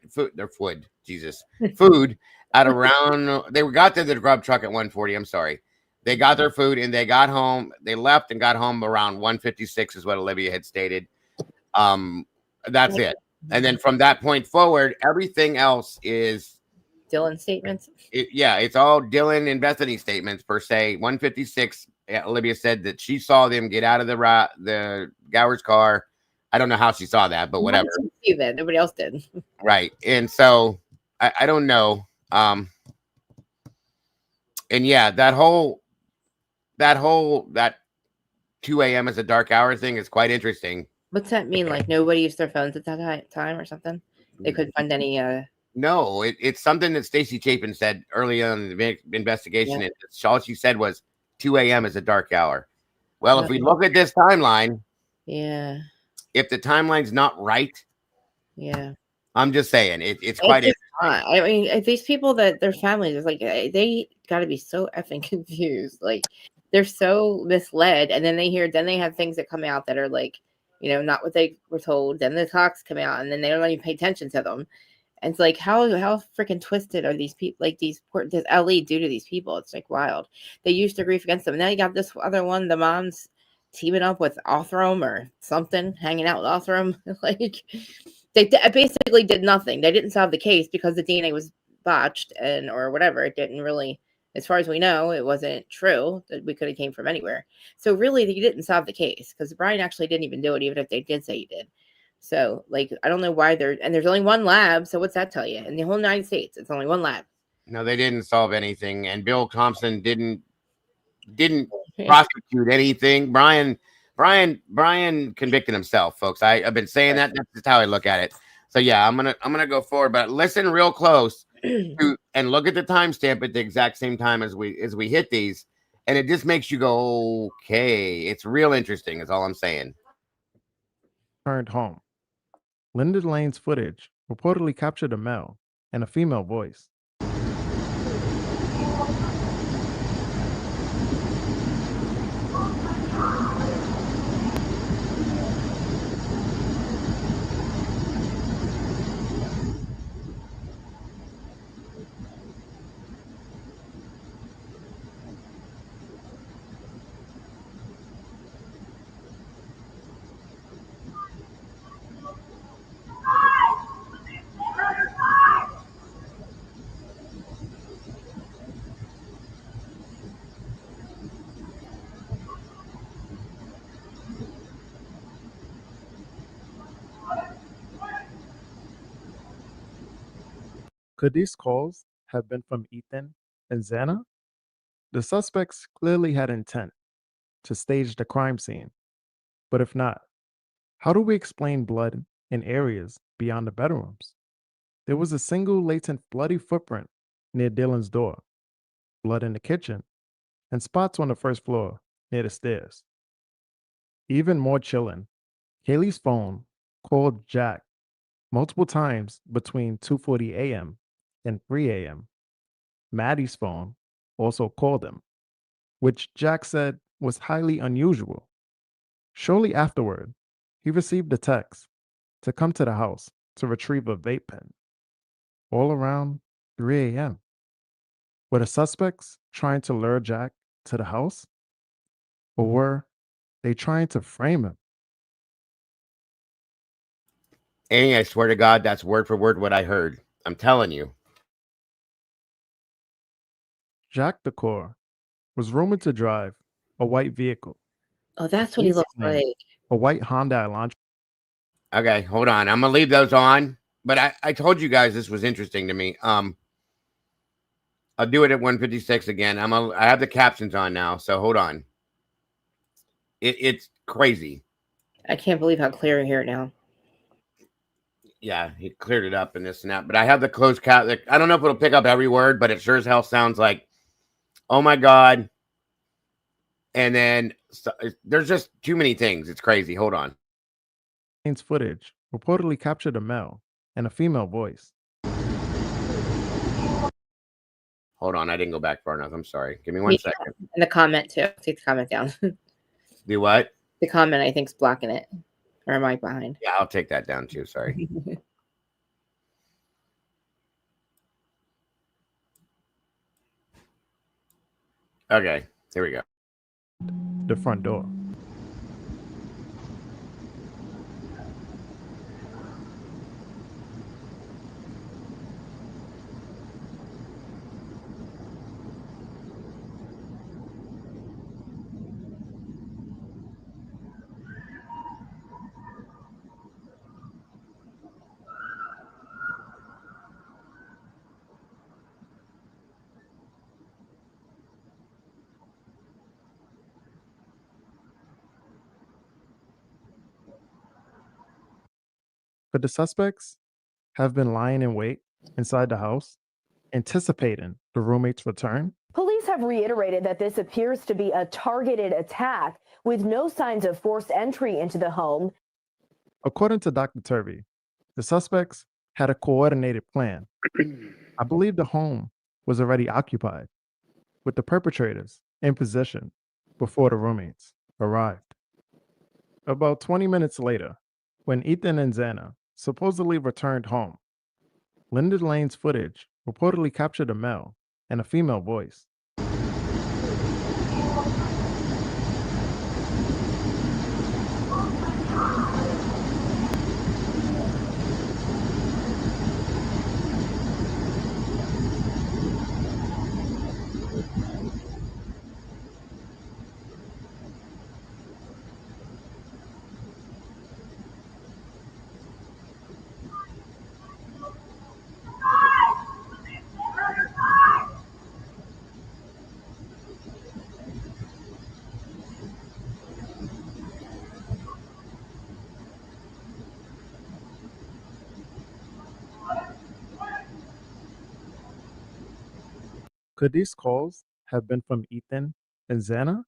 at around. They got to the grub truck at 1:40. I'm sorry. They got their food and they got home. They left and got home around 1:56 is what Olivia had stated. That's it. And then from that point forward, everything else is Dylan statements. It's all Dylan and Bethany statements per se. 1:56. Olivia said that she saw them get out of the Gower's car. I don't know how she saw that, but whatever. You then. Nobody else did. Right. And so I don't know. And yeah, that 2 a.m. is a dark hour thing is quite interesting. What's that mean? Like nobody used their phones at that time or something? They couldn't find any. No, it's something that Stacey Chapin said early on in the investigation. Yeah. All she said was 2 a.m. is a dark hour. Well, if we look at this timeline, yeah, if the timeline's not right, yeah, I'm just saying it's quite. I mean, these people that their families is like they got to be so effing confused. Like they're so misled, and then they have things that come out that are like, not what they were told. Then the talks come out, and then they don't even pay attention to them. And it's like, how freaking twisted are these people? Like does LE do to these people? It's like wild. They used to grief against them. Now you got this other one, the mom's teaming up with Othram or something, hanging out with Othram. Like they basically did nothing. They didn't solve the case because the DNA was botched or whatever. It didn't really, as far as we know, it wasn't true that we could have came from anywhere. So really, they didn't solve the case because Brian actually didn't even do it, even if they did say he did. So, like, I don't know why there's only one lab. So what's that tell you? In the whole United States, it's only one lab. No, they didn't solve anything. And Bill Thompson didn't prosecute anything. Brian convicted himself, folks. I've been saying that. That's just how I look at it. So yeah, I'm gonna go forward, but listen real close and look at the timestamp at the exact same time as we hit these, and it just makes you go, okay, it's real interesting. Is all I'm saying. Turned home. Linda Lane's footage reportedly captured a male and a female voice. Could these calls have been from Ethan and Xana, the suspects clearly had intent to stage the crime scene. But if not, how do we explain blood in areas beyond the bedrooms? There was a single latent bloody footprint near Dylan's door, blood in the kitchen, and spots on the first floor near the stairs. Even more chilling, Kaylee's phone called Jack multiple times between 2:40 a.m. and 3 a.m. Maddie's phone also called him, which Jack said was highly unusual. Shortly afterward, he received a text to come to the house to retrieve a vape pen, all around 3 a.m. Were the suspects trying to lure Jack to the house? Or were they trying to frame him? Annie, I swear to God, that's word for word what I heard. I'm telling you. Jack Decor was rumored to drive a white vehicle. Oh, that's what he looks like. A white Honda Elantra. Okay, hold on. I'm gonna leave those on. But I told you guys this was interesting to me. I'll do it at 156 again. I have the captions on now, so hold on. It's crazy. I can't believe how clear I hear it now. Yeah, he cleared it up and this and that. But I have the closed cap. I don't know if it'll pick up every word, but it sure as hell sounds like, oh my God. And then there's just too many things. It's crazy. Hold on. Footage reportedly captured a male and a female voice. Hold on, I didn't go back far enough. I'm sorry. Give me one second. And the comment too. Take the comment down. Do what? The comment I think's blocking it. Or am I behind? Yeah, I'll take that down too. Sorry. Okay, here we go. The front door. Could the suspects have been lying in wait inside the house, anticipating the roommate's return? Police have reiterated that this appears to be a targeted attack with no signs of forced entry into the home. According to Dr. Turvey, the suspects had a coordinated plan. I believe the home was already occupied, with the perpetrators in position before the roommates arrived. About 20 minutes later, when Ethan and Xana supposedly returned home, Linda Lane's footage reportedly captured a male and a female voice. Could these calls have been from Ethan and Xana?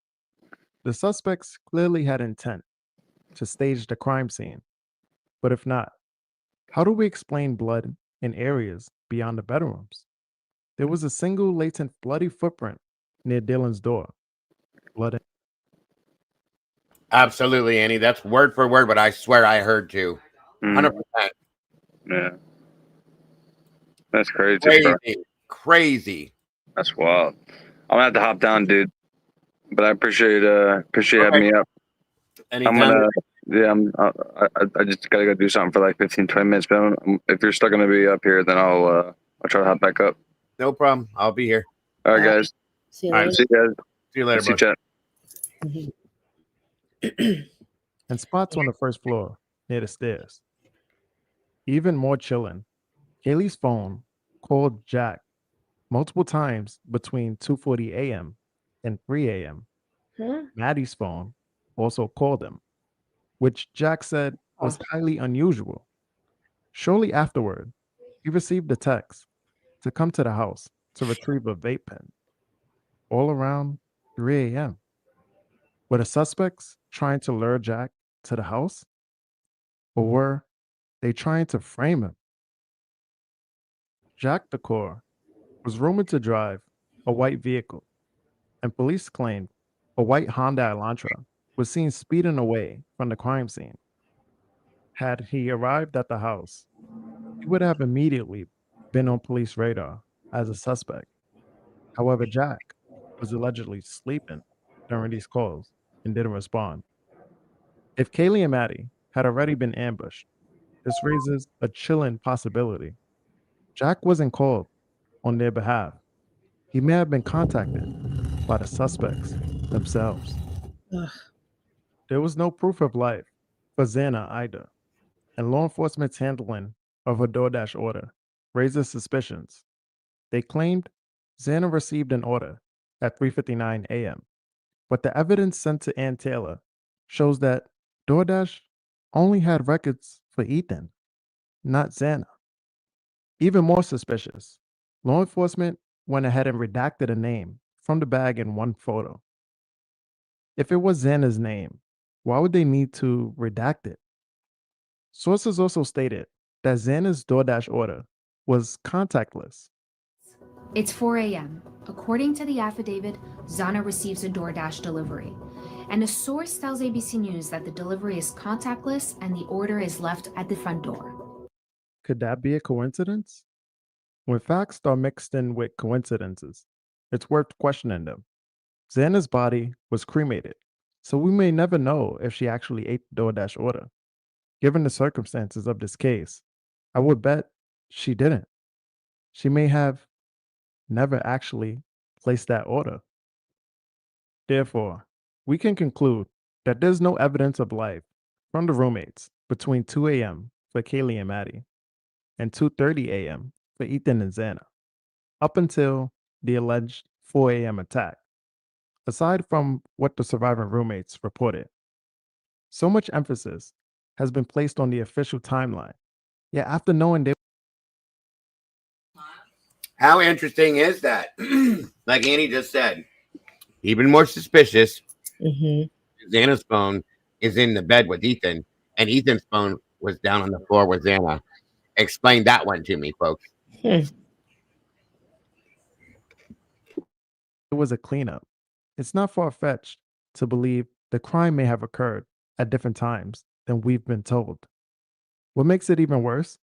The suspects clearly had intent to stage the crime scene. But if not, how do we explain blood in areas beyond the bedrooms? There was a single latent bloody footprint near Dylan's door. Blood in Absolutely, Annie. That's word for word what I swear I heard too. 100%. Yeah. That's crazy, bro. Crazy. That's wild. I'm gonna have to hop down, dude. But I appreciate having me up. Anytime. I just gotta go do something for like 15, 20 minutes. But if you're still gonna be up here, then I'll try to hop back up. No problem. I'll be here. All right, guys. See you All right, later. See you guys. See you later, See you, bud. chat. and spots on the first floor near the stairs. Even more chilling, Kaylee's phone called Jack Multiple times between 2:40 a.m. and 3 a.m., Huh? Maddie's phone also called him, which Jack said was highly unusual. Shortly afterward, he received a text to come to the house to retrieve a vape pen, all around 3 a.m. Were the suspects trying to lure Jack to the house? Or were they trying to frame him? Jack Decor was rumored to drive a white vehicle, and police claimed a white Honda Elantra was seen speeding away from the crime scene. Had he arrived at the house, he would have immediately been on police radar as a suspect. However, Jack was allegedly sleeping during these calls and didn't respond. If Kaylee and Maddie had already been ambushed, this raises a chilling possibility. Jack wasn't called on their behalf. He may have been contacted by the suspects themselves. Ugh. There was no proof of life for Xana either, and law enforcement's handling of her DoorDash order raises suspicions. They claimed Xana received an order at 3:59 a.m., but the evidence sent to Ann Taylor shows that DoorDash only had records for Ethan, not Xana. Even more suspicious, law enforcement went ahead and redacted a name from the bag in one photo. If it was Xana's name, why would they need to redact it? Sources also stated that Xana's DoorDash order was contactless. It's 4 a.m. According to the affidavit, Zana receives a DoorDash delivery. And a source tells ABC News that the delivery is contactless and the order is left at the front door. Could that be a coincidence? When facts are mixed in with coincidences, it's worth questioning them. Xana's body was cremated, so we may never know if she actually ate the DoorDash order. Given the circumstances of this case, I would bet she didn't. She may have never actually placed that order. Therefore, we can conclude that there's no evidence of life from the roommates between 2 a.m. for Kaylee and Maddie and 2:30 a.m. for Ethan and Xana, up until the alleged 4 a.m. attack, aside from what the surviving roommates reported. So much emphasis has been placed on the official timeline. Yet after knowing they How interesting is that? Like Annie just said, even more suspicious, Xana's phone is in the bed with Ethan, and Ethan's phone was down on the floor with Xana. Explain that one to me, folks. it was a cleanup, it's not far-fetched to believe the crime may have occurred at different times than we've been told. What makes it even worse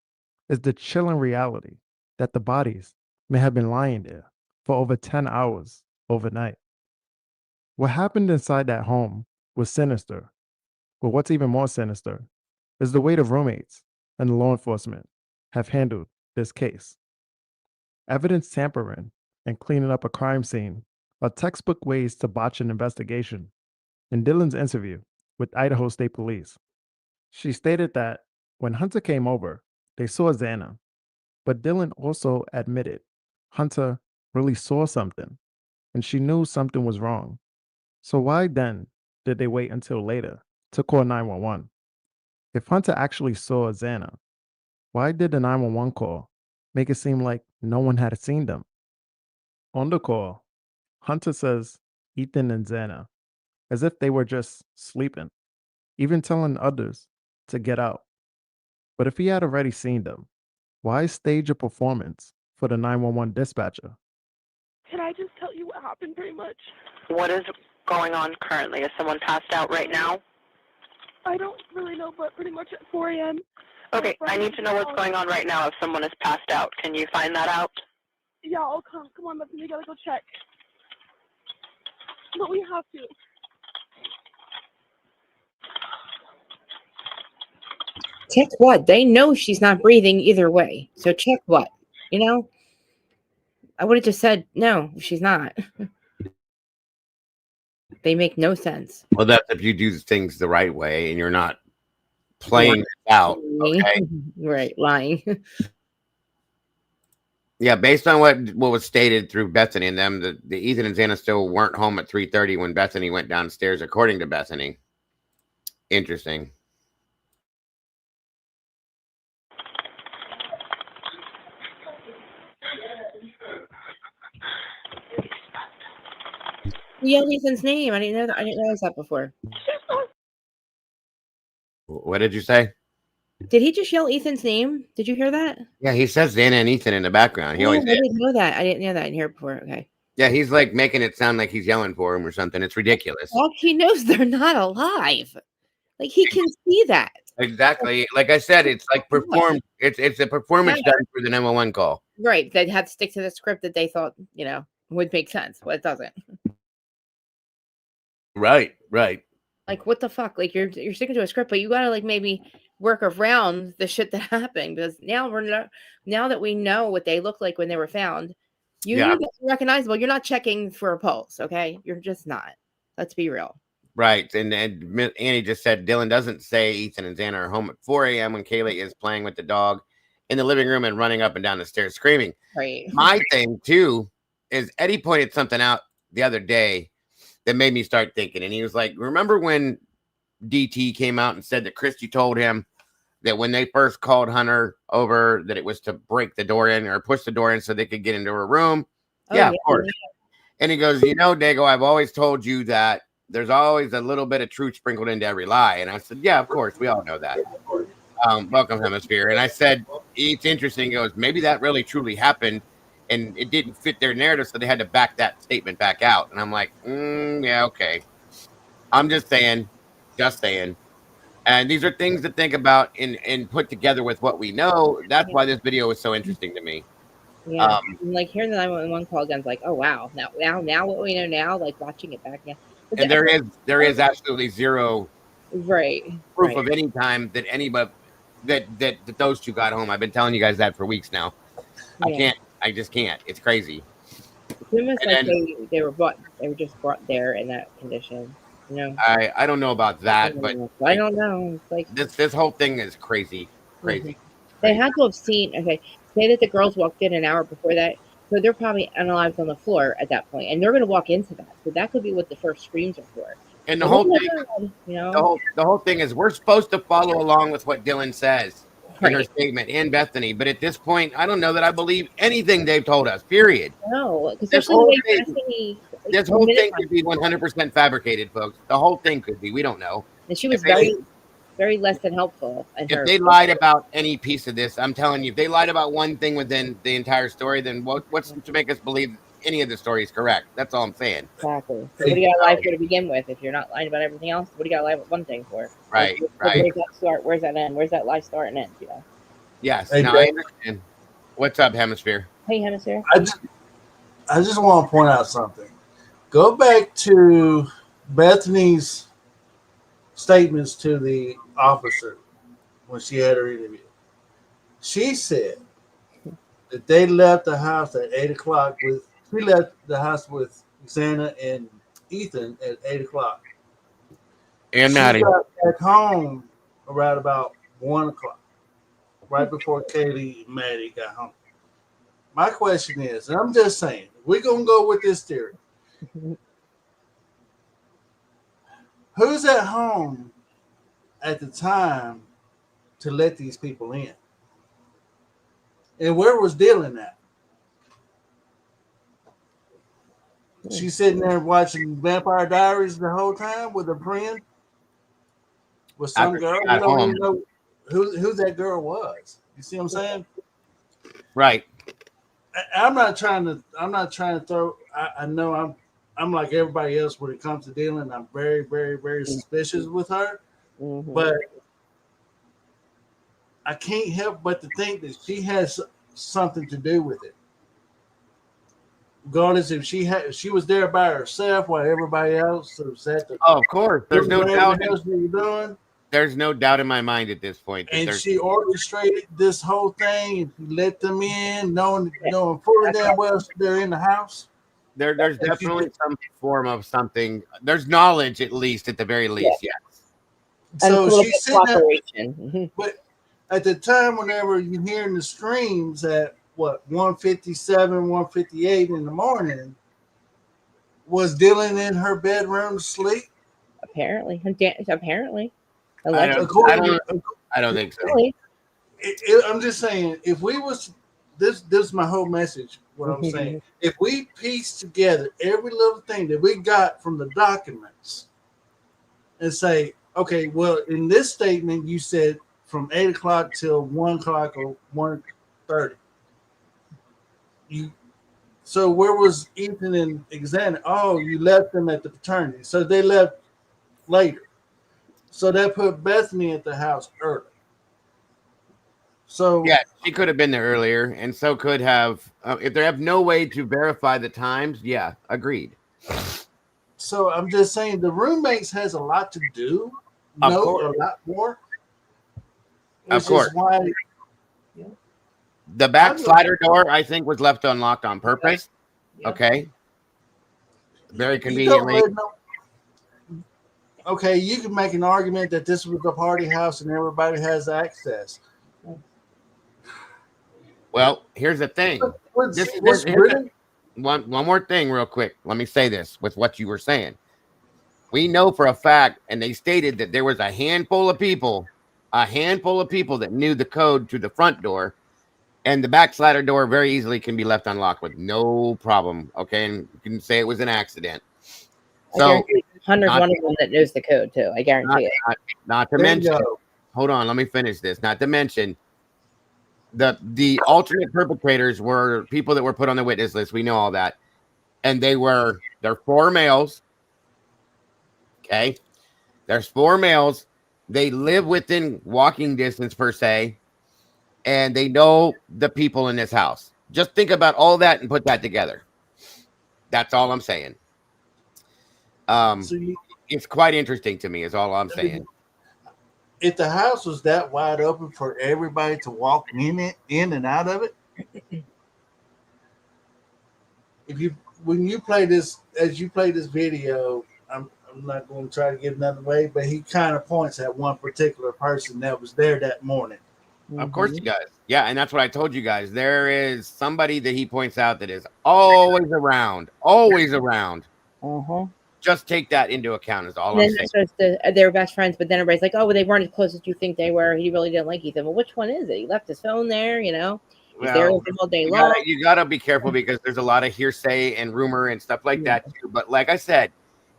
is the chilling reality that the bodies may have been lying there for over 10 hours overnight. What happened inside that home was sinister, but what's even more sinister is the way the roommates and the law enforcement have handled this case. Evidence tampering and cleaning up a crime scene are textbook ways to botch an investigation. In Dylan's interview with Idaho State Police, she stated that when Hunter came over, they saw Xana, but Dylan also admitted Hunter really saw something and she knew something was wrong. So why then did they wait until later to call 911? If Hunter actually saw Xana, why did the 911 call make it seem like no one had seen them? On the call, Hunter says Ethan and Xana, as if they were just sleeping, even telling others to get out. But if he had already seen them, why stage a performance for the 911 dispatcher? Can I just tell you what happened pretty much? What is going on currently? Is someone passed out right now? I don't really know, but pretty much at 4 a.m. Okay, I need to know what's going on right now if someone is passed out. Can you find that out? Yeah, I'll come. Come on, Bethany, we gotta go check. But we have to. Check what? They know she's not breathing either way. So check what? You know? I would have just said, no, she's not. They make no sense. Well, that's if you do things the right way and you're not playing it out. Okay. Right, lying. Yeah, based on what was stated through Bethany and them, the Ethan and Xana still weren't home at 3:30 when Bethany went downstairs, according to Bethany. Interesting. He yelled Ethan's name. I didn't know that. I didn't realize that before. What did you say? Did he just yell Ethan's name? Did you hear that? Yeah, he says Xana and Ethan in the background. He Oh, always I didn't know that. I didn't know that. I didn't hear it before. Okay. Yeah, he's like making it sound like he's yelling for him or something. It's ridiculous. Well, he knows they're not alive. Like he can see that. Exactly. Like I said, it's like performed. It's a performance Yeah. done through the 911 call. Right. They had to stick to the script that they thought, would make sense. Well, it doesn't. Right. Like what the fuck? Like you're sticking to a script, but you gotta like maybe work around the shit that happened because now now that we know what they look like when they were found, you're recognizable. You're not checking for a pulse, okay? You're just not. Let's be real. Right. And Annie just said Dylan doesn't say Ethan and Xana are home at 4 a.m. when Kaylee is playing with the dog in the living room and running up and down the stairs screaming. Right. My thing too is Eddie pointed something out the other day that made me start thinking. And he was like, remember when DT came out and said that Christy told him that when they first called Hunter over that it was to break the door in or push the door in so they could get into her room? Oh, Yeah, of course. And he goes, Dago, I've always told you that there's always a little bit of truth sprinkled into every lie. And I said, yeah, of course. We all know that. Welcome, Hemisphere. And I said, it's interesting. He goes, maybe that really truly happened and it didn't fit their narrative. So they had to back that statement back out. And I'm like, yeah, okay. I'm just saying. And these are things to think about and put together with what we know. That's why this video is so interesting to me. Yeah. And like hearing the 911 call again is like, oh wow. Now what we know now, like watching it back now. And there is absolutely zero proof of any time that anybody that those two got home. I've been telling you guys that for weeks now. I just can't. It's crazy. It's almost like they were just brought there in that condition. I don't know about that, but I don't know. It's like this whole thing is crazy. They had to have seen. Okay, say that the girls walked in an hour before that, so they're probably unalived on the floor at that point, and they're going to walk into that. So that could be what the first screams are for. And the whole thing, the whole thing is we're supposed to follow along with what Dylan says in her statement and Bethany, but at this point, I don't know that I believe anything they've told us. Period. No, this whole thing could be 100% fabricated, folks. The whole thing could be. We don't know. And she was very less than helpful. If they lied about any piece of this, I'm telling you, if they lied about one thing within the entire story, then what's to make us believe any of the story is correct? That's all I'm saying. Exactly. So what do you got to lie for to begin with? If you're not lying about everything else, what do you got to lie about one thing for? Right. Where's that start? Where's that end? Where's that lie start and end? Yes. Hey, I understand. What's up, Hemisphere? Hey, Hemisphere. I just want to point out something. Go back to Bethany's statements to the officer when she had her interview. She said that they left the house at 8 o'clock she left the house with Xana and Ethan at 8 o'clock. And she Maddie got back home around about 1 o'clock, right before Kaylee and Maddie got home. My question is, and I'm just saying, we're going to go with this theory. Who's at home at the time to let these people in? And where was Dylan at? She's sitting there watching Vampire Diaries the whole time with a friend? With some girl? You don't even know who that girl was. You see what I'm saying? Right. I'm not trying to throw. I know I'm like everybody else when it comes to Dylan. I'm very, very, very suspicious with her, but I can't help but to think that she has something to do with it. Regardless if she was there by herself while everybody else was at the. Oh, of course, there's no doubt. Doing. There's no doubt in my mind at this point. And she orchestrated this whole thing and she let them in, knowing fully damn well they're in the house. There's definitely some form of something. There's knowledge, at least, at the very least, yes. So she's sitting there, but at the time, whenever you're hearing the screams that what 1:57, 1:58 in the morning. Was Dylan in her bedroom asleep? Apparently. I don't. According, I don't think so. I'm just saying, if we was this is my whole message. What I'm saying, if we piece together every little thing that we got from the documents and say, okay, well, in this statement you said from 8 o'clock till 1 o'clock or 1:30. So where was Ethan and Xander? Oh, you left them at the fraternity. So they left later. So that put Bethany at the house early. So yeah, she could have been there earlier, and so could have. If they have no way to verify the times, yeah, agreed. So I'm just saying the roommates has a lot to do. Of course. A lot more. Of course. Is why the back slider door, I think, was left unlocked on purpose. Okay. Very conveniently. Okay, you can make an argument that this was a party house and everybody has access. Well, here's the thing. One more thing real quick. Let me say this with what you were saying. We know for a fact, and they stated that there was a handful of people that knew the code to the front door, and the back slider door very easily can be left unlocked with no problem. Okay, and you can say it was an accident. So Hunter's one of them that knows the code too. I guarantee it. Not to mention, hold on, let me finish this. Not to mention, the alternate perpetrators were people that were put on the witness list. We know all that, and they're 4 males. Okay, there's 4 males. They live within walking distance per se, and they know the people in this house. Just think about all that and put that together. That's all I'm saying. It's quite interesting to me, is all I'm saying. If the house was that wide open for everybody to walk in and out of it, when you play this video, I'm not going to try to give another way, but he kind of points at one particular person that was there that morning. Of course he does. Yeah, and that's what I told you guys. There is somebody that he points out that is always around. Just take that into account is all I'm saying. They were best friends, but then everybody's like, oh, well, they weren't as close as you think they were. He really didn't like Ethan. Well, which one is it? He left his phone there, He's there with him all day long. You gotta be careful because there's a lot of hearsay and rumor and stuff like that too. But like I said,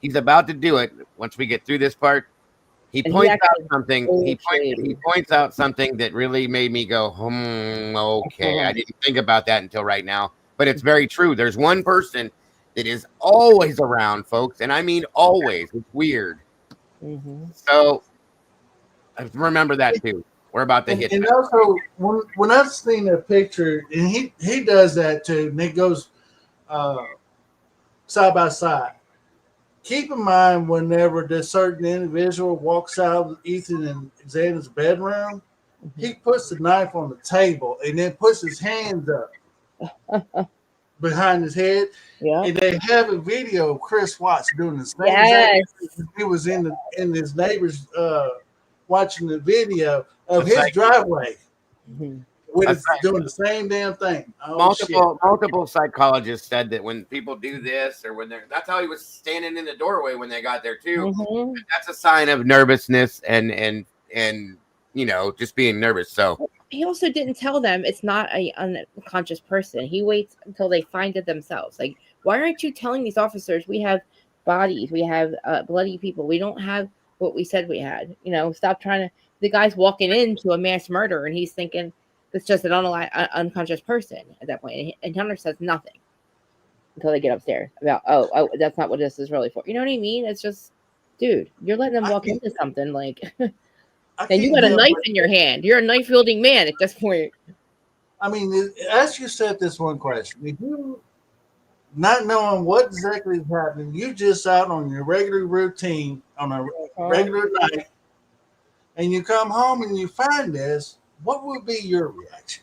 he's about to do it. Once we get through this part, he points out something. He points out something that really made me go, okay. I didn't think about that until right now, but it's very true. There's one person that is always around, folks, and I mean always. It's weird. So remember that too. We're about to hit. And also, when I've seen a picture, and he does that too, and it goes side by side. Keep in mind, whenever this certain individual walks out of Ethan and Xander's bedroom, he puts the knife on the table and then puts his hands up behind his head. Yeah. And they have a video of Chris Watts doing the same exact thing. He was in his neighbor's watching the video of his driveway. When it's doing the same damn thing. Multiple psychologists said that when people do this or when that's how he was standing in the doorway when they got there too. That's a sign of nervousness and just being nervous. So he also didn't tell them it's not an unconscious person. He waits until they find it themselves. Like, why aren't you telling these officers we have bodies, we have bloody people, we don't have what we said we had? Stop trying to. The guy's walking into a mass murder and he's thinking it's just an unconscious person at that point. And Hunter says nothing until they get upstairs about, oh, that's not what this is really for. You know what I mean? It's just, dude, you're letting them walk into something like, and you got a knife in your hand. You're a knife wielding man at this point. I mean, ask yourself this one question. If you not knowing what exactly is happening, you just out on your regular routine on a regular night, and you come home and you find this, what would be your reaction?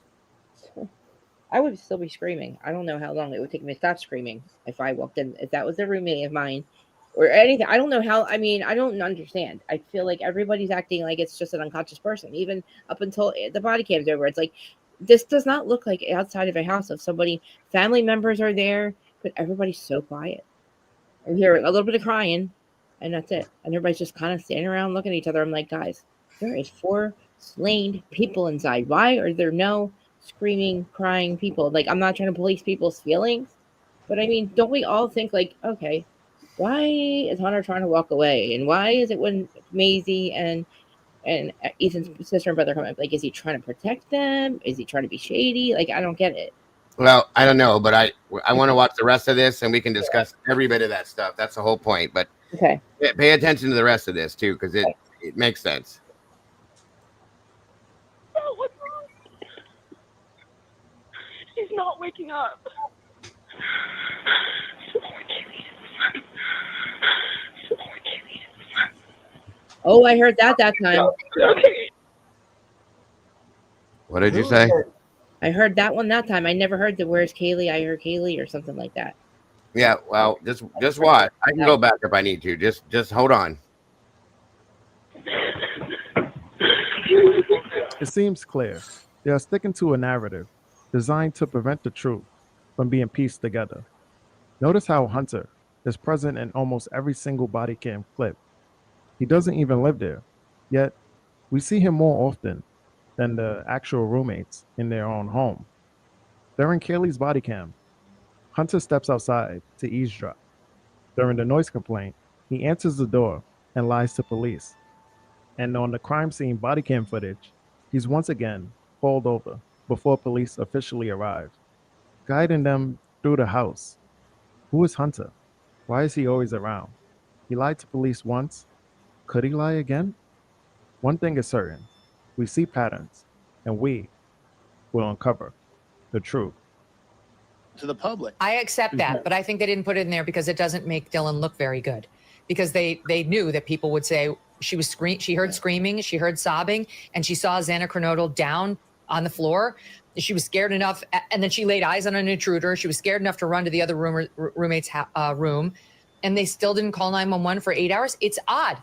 I would still be screaming. I don't know how long it would take me to stop screaming if I walked in, if that was a roommate of mine or anything. I don't know how. I mean, I don't understand. I feel like everybody's acting like it's just an unconscious person, even up until the body cam's over. It's like this does not look like outside of a house of somebody. Family members are there, but everybody's so quiet. I hear a little bit of crying, and that's it. And everybody's just kind of standing around looking at each other. I'm like, guys, there is 4 slain people inside. Why are there no screaming, crying people? Like, I'm not trying to police people's feelings, but I mean, don't we all think like, okay, why is Hunter trying to walk away? And why is it when Maisie and Ethan's sister and brother come up? Like, is he trying to protect them? Is he trying to be shady? Like, I don't get it. Well, I don't know, but I want to watch the rest of this, and we can discuss every bit of that stuff. That's the whole point. But okay, pay attention to the rest of this too, because it makes sense. Oh, what's wrong? He's not waking up. Oh, I heard that time. What did you say? I heard that one that time. I never heard the "Where's Kaylee?" I heard Kaylee or something like that. Yeah, well, just watch. I can go back if I need to. Just hold on. It seems clear they are sticking to a narrative designed to prevent the truth from being pieced together. Notice how Hunter is present in almost every single body cam clip. He doesn't even live there, yet we see him more often than the actual roommates in their own home. During Kaylee's body cam, Hunter steps outside to eavesdrop. During the noise complaint, he answers the door and lies to police. And on the crime scene body cam footage, he's once again pulled over before police officially arrive, guiding them through the house. Who is Hunter? Why is he always around? He lied to police once. Could he lie again? One thing is certain. We see patterns, and we will uncover the truth. To the public. I accept that, but I think they didn't put it in there because it doesn't make Dylan look very good. Because they knew that people would say she heard screaming, she heard sobbing, and she saw Xana Kernodle down on the floor. She was scared enough, and then she laid eyes on an intruder. She was scared enough to run to the other roommate's room, and they still didn't call 911 for 8 hours. It's odd.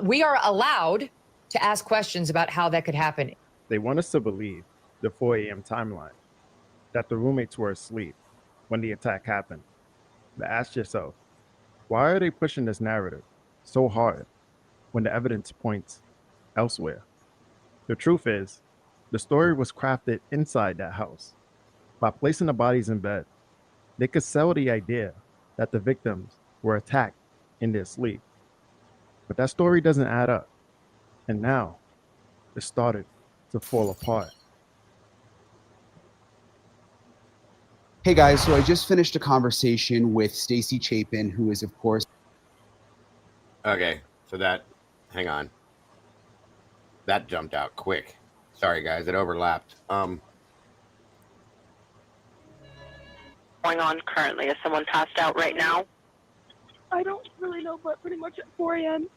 We are allowed to ask questions about how that could happen. They want us to believe the 4 a.m. timeline, that the roommates were asleep when the attack happened. But ask yourself, why are they pushing this narrative so hard when the evidence points elsewhere? The truth is, the story was crafted inside that house. By placing the bodies in bed, they could sell the idea that the victims were attacked in their sleep. But that story doesn't add up. And now, it started to fall apart. Hey guys, so I just finished a conversation with Stacy Chapin, who is of course. Okay, so hang on. That jumped out quick. Sorry guys, it overlapped. Going on currently? Is someone passed out right now? I don't really know, but pretty much at 4 a.m.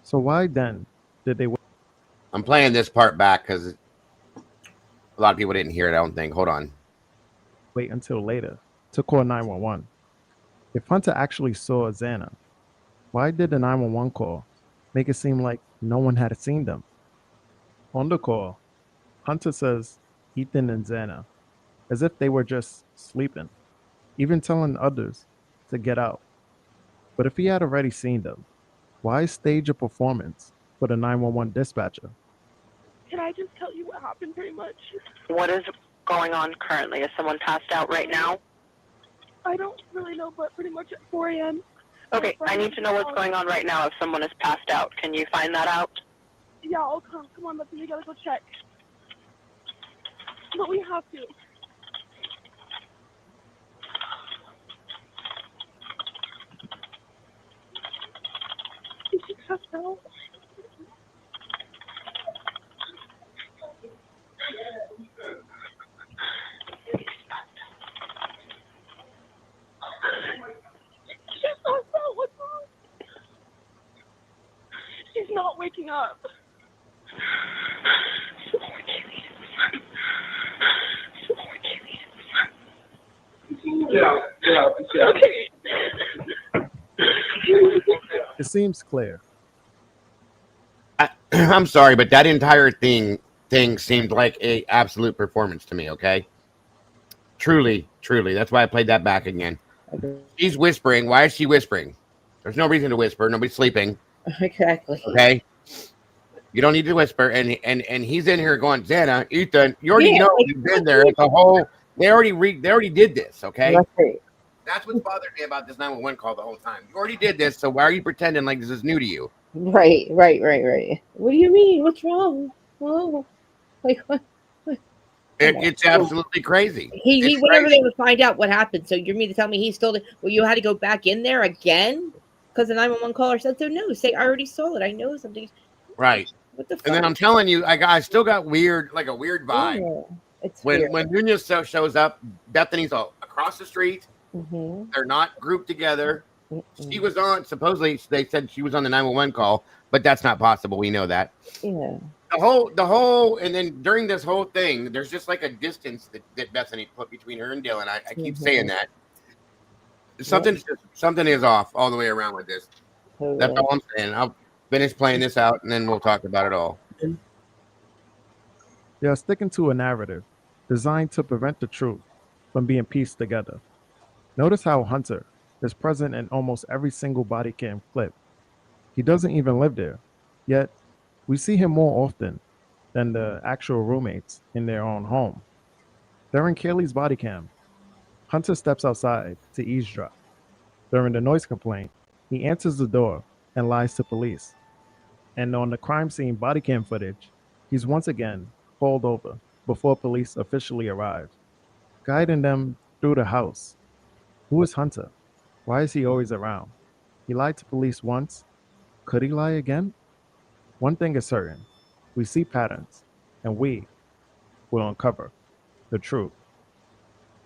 So why then did they? I'm playing this part back because a lot of people didn't hear it, I don't think. Hold on. Wait until later to call 911. If Hunter actually saw Xana, why did the 911 call make it seem like no one had seen them? On the call, Hunter says Ethan and Xana, as if they were just sleeping, even telling others to get out. But if he had already seen them, why stage a performance for the 911 dispatcher? Can I just tell you what happened pretty much? What is going on currently? Is someone passed out right now? I don't really know, but pretty much at 4 a.m. Okay, I need to know what's going on right now if someone is passed out. Can you find that out? Yeah, I'll come. Come on, Bethany, we gotta go check. But we have to. Is she passed out? What's wrong? She's not waking up. Yeah. Okay. It seems clear. I'm sorry, but that entire thing thing seemed like a absolute performance to me. Okay, truly. That's why I played that back again. She's whispering. Why is she whispering? There's no reason to whisper. Nobody's sleeping. Exactly. Okay. You don't need to whisper. And he's in here going, Xana, Ethan, you already know you've been there. It's a whole. They already did this. Okay. Right. That's what's bothered me about this 911 call the whole time. You already did this, so why are you pretending like this is new to you? Right. What do you mean? What's wrong? Whoa. Like what? It's absolutely crazy. He whenever they would find out what happened. So you mean to tell me he's still? Well, you had to go back in there again because the 911 caller said so. No, say I already saw it. I know something. Right. What the fuck? And then I'm telling you, I still got weird vibe. Yeah, it's when weird. Nunez shows up, Bethany's all across the street. Mm-hmm. They're not grouped together. She was on, supposedly they said she was on the 911 call, but that's not possible. We know that. Yeah. The whole, and then during this whole thing, there's just like a distance that Bethany put between her and Dylan. I keep saying that. Something is off all the way around with this. That's all I'm saying. I'll finish playing this out, and then we'll talk about it all. They are sticking to a narrative designed to prevent the truth from being pieced together. Notice how Hunter is present in almost every single body cam clip. He doesn't even live there, yet we see him more often than the actual roommates in their own home. During Kaylee's body cam, Hunter steps outside to eavesdrop. During the noise complaint, he answers the door and lies to police. And on the crime scene body cam footage, he's once again pulled over before police officially arrive, guiding them through the house. Who is Hunter? Why is he always around? He lied to police once. Could he lie again? One thing is certain. We see patterns, and we will uncover the truth.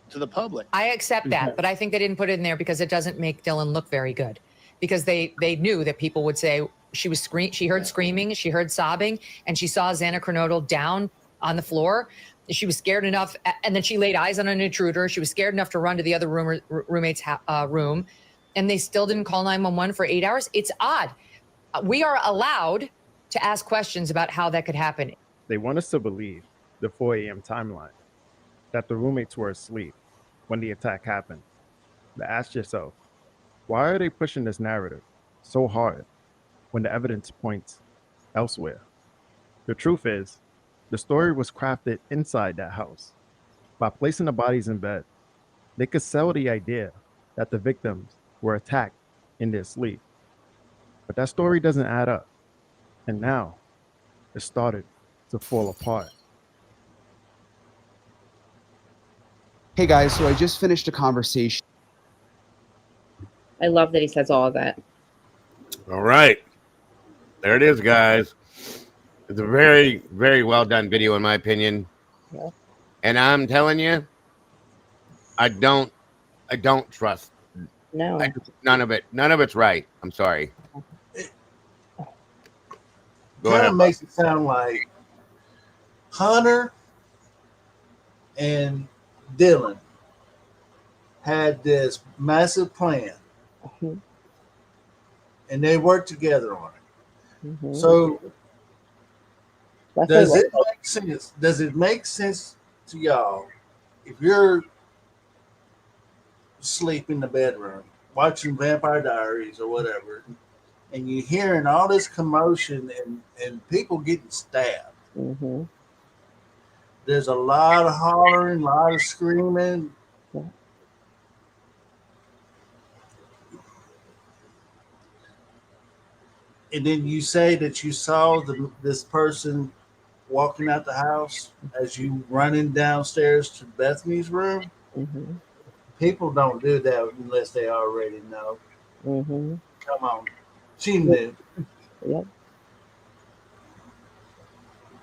To the public. I accept that, but I think they didn't put it in there because it doesn't make Dylan look very good. Because they knew that people would say she heard screaming, she heard sobbing, and she saw Xana Kernodle down on the floor. She was scared enough, and then she laid eyes on an intruder. She was scared enough to run to the other roommate's room, and they still didn't call 911 for 8 hours. It's odd. We are allowed to ask questions about how that could happen. They want us to believe the 4 a.m. timeline, that the roommates were asleep when the attack happened. But ask yourself, why are they pushing this narrative so hard when the evidence points elsewhere? The truth is, the story was crafted inside that house. By placing the bodies in bed, they could sell the idea that the victims were attacked in their sleep. But that story doesn't add up. And now, it started to fall apart. Hey guys, so I just finished a conversation. I love that he says all of that. All right. There it is, guys. It's a very, very well done video, in my opinion. Yeah. And I'm telling you, I don't trust. No. None of it's right. I'm sorry. Go Kind ahead. of makes it sound like Hunter and Dylan had this massive plan, and they worked together on it. So, does it make sense? Does it make sense to y'all if you're asleep in the bedroom watching Vampire Diaries or whatever, and you're hearing all this commotion and people getting stabbed? Mm-hmm. There's a lot of hollering, a lot of screaming. And then you say that you saw this person walking out the house as you running downstairs to Bethany's room. Mm-hmm. People don't do that unless they already know. Mm-hmm. Come on. She knew. Yep.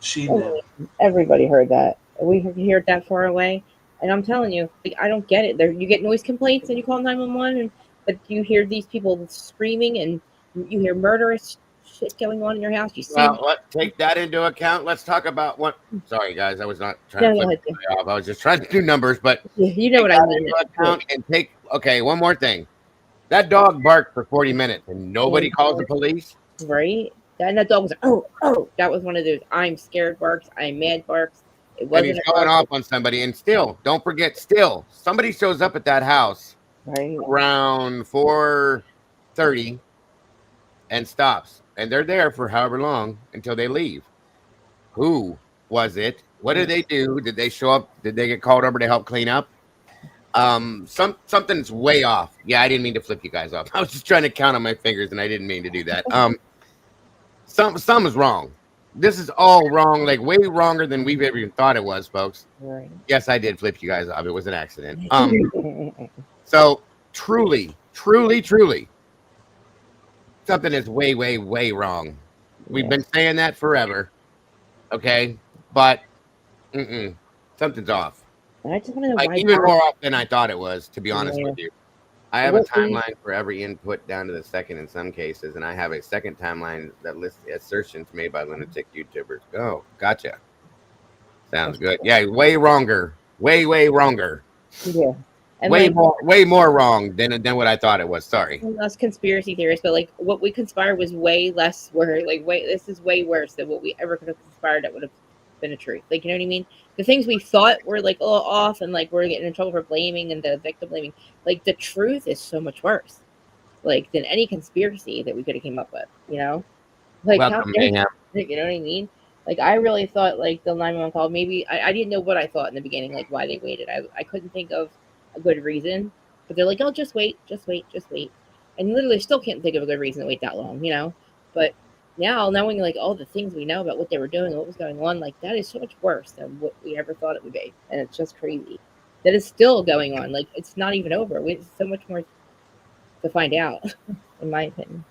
She knew. Everybody heard that. We heard that far away. And I'm telling you, I don't get it. There, you get noise complaints and you call 911, but you hear these people screaming and you hear murderous shit going on in your house. You see. Well, let's take that into account. Let's talk about what. Sorry, guys, I was not trying to flip it off. I was just trying to do numbers, but you know what I mean. And okay, one more thing. That dog barked for 40 minutes and nobody calls the police. Right. And that dog was like, oh. That was one of those I'm scared barks, I'm mad barks. It And wasn't he's a going bark. off on somebody. And still, don't forget, still, somebody shows up at that house around 4:30 and stops. And they're there for however long until they leave. Who was it? What did they do? Did they show up? Did they get called over to help clean up? Something's way off. Yeah, I didn't mean to flip you guys off. I was just trying to count on my fingers, and I didn't mean to do that. Some is wrong. This is all wrong, like way wronger than we've ever even thought it was, folks. Right. Yes, I did flip you guys off. It was an accident. So truly, something is way, way, way wrong. We've been saying that forever. Okay, but something's off. I just want to know Like why even more off than I thought it was, to be honest Yeah. with you. I have a What we- timeline for every input down to the second in some cases, and I have a second timeline that lists assertions made by lunatic YouTubers. Oh, gotcha. Sounds good. Yeah, way wronger. Way, way wronger. Yeah. And way like, way more wrong than what I thought it was. Sorry. less conspiracy theories, but like what we conspired was way less this is way worse than what we ever could have conspired that would have been a truth. Like, you know what I mean? The things we thought were like all off and like we're getting in trouble for blaming and the victim blaming, like the truth is so much worse. Like than any conspiracy that we could have came up with, you know? Like Welcome, Mayhem. you know what I mean? Like I really thought like the 911 call, maybe I didn't know what I thought in the beginning, like why they waited. I couldn't think of a good reason. But they're like, oh, just wait. And literally still can't think of a good reason to wait that long, you know? But now, knowing like all the things we know about what they were doing and what was going on, like that is so much worse than what we ever thought it would be. And it's just crazy that it's still going on. Like it's not even over. There's so much more to find out, in my opinion.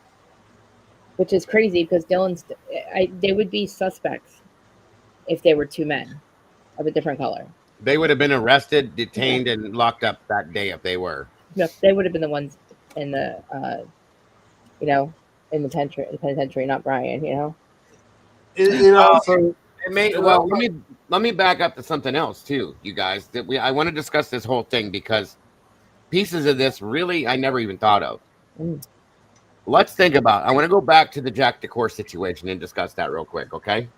Which is crazy because they would be suspects if they were two men of a different color. They would have been arrested, detained, and locked up that day if they were. No, they would have been the ones in the, in the penitentiary, not Brian. You know. It also. Well, let me back up to something else too, you guys. I want to discuss this whole thing because pieces of this really I never even thought of. Let's think about. I want to go back to the Jack DeCour situation and discuss that real quick, okay?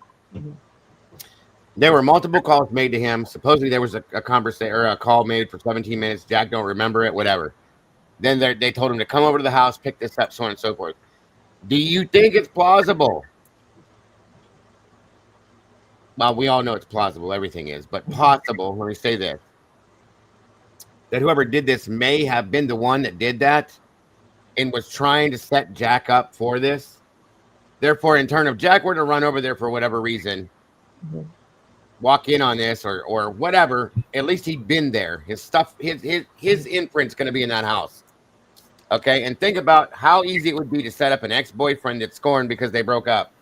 There were multiple calls made to him. Supposedly there was a conversation or a call made for 17 minutes. Jack don't remember it, whatever. Then they told him to come over to the house, pick this up, so on and so forth. Do you think it's plausible? Well, we all know it's plausible. Everything is, but possible. Let me say this: that whoever did this may have been the one that did that and was trying to set Jack up for this. Therefore, in turn, if Jack were to run over there for whatever reason, walk in on this or whatever, at least he'd been there. His stuff, his imprint's going to be in that house. Okay, and think about how easy it would be to set up an ex-boyfriend that's scorned because they broke up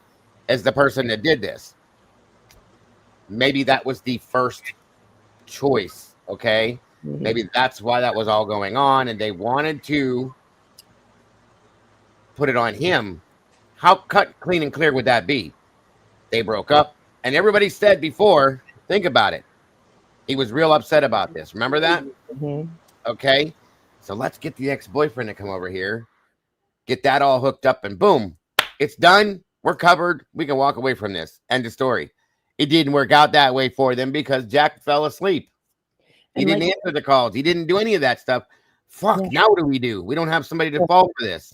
as the person that did this. Maybe that was the first choice. Okay, maybe that's why that was all going on, and they wanted to put it on him. How cut, clean, and clear would that be? They broke up, and everybody said before, think about it. He was real upset about this. Remember that? Okay, so let's get the ex-boyfriend to come over here, get that all hooked up, and boom, it's done. We're covered. We can walk away from this. End of story. It didn't work out that way for them because Jack fell asleep. He didn't answer the calls. He didn't do any of that stuff. Fuck, now what do? We don't have somebody to fall for this.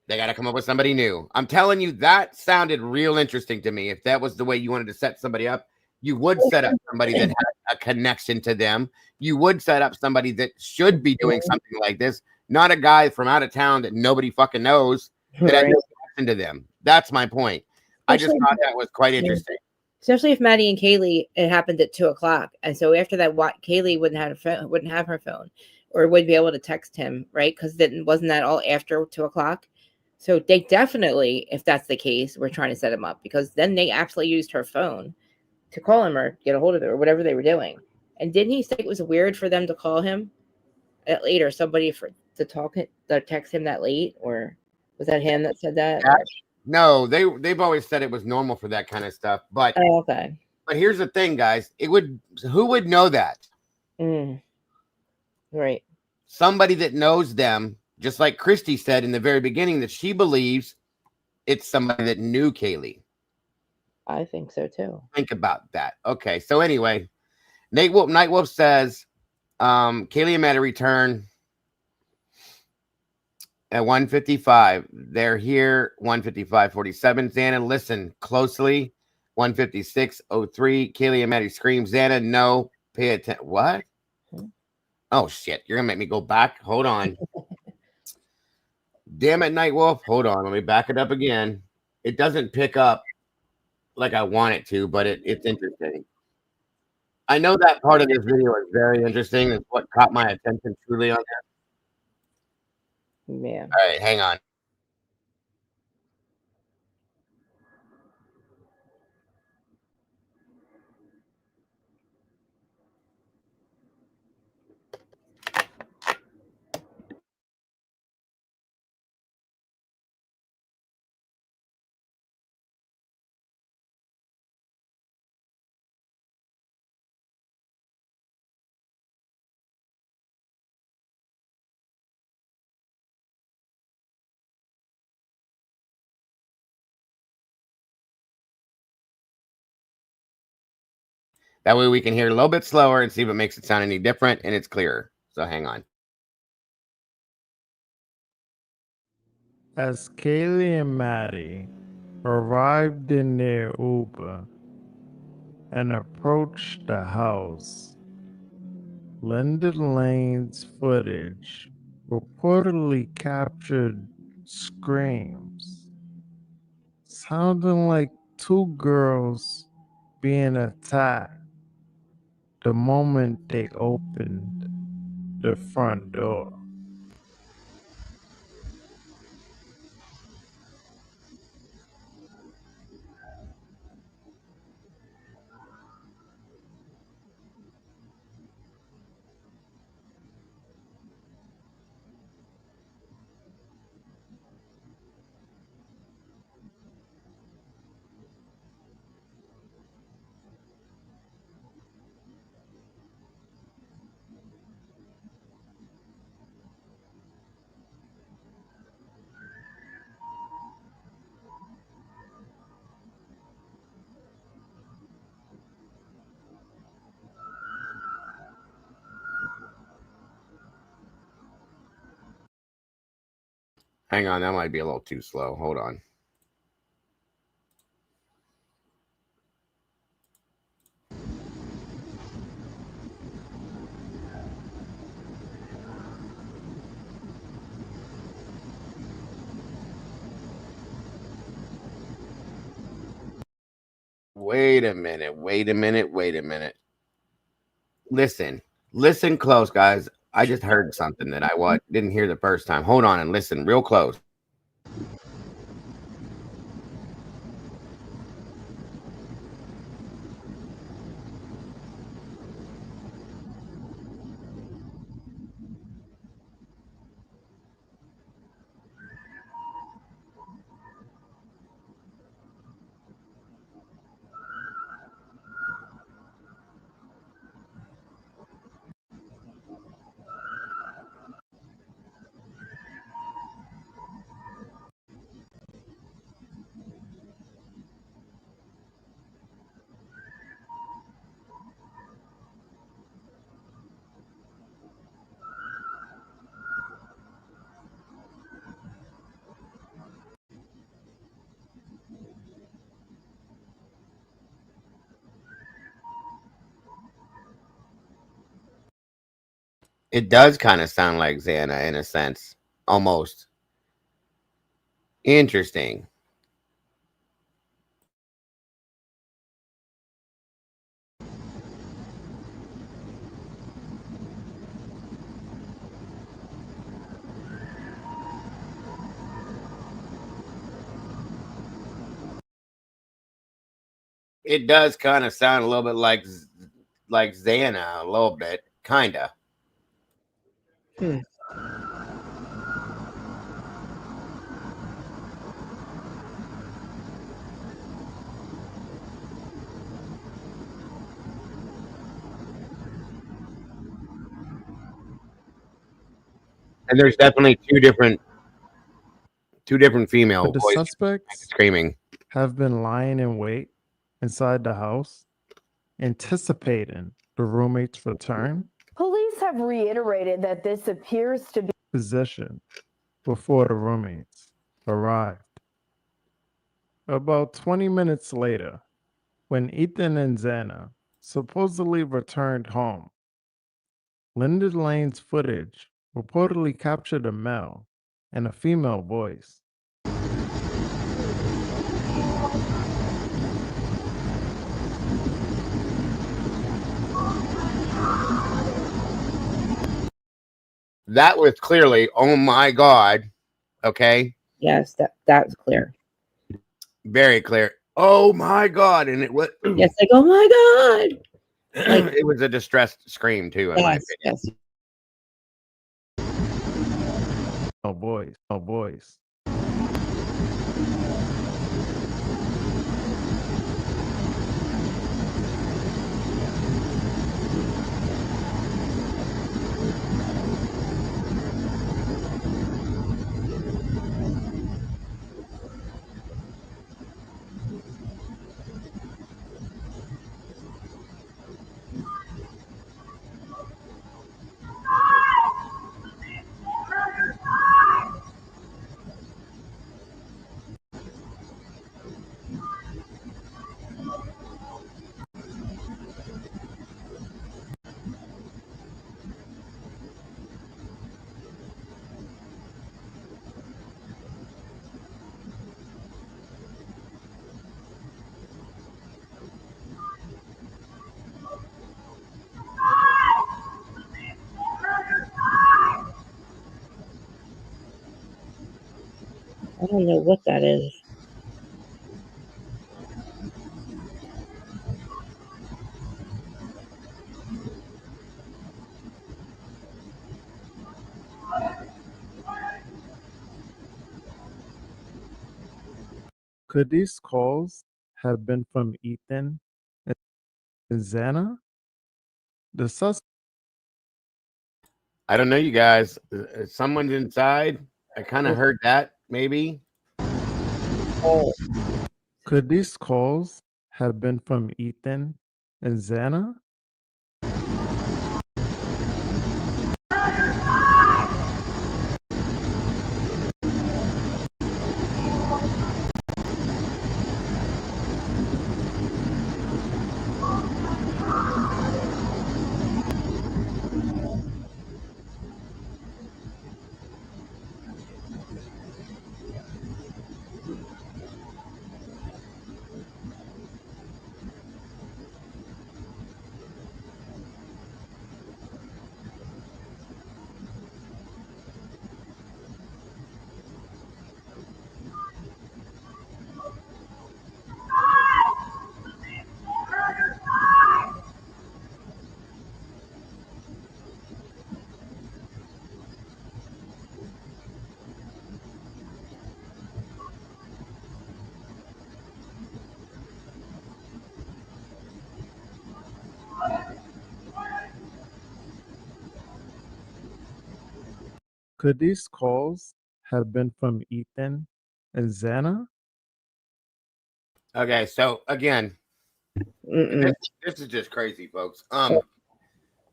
They got to come up with somebody new. I'm telling you, that sounded real interesting to me. If that was the way you wanted to set somebody up, you would set up somebody that had a connection to them. You would set up somebody that should be doing something like this, not a guy from out of town that nobody fucking knows that had no connection to them. That's my point. I just thought that was quite interesting. Especially if Maddie and Kaylee, it happened at 2:00, and so after that, Kaylee wouldn't have her phone, or would be able to text him, right? Because then wasn't that all after 2:00? So they definitely, if that's the case, were trying to set him up because then they actually used her phone to call him or get a hold of her or whatever they were doing. And didn't he say it was weird for them to call him at late or somebody to text him that late, or was that him that said that? No, they've always said it was normal for that kind of stuff. But okay. But here's the thing, guys. Who would know that? Right. Somebody that knows them, just like Christy said in the very beginning, that she believes it's somebody that knew Kaylee. I think so too. Think about that. Okay, so anyway, Night Wolf says Kaylee and Matt return at 1:55. They're here 1:55:47. Xana, listen closely. 1:56:03. Kaylee and Maddie scream. Xana, no. Pay attention. What? Oh shit! You're gonna make me go back. Hold on. Damn it, Night Wolf. Hold on. Let me back it up again. It doesn't pick up like I want it to, but it's interesting. I know that part of this video is very interesting. It's what caught my attention truly on that. Yeah. All right, hang on. That way we can hear it a little bit slower and see if it makes it sound any different and it's clearer. So hang on. As Kaylee and Maddie arrived in their Uber and approached the house, Linda Lane's footage reportedly captured screams, sounding like two girls being attacked the moment they opened the front door. Hang on, that might be a little too slow. Hold on. Wait a minute. Listen close, guys. I just heard something that I didn't hear the first time. Hold on and listen real close. It does kind of sound like Xana in a sense. Almost. Interesting. It does kind of sound a little bit like Xana, a little bit, kinda. And there's definitely two different Two different female Could the voices suspects screaming. have been lying in wait inside the house, anticipating the roommate's return? Police have reiterated that this appears to be Position before the roommates arrived. About 20 minutes later, when Ethan and Xana supposedly returned home, Linda Lane's footage reportedly captured a male and a female voice. That was clearly, oh my God. Okay. Yes, that's clear. Very clear. Oh my God. And it was Yes, like, oh my God. Like, it was a distressed scream too, in my yes, opinion. yes. Oh boys, oh boys. I don't know what that is. Could these calls have been from Ethan and Xana? The suspect. I don't know, you guys. Someone's inside. I kind of heard that, maybe. Oh. Could these calls have been from Ethan and Xana? Could these calls have been from Ethan and Xana? Okay, so again, this is just crazy, folks.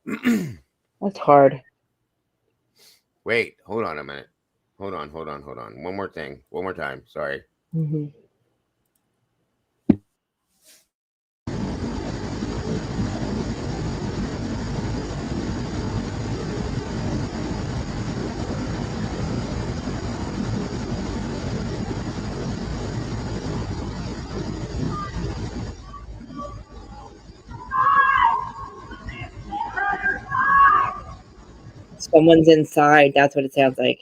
That's hard. Wait, hold on a minute. Hold on. One more thing. One more time. Sorry. Mm-hmm. Someone's inside. That's what it sounds like.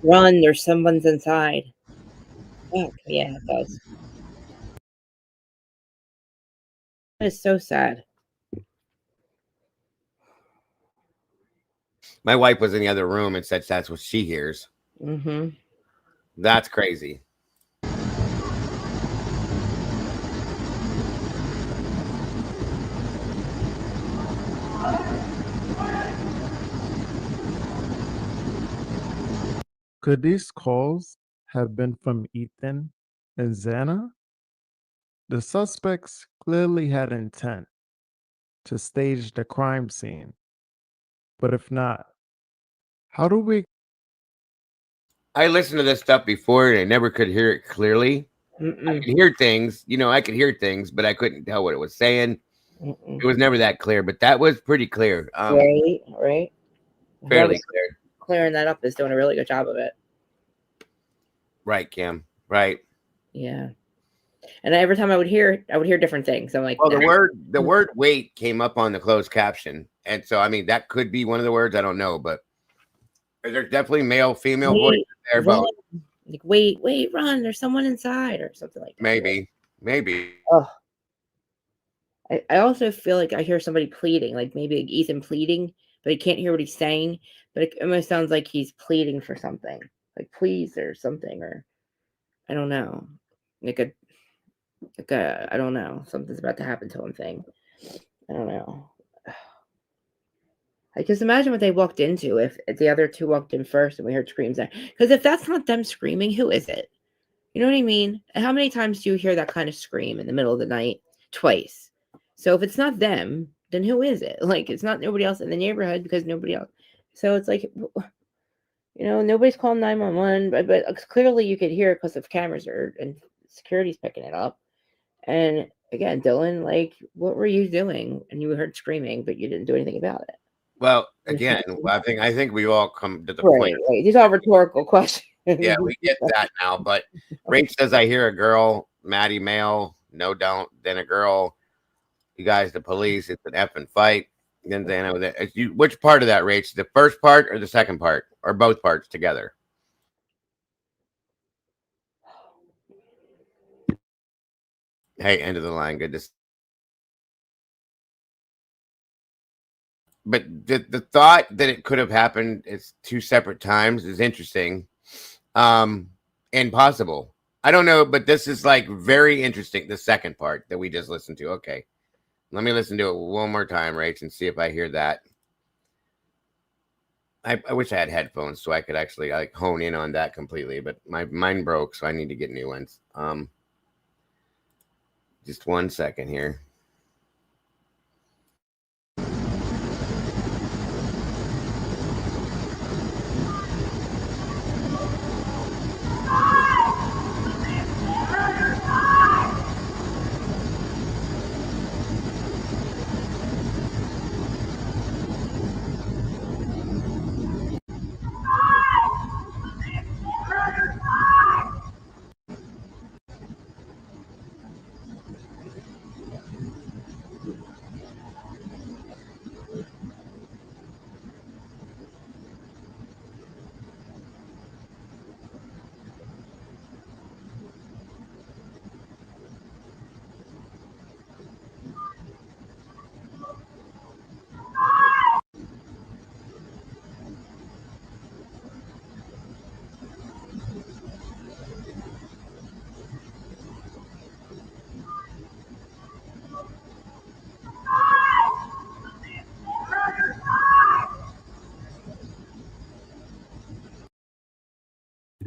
Run, there's someone's inside. Oh, yeah, it does. That is so sad. My wife was in the other room and said that's what she hears. Mm-hmm. That's crazy. Could these calls had been from Ethan and Xana, the suspects clearly had intent to stage the crime scene. But if not, how do we? I listened to this stuff before and I never could hear it clearly. I Mm-mm. could hear things, I could hear things, but I couldn't tell what it was saying. Mm-mm. It was never that clear, but that was pretty clear. Right. Fairly Whoever's clear. clearing that up is doing a really good job of it. Right, Kim. Right. Yeah. And every time I would hear different things. I'm like, Well, nah. the word wait came up on the closed caption. And so that could be one of the words, I don't know, but there's definitely male, female voices there, run. both. Like, wait, run. There's someone inside or something like that. Maybe. Oh. I also feel like I hear somebody pleading, like maybe like Ethan pleading, but I can't hear what he's saying. But it almost sounds like he's pleading for something, like please or something, or I don't know, like a I don't know, something's about to happen to him thing. I don't know. I just imagine what they walked into if the other two walked in first and we heard screams there. Because if that's not them screaming, who is it? You know what I mean? How many times do you hear that kind of scream in the middle of the night? Twice. So if it's not them, then who is it? Like, it's not nobody else in the neighborhood because nobody else. So it's like, nobody's calling 911, but clearly you could hear it because of cameras and security's picking it up. And again, Dylan, like, what were you doing? And you heard screaming, but you didn't do anything about it. Well, again, I think we all come to the Right. point. These are rhetorical questions. Yeah, we get that now. But Rach says, I hear a girl, Maddie male. No, don't. Then a girl. You guys, the police. It's an effing fight. Then which part of that, Rach? The first part or the second part? Or both parts together? Hey, end of the line. Good to see. But the thought that it could have happened it's two separate times is interesting. And possible. I don't know, but this is like very interesting. The second part that we just listened to. Okay. Let me listen to it one more time, Rach, and see if I hear that. I wish I had headphones so I could actually like hone in on that completely, but mine broke, so I need to get new ones. Just 1 second here.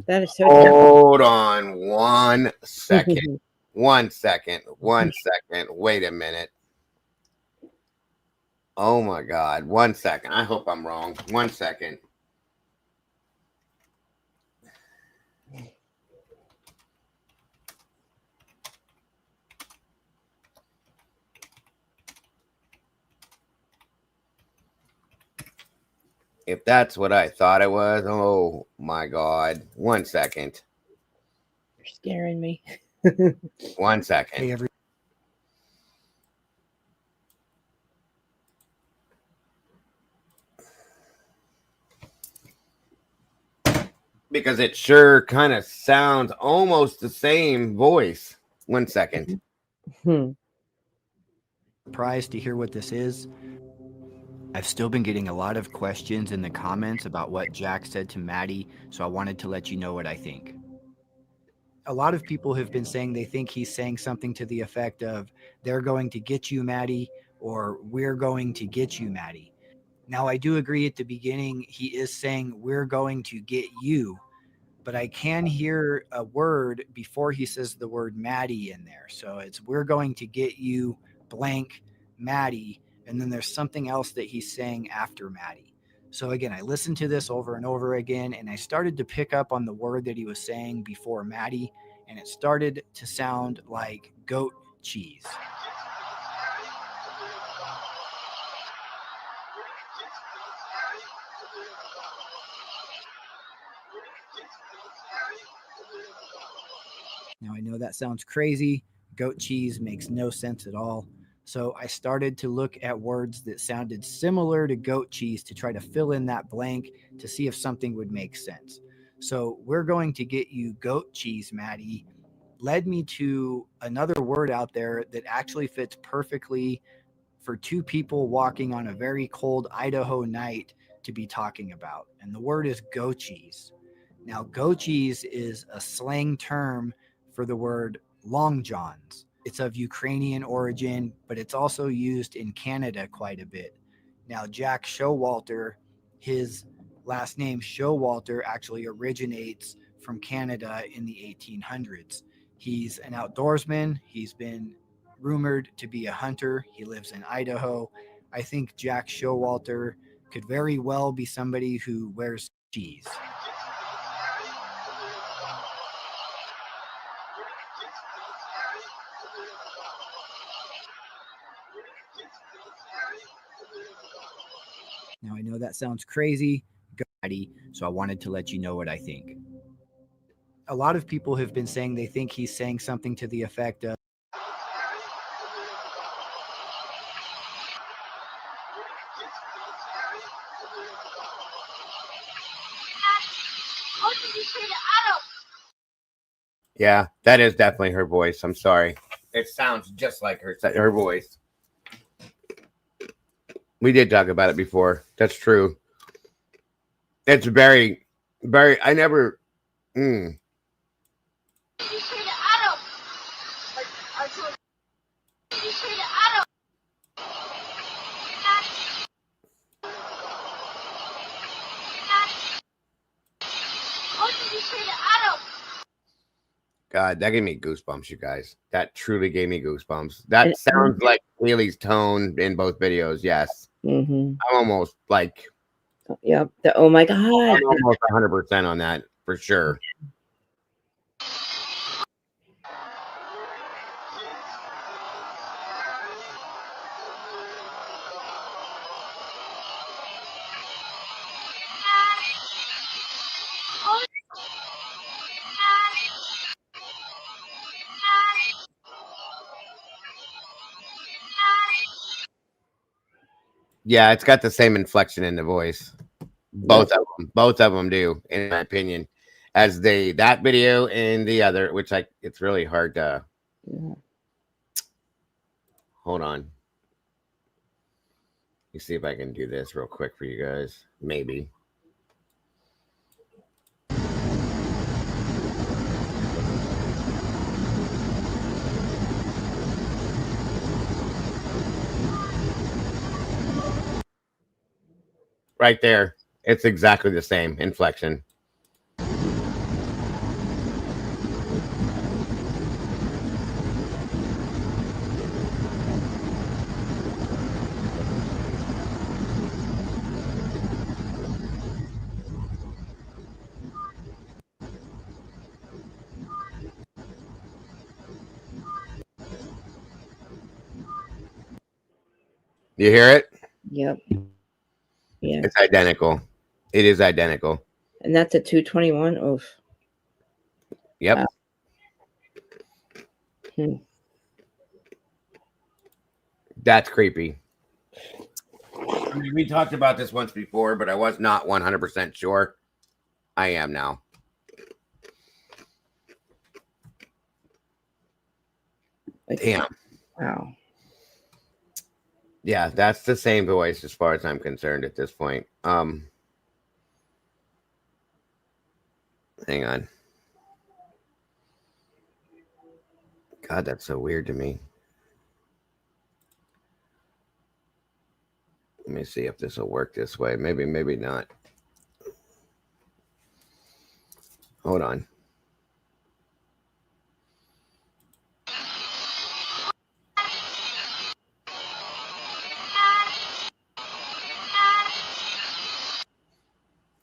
That is so Hold on 1 second. 1 second. 1 second. Wait a minute. Oh my God. 1 second. I hope I'm wrong. 1 second. If that's what I thought it was, oh my God. 1 second. You're scaring me. 1 second. Hey, Because it sure kind of sounds almost the same voice. 1 second. Surprised to hear what this is. I've still been getting a lot of questions in the comments about what Jack said to Maddie, so I wanted to let you know what I think. A lot of people have been saying they think he's saying something to the effect of, they're going to get you, Maddie, or we're going to get you, Maddie. Now, I do agree at the beginning, he is saying we're going to get you, but I can hear a word before he says the word Maddie in there. So it's, we're going to get you blank Maddie. And then there's something else that he's saying after Maddie. So again, I listened to this over and over again, and I started to pick up on the word that he was saying before Maddie, and it started to sound like goat cheese. Now, I know that sounds crazy. Goat cheese makes no sense at all. So I started to look at words that sounded similar to goat cheese to try to fill in that blank to see if something would make sense. So we're going to get you goat cheese, Maddie, led me to another word out there that actually fits perfectly for two people walking on a very cold Idaho night to be talking about. And the word is goat cheese. Now, goat cheese is a slang term for the word long johns. It's of Ukrainian origin, but it's also used in Canada quite a bit. Now, Jack Showalter, his last name Showalter actually originates from Canada in the 1800s. He's an outdoorsman. He's been rumored to be a hunter. He lives in Idaho. I think Jack Showalter could very well be somebody who wears cheese. Now, I know that sounds crazy, so I wanted to let you know what I think. A lot of people have been saying they think he's saying something to the effect of, Yeah, that is definitely her voice. I'm sorry. It sounds just like her voice. We did talk about it before. That's true. It's very, very. I never. God, that gave me goosebumps, you guys. That truly gave me goosebumps. That sounds like Haley's tone in both videos. Yes. Mm-hmm. I'm almost like. Yep. Oh my God. I'm almost 100% on that for sure. Yeah, it's got the same inflection in the voice. Both of them do, in my opinion, as that video and the other, which it's really hard to. Yeah. Hold on. Let me see if I can do this real quick for you guys. Maybe. Right there. It's exactly the same inflection. You hear it? Yep. Yeah. It's identical. It is identical. And that's a 221. Oof. Yep. That's creepy. I mean, we talked about this once before, but I was not 100% sure. I am now. Damn. Wow. Yeah, that's the same voice as far as I'm concerned at this point. Hang on. God, that's so weird to me. Let me see if this will work this way. Maybe, maybe not. Hold on.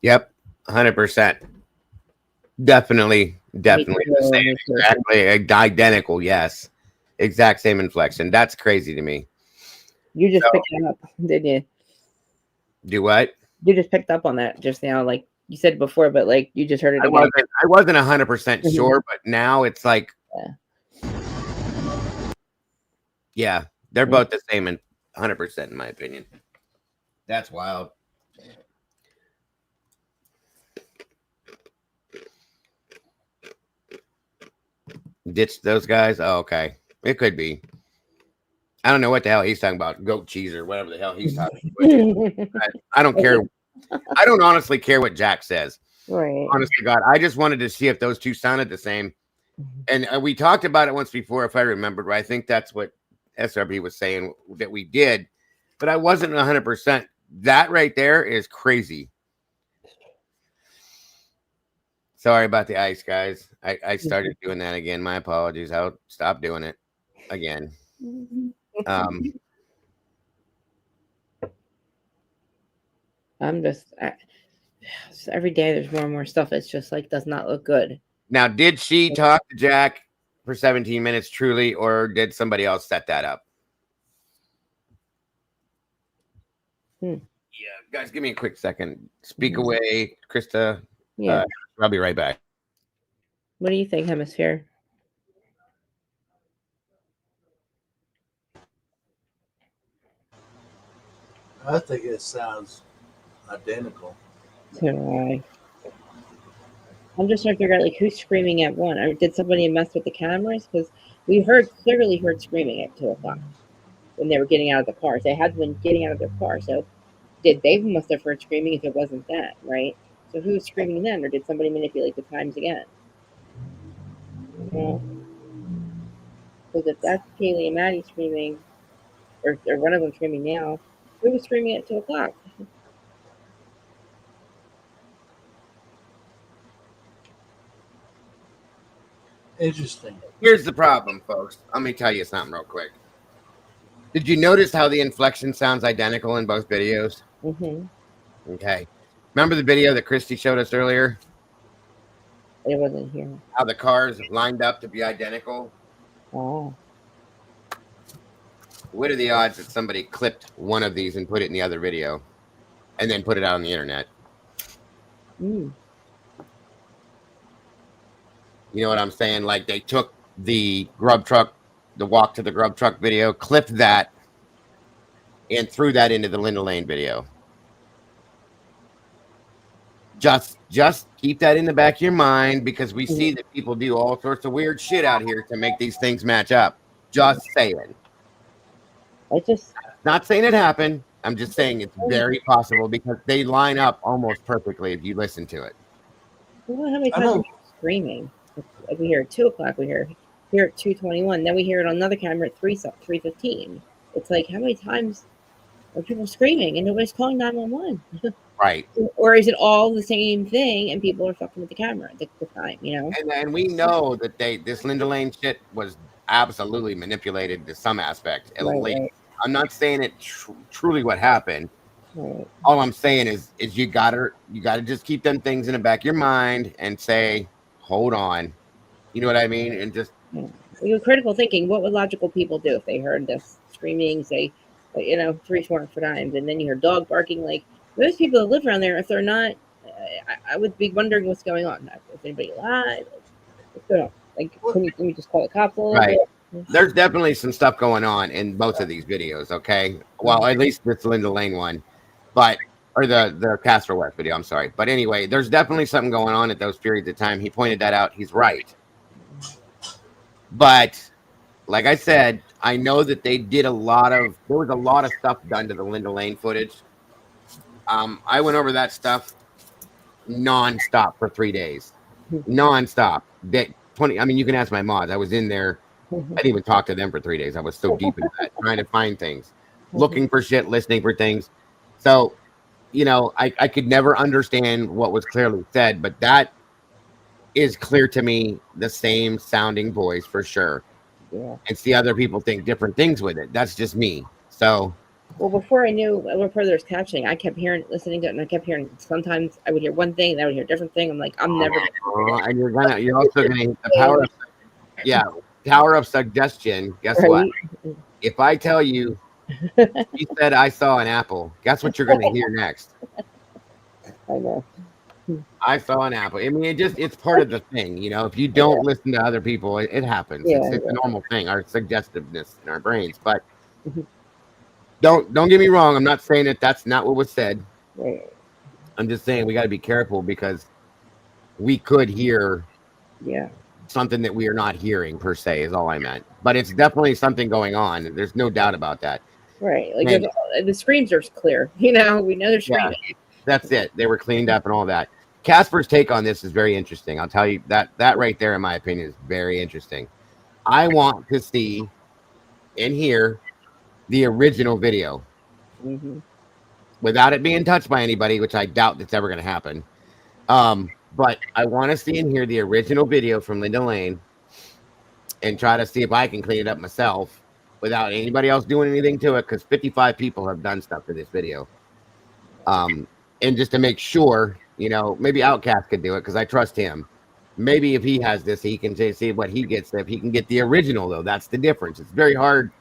Yep, 100%. Definitely the same. Exactly identical. Yes, exact same inflection. That's crazy to me. You just picked it up, didn't you? Do what? You just picked up on that just now, like you said before, but like you just heard it again. I wasn't 100% sure, but now it's like, yeah, they're both the same and 100% in my opinion. That's wild. Ditch those guys. Oh, okay, it could be. I don't know what the hell he's talking about, goat cheese or whatever the hell he's talking about. I don't care. I don't honestly care what Jack says. Right. Honest to God, I just wanted to see if those two sounded the same. And we talked about it once before, if I remembered right. I think that's what SRB was saying that we did, but I wasn't 100%. That right there is crazy. Sorry about the ice, guys. I started doing that again. My apologies. I'll stop doing it again. I'm just every day there's more and more stuff. It's just like does not look good. Now, did she talk to Jack for 17 minutes truly, or did somebody else set that up? Yeah, guys, give me a quick second. Speak away, Krista. Yeah. I'll be right back. What do you think, Hemisphere? I think it sounds identical. So I'm just trying to figure out like who's screaming at one. Or did somebody mess with the cameras? Because we clearly heard screaming at 2 o'clock when they were getting out of the cars. They had been getting out of their car. So they must have heard screaming if it wasn't that, right? So who was screaming then, or did somebody manipulate the times again? Because if that's Kaylee and Maddie screaming, or one of them screaming now, who was screaming at 2 o'clock? Interesting. Here's the problem, folks. Let me tell you something real quick. Did you notice how the inflection sounds identical in both videos? Mm-hmm. Okay. Remember the video that Christy showed us earlier? It wasn't here. How the cars lined up to be identical? Oh. What are the odds that somebody clipped one of these and put it in the other video and then put it out on the internet? Mm. You know what I'm saying? Like they took the grub truck, the walk to the grub truck video, clipped that, and threw that into the Linda Lane video. Just keep that in the back of your mind, because we see that people do all sorts of weird shit out here to make these things match up. Just saying. Not saying it happened. I'm just saying it's very possible, because they line up almost perfectly if you listen to it. I don't know how many times we hear screaming. Like we hear at 2 o'clock, we hear at 2:21, then we hear it on another camera at 3:15. It's like, how many times are people screaming and nobody's calling 911? Right. Or is it all the same thing and people are fucking with the camera at the time, you know? And we know that this Linda Lane shit was absolutely manipulated to some aspect, at least. Right. I'm not saying it truly what happened. Right. All I'm saying is you gotta just keep them things in the back of your mind and say, hold on. You know what I mean? And just critical thinking. What would logical people do if they heard this screaming, say, 3 4 times, and then you hear dog barking? Like most people that live around there, if they're not, I would be wondering what's going on. Is anybody alive? What's going on? Like, can we just call the cops a little right. bit? There's definitely some stuff going on in both of these videos. Okay, well, at least this Linda Lane one, or the Castro West video. I'm sorry, but anyway, there's definitely something going on at those periods of time. He pointed that out. He's right. But like I said, I know that there was a lot of stuff done to the Linda Lane footage. I went over that stuff nonstop for 3 days, nonstop. I mean, you can ask my mods. I was in there. I didn't even talk to them for 3 days. I was so deep into that, trying to find things, looking for shit, listening for things. So, I could never understand what was clearly said, but that is clear to me the same sounding voice for sure. Yeah. And see other people think different things with it. That's just me. So Well, before there was captioning, I kept listening to it, and I kept hearing. Sometimes I would hear one thing, and I would hear a different thing. I'm like, I'm never. and you're also gonna hit the power of, power of suggestion. Guess what? If I tell you, you said I saw an apple, guess what you're gonna hear next? I know. I saw an apple. I mean, it's part of the thing, you know. If you don't listen to other people, it happens. It's a normal thing, our suggestiveness in our brains. But don't get me wrong. I'm not saying that that's not what was said. Right. I'm just saying we got to be careful because we could hear something that we are not hearing per se is all I meant. But it's definitely something going on. There's no doubt about that. Right. Like the screens are clear. You know, we know they're screaming. Yeah, that's it. They were cleaned up and all that. Casper's take on this is very interesting. I'll tell you that right there, in my opinion, is very interesting. I want to see and hear the original video without it being touched by anybody, which I doubt that's ever going to happen. But I want to see and hear the original video from Linda Lane and try to see if I can clean it up myself without anybody else doing anything to it, because 55 people have done stuff to this video. And just to make sure, you know, maybe Outcast could do it because I trust him. Maybe if he has this, he can see what he gets. If he can get the original, though, that's the difference. It's very hard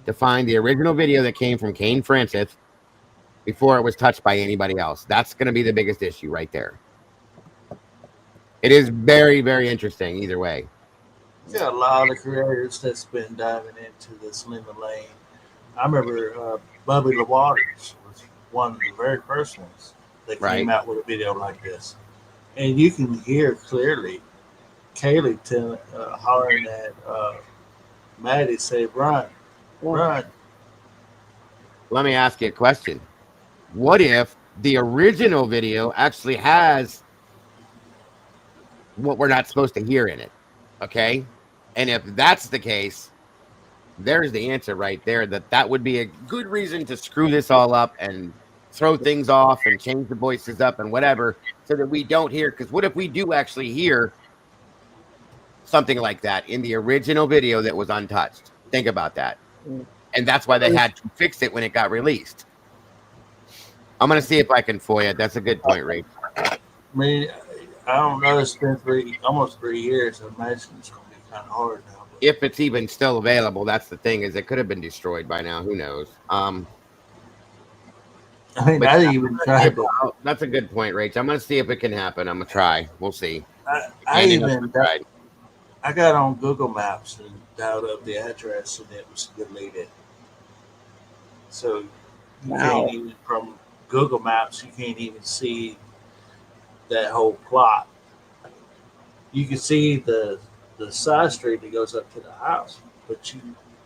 to find the original video that came from Kane Francis before it was touched by anybody else. That's going to be the biggest issue right there. It is very, very interesting either way. There's a lot of creators that's been diving into this Linda Lane. I remember Bubby LaWaters was one of the very first ones that came out with a video like this. And you can hear clearly Kaylee hollering at Maddie, say, run, run. Let me ask you a question. What if the original video actually has what we're not supposed to hear in it? Okay? And if that's the case, there's the answer right there, that would be a good reason to screw this all up and throw things off and change the voices up and whatever, so that we don't hear. Because what if we do actually hear something like that in the original video that was untouched? Think about that. And that's why they had to fix it when it got released. I'm going to see if I can foil it. That's a good point, Ray. I mean, I don't know. It's been almost 3 years. I imagine it's going to be kind of hard now. If it's even still available, that's the thing, is it could have been destroyed by now. Who knows? I mean, I didn't even try. That's a good point, Rach. I'm going to see if it can happen. I'm going to try. We'll see. I got on Google Maps and dialed up the address, and it was deleted. So you can't even, from Google Maps, you can't even see that whole plot. You can see the side street that goes up to the house, but you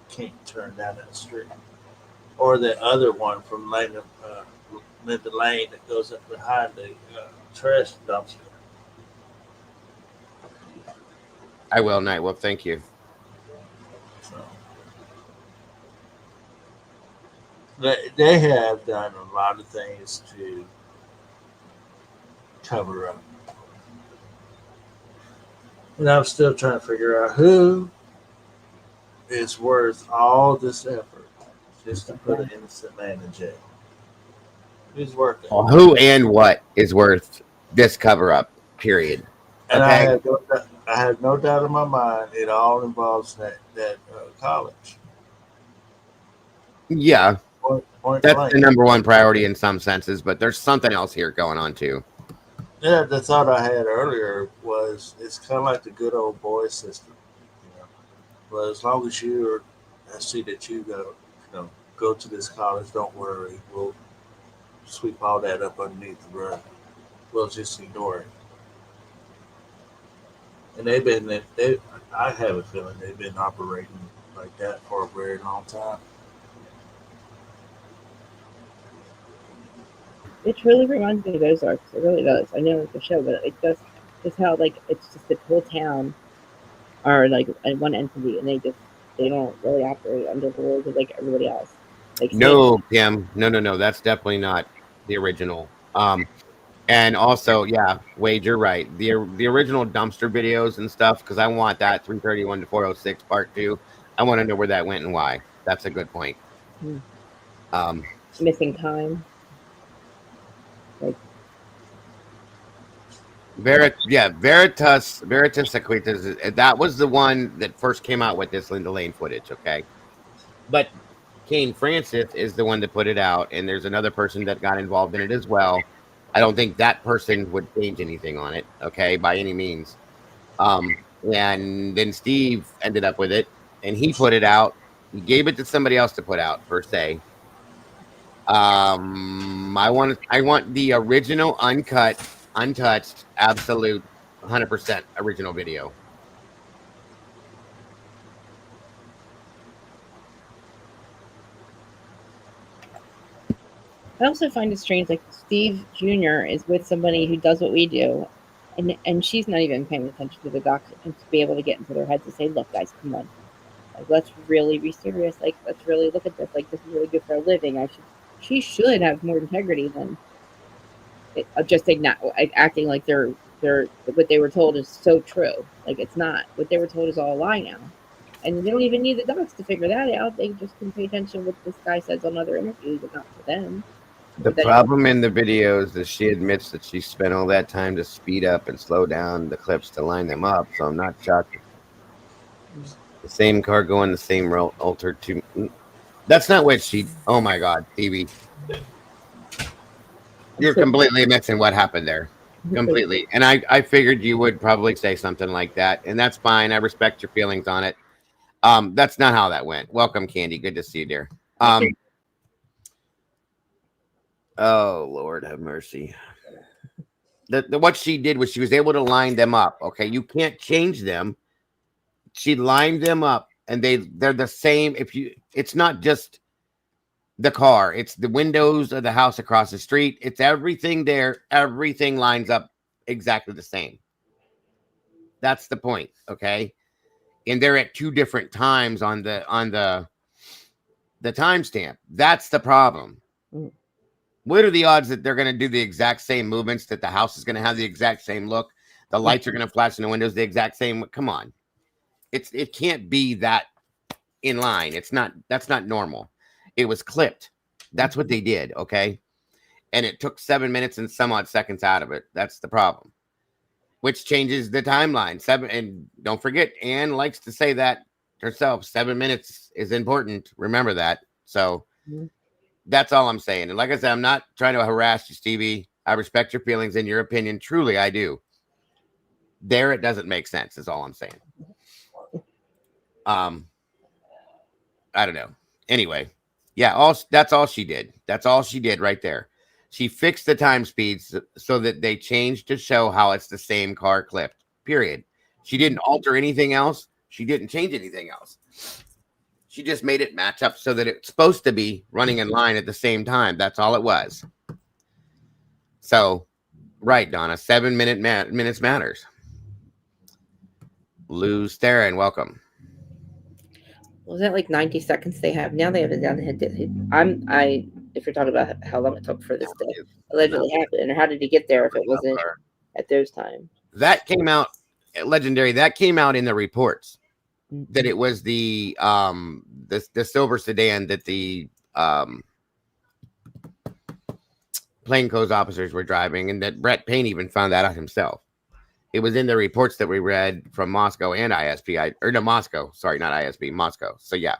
can't turn down that street. Or the other one from Linda Lane that goes up behind the trash dumpster. I will, Night. Well, thank you. They have done a lot of things to cover up. And I'm still trying to figure out who is worth all this effort just to put an innocent man in jail. Who's worth it? Well, who and what is worth this cover up, period. And okay? I have no doubt in my mind it all involves that college. Yeah. Point That's blank. the number one priority in some senses, but there's something else here going on too. Yeah, the thought I had earlier was it's kind of like the good old boy system. You know? But as long as I see that you go to this college, don't worry. We'll sweep all that up underneath the rug. We'll just ignore it. And I have a feeling they've been operating like that for a very long time. It really reminds me of Ozarks. It really does. I know it's a show, but it does. It's how it's just the whole town are like one entity, and they don't really operate under the rules of like everybody else. Like no, Kim, no. That's definitely not the original. And also, yeah, Wade, you're right. The original dumpster videos and stuff, because I want that 331 to 406 part 2. I want to know where that went and why. That's a good point. Missing time. Like, Veritas Sequitas. That was the one that first came out with this Linda Lane footage. Okay, but Kane Francis is the one that put it out, and there's another person that got involved in it as well. I don't think that person would change anything on it. Okay, by any means. And then Steve ended up with it, and he put it out. He gave it to somebody else to put out per se. I want the original, uncut, untouched, absolute 100% original video. I also find it strange, like Steve Jr. is with somebody who does what we do, and she's not even paying attention to the doctor, and to be able to get into their heads and say, "Look, guys, come on, like let's really be serious. Like let's really look at this. Like this is really good for a living. She should have more integrity than just acting like they're what they were told is so true. Like it's not. What they were told is all a lie now, and they don't even need the docs to figure that out. They just can pay attention to what this guy says on other interviews, but not for them." The problem in the videos is she admits that she spent all that time to speed up and slow down the clips to line them up. So I'm not shocked. The same car going the same route, altered to. That's not what she. Oh my God, TV. You're completely missing what happened there. Completely. And I figured you would probably say something like that, and that's fine. I respect your feelings on it. That's not how that went. Welcome, Candy. Good to see you, dear. Oh, Lord have mercy. What she did was she was able to line them up. Okay, you can't change them. She lined them up, and they're the same. It's not just the car, it's the windows of the house across the street. It's everything there. Everything lines up exactly the same. That's the point. Okay, and they're at 2 different times on the timestamp. That's the problem. What are the odds that they're going to do the exact same movements, that the house is going to have the exact same look, the lights are going to flash in the windows the exact same? Come on. It can't be that in line. That's not normal. It was clipped. That's what they did, okay? And it took 7 minutes and some odd seconds out of it. That's the problem. Which changes the timeline. And don't forget, Anne likes to say that herself. 7 minutes is important. Remember that. So that's all I'm saying. And like I said, I'm not trying to harass you, Stevie. I respect your feelings and your opinion. Truly, I do. There, it doesn't make sense, is all I'm saying. I don't know. Anyway, yeah, that's all she did. That's all she did right there. She fixed the time speeds so that they changed to show how it's the same car clipped, period. She didn't alter anything else. She didn't change anything else. She just made it match up so that it's supposed to be running in line at the same time. That's all it was. So, right, Donna, 7 minutes matters. Lou Theron, welcome. Was that like 90 seconds they have? Now they have it down the head. If you're talking about how long it took for this to allegedly happen, and how did he get there if it wasn't at those times? That came out, legendary. That came out in the reports that it was the silver sedan that the plainclothes officers were driving, and that Brett Payne even found that out himself. It was in the reports that we read from Moscow and ISP. Moscow. Sorry, not ISP, Moscow. So, yeah.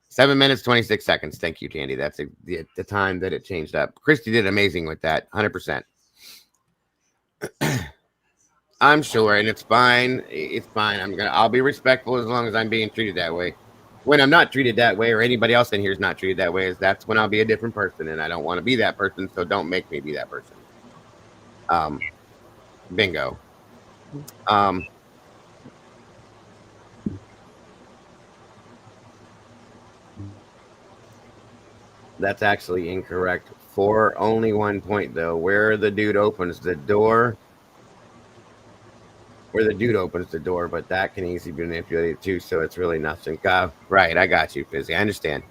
7 minutes, 26 seconds. Thank you, Tandy. That's the time that it changed up. Christy did amazing with that. 100%. I'm sure, and it's fine. It's fine. I'll be respectful as long as I'm being treated that way. When I'm not treated that way, or anybody else in here is not treated that way, that's when I'll be a different person, and I don't want to be that person, so don't make me be that person. Bingo. That's actually incorrect for only 1 point, though. Where the dude opens the door, but that can easily be manipulated too, so it's really nothing. Right, I got you, Fizzy. I understand.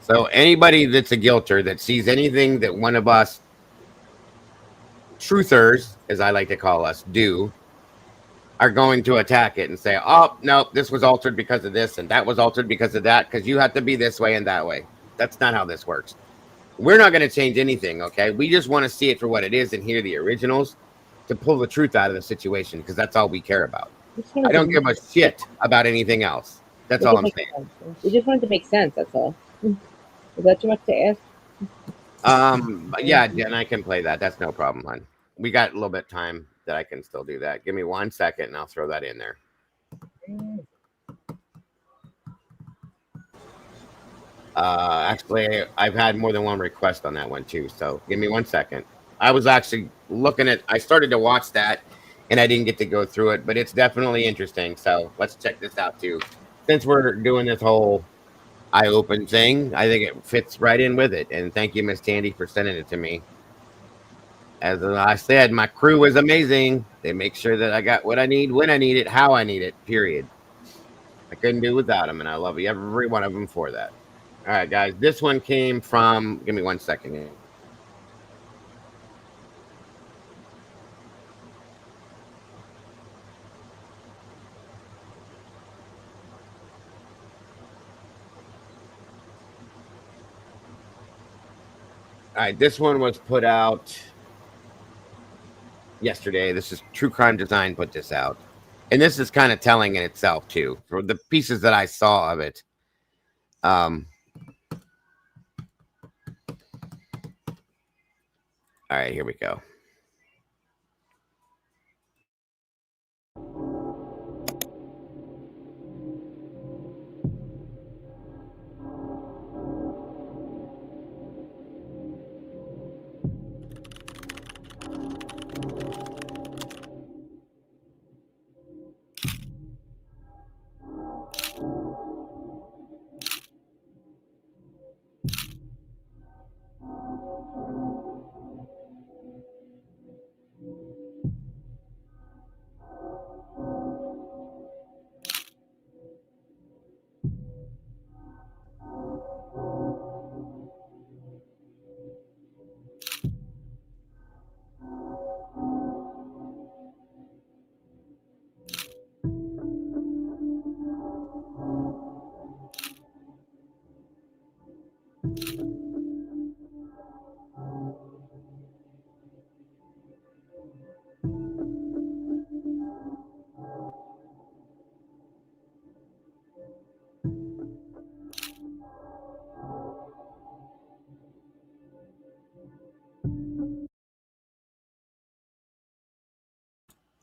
So anybody that's a guilter that sees anything that one of us truthers, as I like to call us, do, are going to attack it and say, oh, no, this was altered because of this and that was altered because of that, because you have to be this way and that way. That's not how this works. We're not going to change anything, okay? We just want to see it for what it is and hear the originals to pull the truth out of the situation, because that's all we care about. I don't give a shit about anything else. That's all I'm saying. We just wanted to make sense. That's all. Is that too much to ask? Yeah, Jen, I can play that. That's no problem, hon. We got a little bit of time that I can still do that. Give me 1 second and I'll throw that in there. Actually, I've had more than one request on that one too. So give me 1 second. I was actually I started to watch that and I didn't get to go through it, but it's definitely interesting. So let's check this out too. Since we're doing this whole eye open thing, I think it fits right in with it. And thank you, Miss Tandy, for sending it to me. As I said, my crew is amazing. They make sure that I got what I need, when I need it, how I need it, period. I couldn't do without them, and I love every one of them for that. All right, guys, this one came from, give me 1 second here. All right, this one was put out yesterday. This is True Crime Design put this out. And this is kind of telling in itself, too, for the pieces that I saw of it. All right, here we go.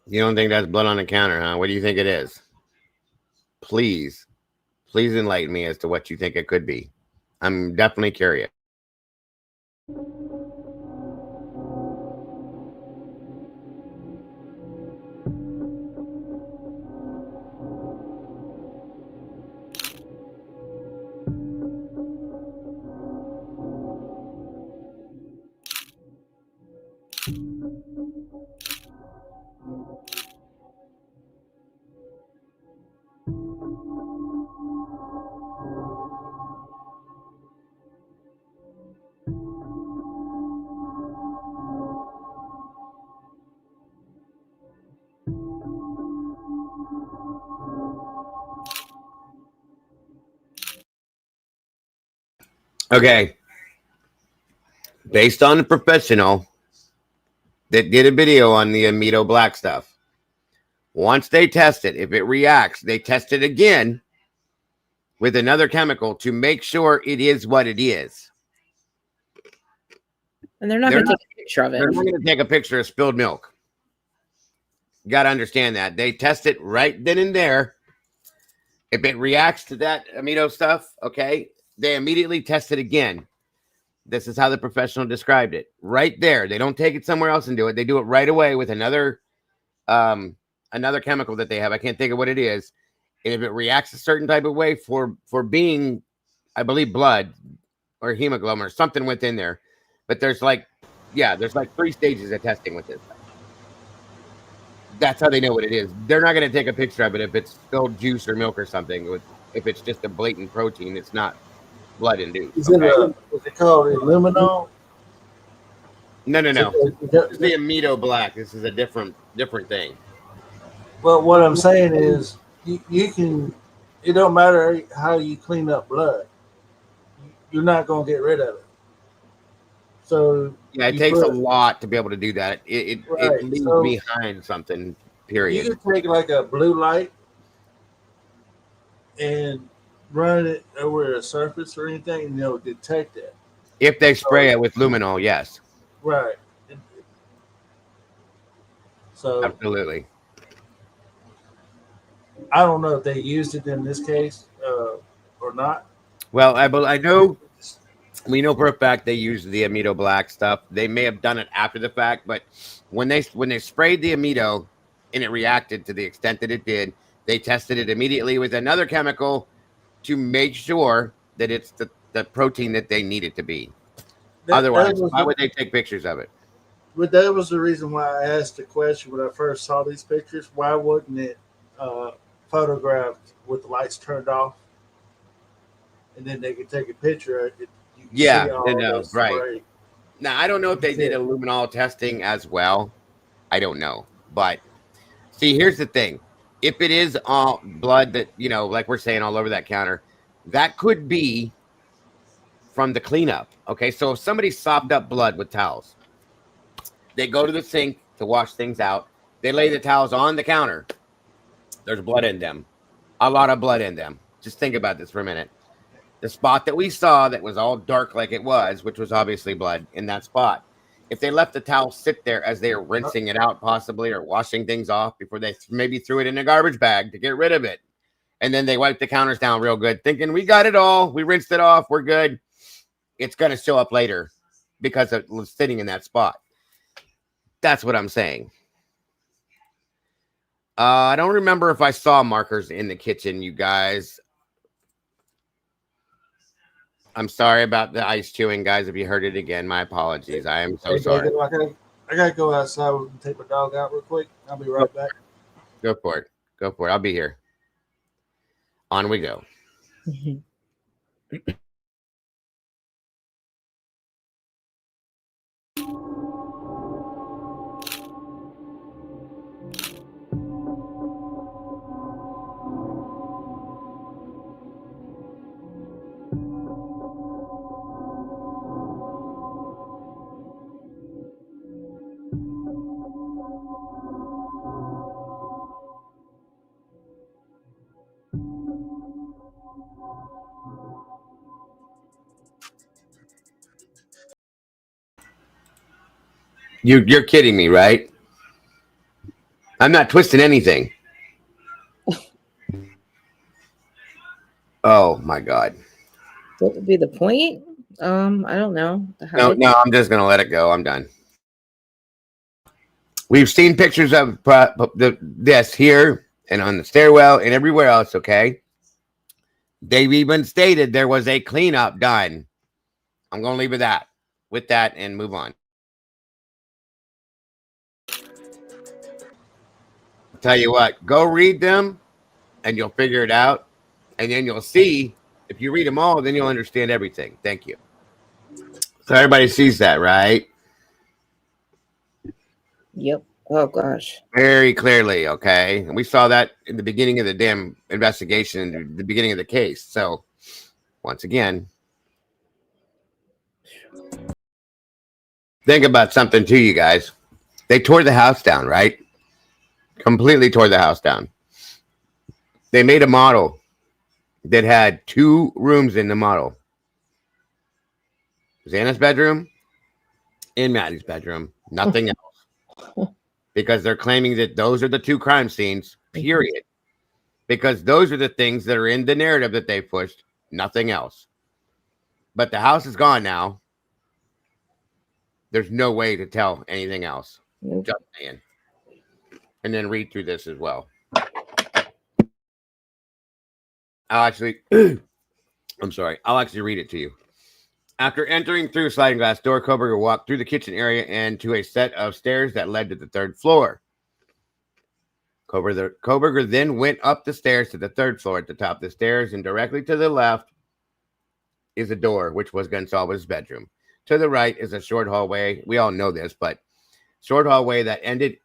You don't think that's blood on the counter, huh? What do you think it is? Please enlighten me as to what you think it could be. I'm definitely curious. Okay. Based on the professional that did a video on the Amito Black stuff, once they test it, if it reacts, they test it again with another chemical to make sure it is what it is. And they're not going to take a picture of it. They're not going to take a picture of spilled milk. You got to understand that. They test it right then and there. If it reacts to that Amito stuff, okay, they immediately test it again. This is how the professional described it. Right there. They don't take it somewhere else and do it. They do it right away with another chemical that they have. I can't think of what it is. And if it reacts a certain type of way for being, I believe, blood or hemoglobin or something within there. But there's like 3 stages of testing with this stuff. That's how they know what it is. They're not going to take a picture of it if it's spilled juice or milk or something. If it's just a blatant protein, it's not. blood induced. Is it is it called Illuminol? No. Is This is the it- amido black. This is a different thing. Well, what I'm saying is, you can. It don't matter how you clean up blood. You're not gonna get rid of it. So Yeah, it you takes a put lot to be able to do that. It right. leaves So behind something. you Period. can take like a blue light and run it over a surface or anything, and they'll detect it. If they spray So it with luminol, yes, right. So absolutely. I don't know if they used it in this case or not. Well, I know we know for a fact they used the amido black stuff. They may have done it after the fact, but when they sprayed the amido and it reacted to the extent that it did, they tested it immediately with another chemical to make sure that it's the protein that they need it to be. That Otherwise, was why would they take pictures of it? But that was the reason why I asked the question when I first saw these pictures. Why wasn't it photographed with the lights turned off, and then they could take a picture of it? You can see Yeah, all no, the right. spray. Now I don't know if they That's did it. luminol testing as well. I don't know, but see, here's the thing: if it is all blood that like we're saying all over that counter, that could be from the cleanup. Okay, so if somebody sopped up blood with towels, they go to the sink to wash things out. They lay the towels on the counter. There's blood in them, a lot of blood in them. Just think about this for a minute. The spot that we saw that was all dark like it was, which was obviously blood in that spot. If they left the towel sit there as they were rinsing it out, possibly, or washing things off before they maybe threw it in a garbage bag to get rid of it, and then they wiped the counters down real good, thinking we got it all, we rinsed it off, we're good. It's going to show up later because it was sitting in that spot. That's what I'm saying. I don't remember if I saw markers in the kitchen, you guys. I'm sorry about the ice chewing, guys. If you heard it again, my apologies. I am so Hey, sorry. David, I gotta go outside and take my dog out real quick. I'll be right back. Go for it. Go for it. I'll be here. On we go. You're kidding me, right? I'm not twisting anything. Oh my God. What would be the point? I don't know. No, I'm just gonna let it go. I'm done. We've seen pictures of this here and on the stairwell and everywhere else. Okay. They've even stated there was a cleanup done. I'm gonna leave it with that and move on. I'll tell you what, go read them and you'll figure it out. And then you'll see, if you read them all, then you'll understand everything. Thank you. So everybody sees that, right? Yep. Oh gosh. Very clearly, okay? And we saw that in the beginning of the damn investigation, in the beginning of the case. So once again, think about something too, you guys. They tore the house down, right? Completely tore the house down. They made a model that had 2 rooms in the model. Xana's bedroom and Maddie's bedroom. Nothing else. Because they're claiming that those are the 2 crime scenes, period. Because those are the things that are in the narrative that they pushed. Nothing else. But the house is gone now. There's no way to tell anything else. Nope. Just saying. And then read through this as well. I'll actually read it to you. After entering through a sliding glass door, Coverup walked through the kitchen area and to a set of stairs that led to the 3rd floor. Coverup then went up the stairs to the 3rd floor. At the top of the stairs and directly to the left is a door, which was Gonsalves's bedroom. To the right is a short hallway. We all know this, but short hallway that ended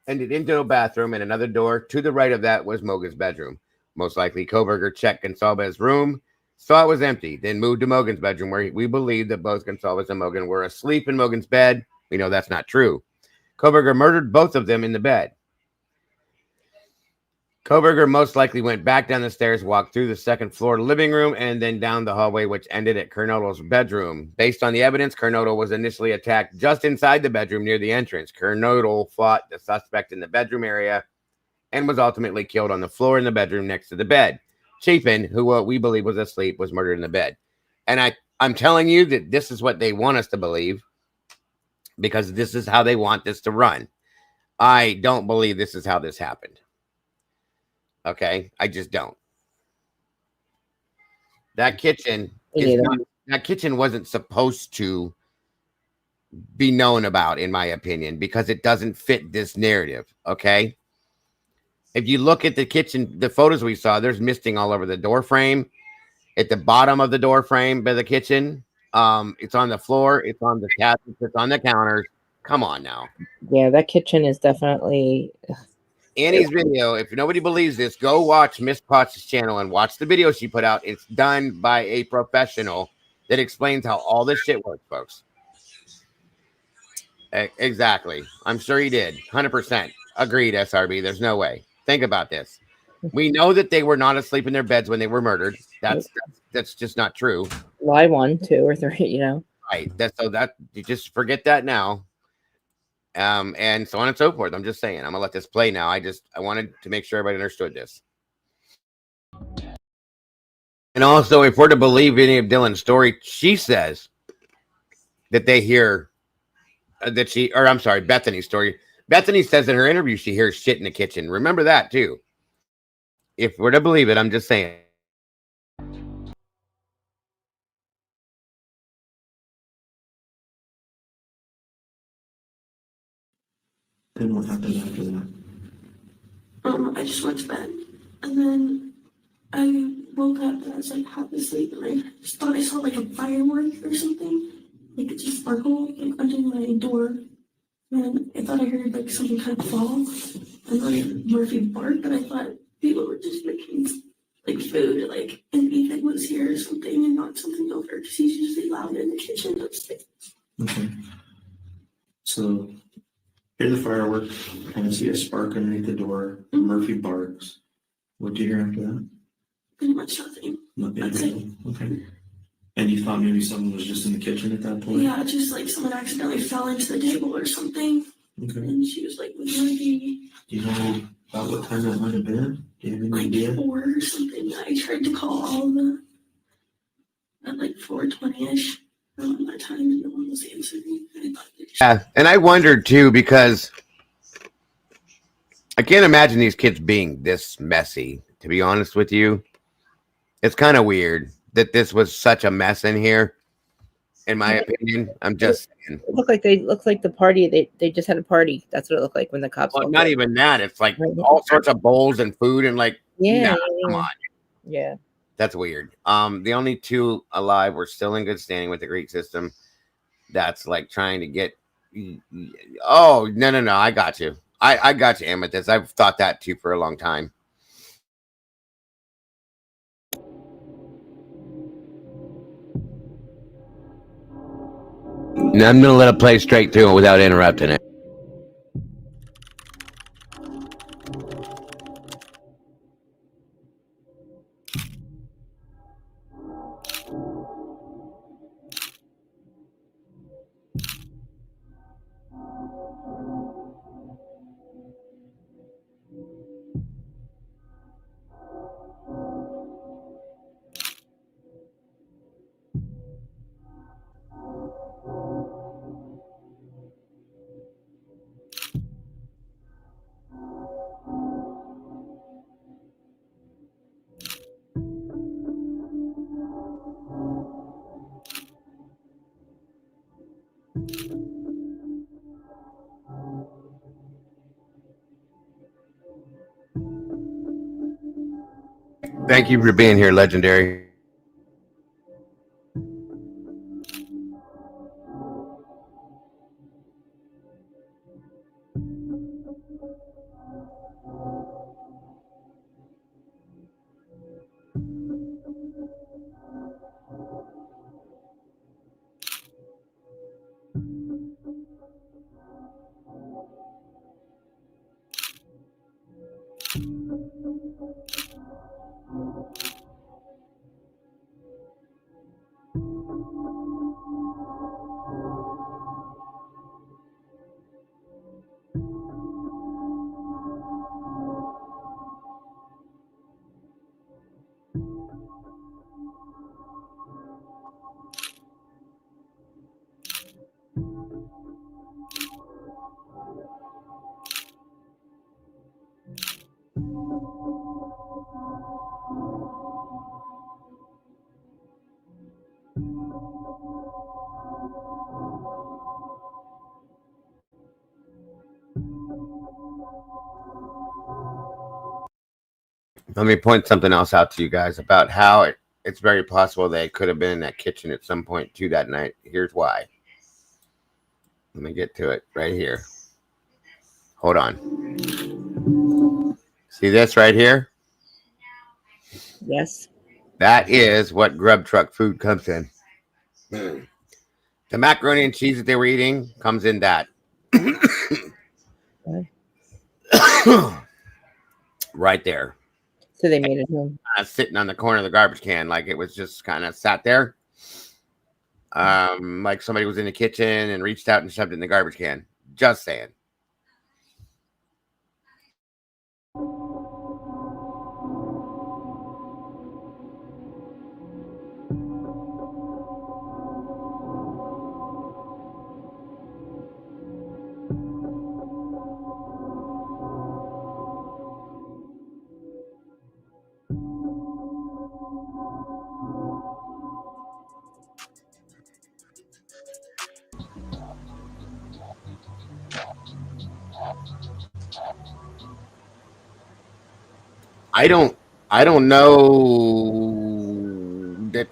into a bathroom, and another door to the right of that was Mogan's bedroom. Most likely, Koberger checked Gonsalves's room, saw it was empty, then moved to Mogan's bedroom, where we believe that both Gonsalves and Mogan were asleep in Mogan's bed. We know that's not true. Koberger murdered both of them in the bed. Koberger most likely went back down the stairs, walked through the second floor living room, and then down the hallway, which ended at Kernodle's bedroom. Based on the evidence, Kernodle was initially attacked just inside the bedroom near the entrance. Kernodle fought the suspect in the bedroom area and was ultimately killed on the floor in the bedroom next to the bed. Chapin, who we believe was asleep, was murdered in the bed. And I'm telling you that this is what they want us to believe, because this is how they want this to run. I don't believe this is how this happened. Okay, I just don't. That kitchen that kitchen wasn't supposed to be known about, in my opinion, because it doesn't fit this narrative. Okay, if you look at the kitchen, the photos we saw, there's misting all over the door frame, at the bottom of the door frame by the kitchen. It's on the floor, it's on the cabinets, it's on the counters. Come on now. Yeah, that kitchen is definitely. Annie's video, if nobody believes this, go watch Miss Potts' channel and watch the video she put out. It's done by a professional that explains how all this shit works, folks. Exactly. I'm sure he did. 100%. Agreed, SRB. There's no way. Think about this. We know that they were not asleep in their beds when they were murdered. That's just not true. Lie 1, 2, or 3, you know. Right. You just forget that now. And so on and so forth. I'm just saying, I'm gonna let this play now. I wanted to make sure everybody understood this. And also, if we're to believe any of Dylan's story, she says that they hear Bethany's story. Bethany says in her interview she hears shit in the kitchen. Remember that too. If we're to believe it, I'm just saying. Then what happened after that? I just went to bed, and then I woke up and I was like half asleep, and I just thought I saw like a firework or something, like it just sparkled like under my door, and I thought I heard like something kind of fall, and then Murphy barked, and I thought people were just making like food, like and Ethan was here or something, and knocked something over because he's usually loud in the kitchen upstairs. Okay. So, hear the fireworks, kind of see a spark underneath the door. Murphy barks. What do you hear after that? Pretty much nothing. That's it. Okay. And you thought maybe someone was just in the kitchen at that point? Yeah, just like someone accidentally fell into the table or something. Okay. And she was like, with Murphy. Do you know about what time that might have been? Do you have any idea? Like 4 or something. I tried to call all of them at like 4:20ish around that time, and no one was answering. Yeah, and I wondered too, because I can't imagine these kids being this messy, to be honest with you. It's kind of weird that this was such a mess in here, in my opinion. I'm just saying. It looked like the party. They just had a party. That's what it looked like when the cops. Well, not even that. It's like all sorts of bowls and food and like, Yeah. come on. Yeah. That's weird. The only 2 alive were still in good standing with the Greek system. That's like trying to get. Oh, no. I got you. I got you, Amethyst. I've thought that too for a long time. Now I'm going to let it play straight through without interrupting it. Thank you for being here, Legendary. Let me point something else out to you guys about how it's very possible they could have been in that kitchen at some point too that night. Here's why. Let me get to it right here. Hold on. See this right here? Yes. That is what grub truck food comes in. The macaroni and cheese that they were eating comes in that. Right there. So they made it home. Sitting on the corner of the garbage can, like it was just kind of sat there. Like somebody was in the kitchen and reached out and shoved it in the garbage can. Just saying. I don't know that